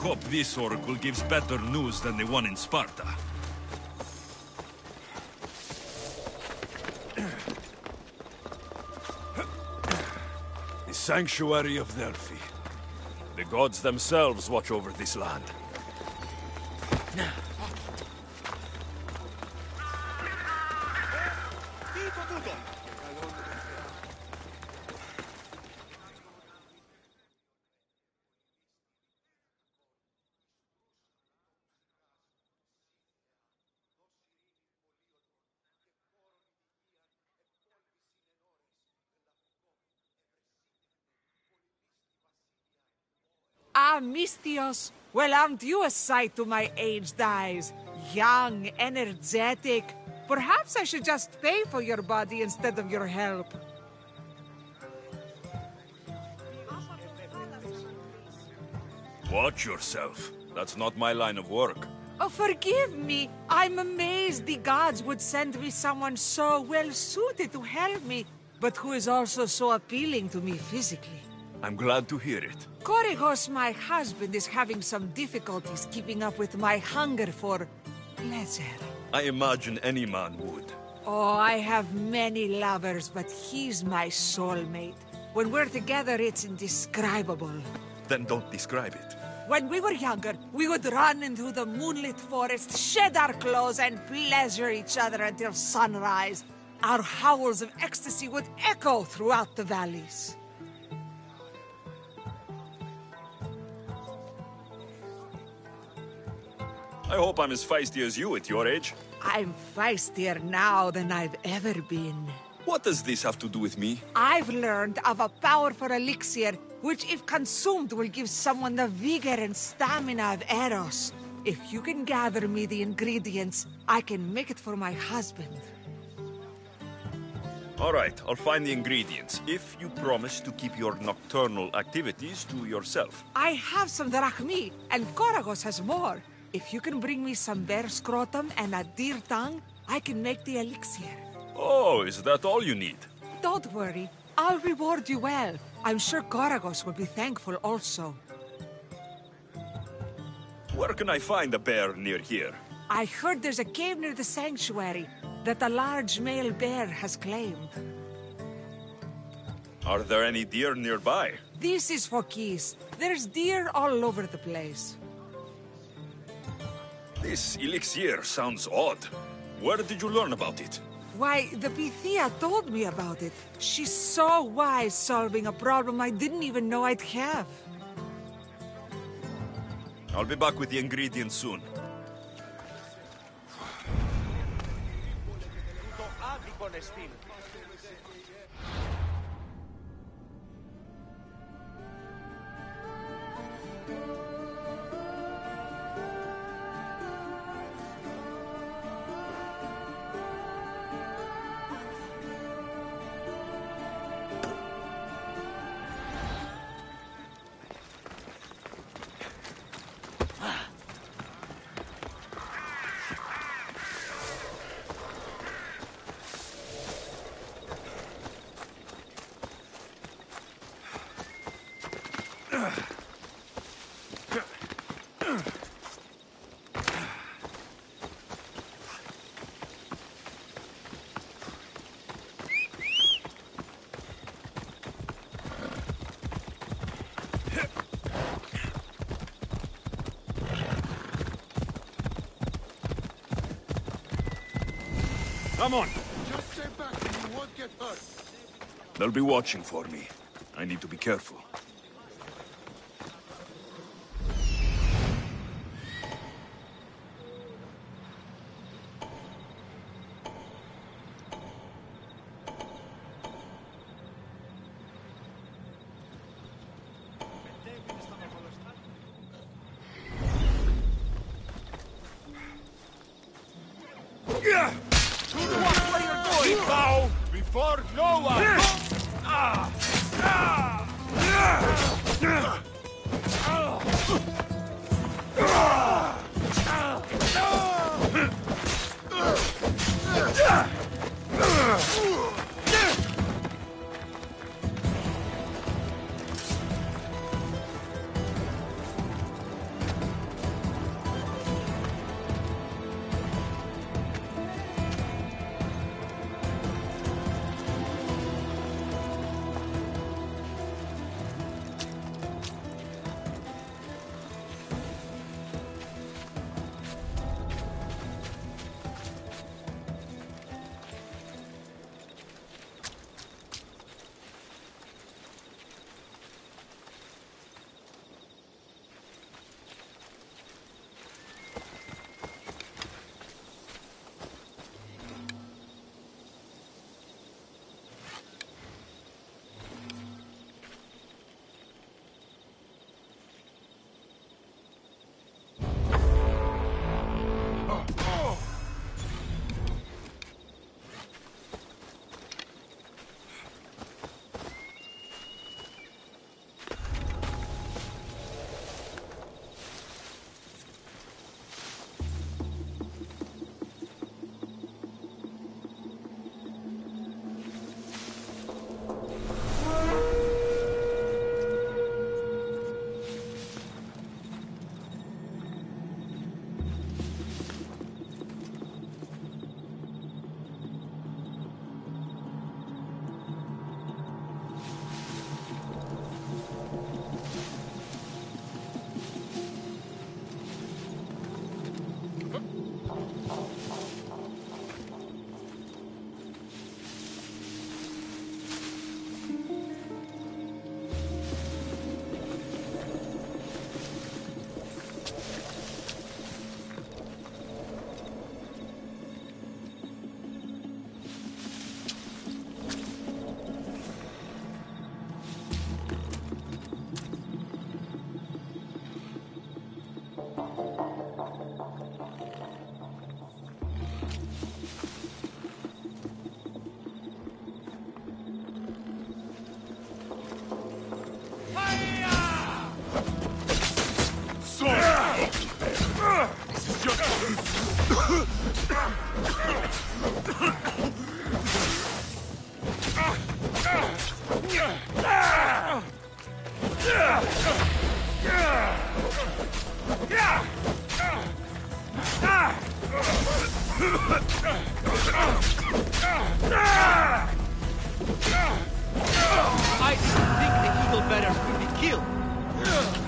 hope this oracle gives better news than the one in Sparta. The sanctuary of Delphi. The gods themselves watch over this land. Ah, Mystios! Well, aren't you a sight to my aged eyes? Young, energetic. Perhaps I should just pay for your body instead of your help. Watch yourself. That's not my line of work. Oh, forgive me. I'm amazed the gods would send me someone so well-suited to help me, but who is also so appealing to me physically. I'm glad to hear it. Korygos, my husband, is having some difficulties keeping up with my hunger for pleasure. I imagine any man would. Oh, I have many lovers, but he's my soulmate. When we're together, it's indescribable. Then don't describe it. When we were younger, we would run into the moonlit forest, shed our clothes, and pleasure each other until sunrise. Our howls of ecstasy would echo throughout the valleys. I hope I'm as feisty as you at your age. I'm feistier now than I've ever been. What does this have to do with me? I've learned of a powerful elixir, which if consumed will give someone the vigor and stamina of Eros. If you can gather me the ingredients, I can make it for my husband. All right, I'll find the ingredients, if you promise to keep your nocturnal activities to yourself. I have some drachmi, and Korygos has more. If you can bring me some bear scrotum and a deer tongue, I can make the elixir. Oh, is that all you need? Don't worry. I'll reward you well. I'm sure Korygos will be thankful also. Where can I find a bear near here? I heard there's a cave near the sanctuary that a large male bear has claimed. Are there any deer nearby? This is Phokis. There's deer all over the place. This elixir sounds odd. Where did you learn about it? Why, the Pythia told me about it. She's so wise solving a problem I didn't even know I'd have. I'll be back with the ingredients soon. Come on! Just stay back and you won't get hurt. They'll be watching for me. I need to be careful. Bow before no one! I didn't think the eagle bearers could be killed.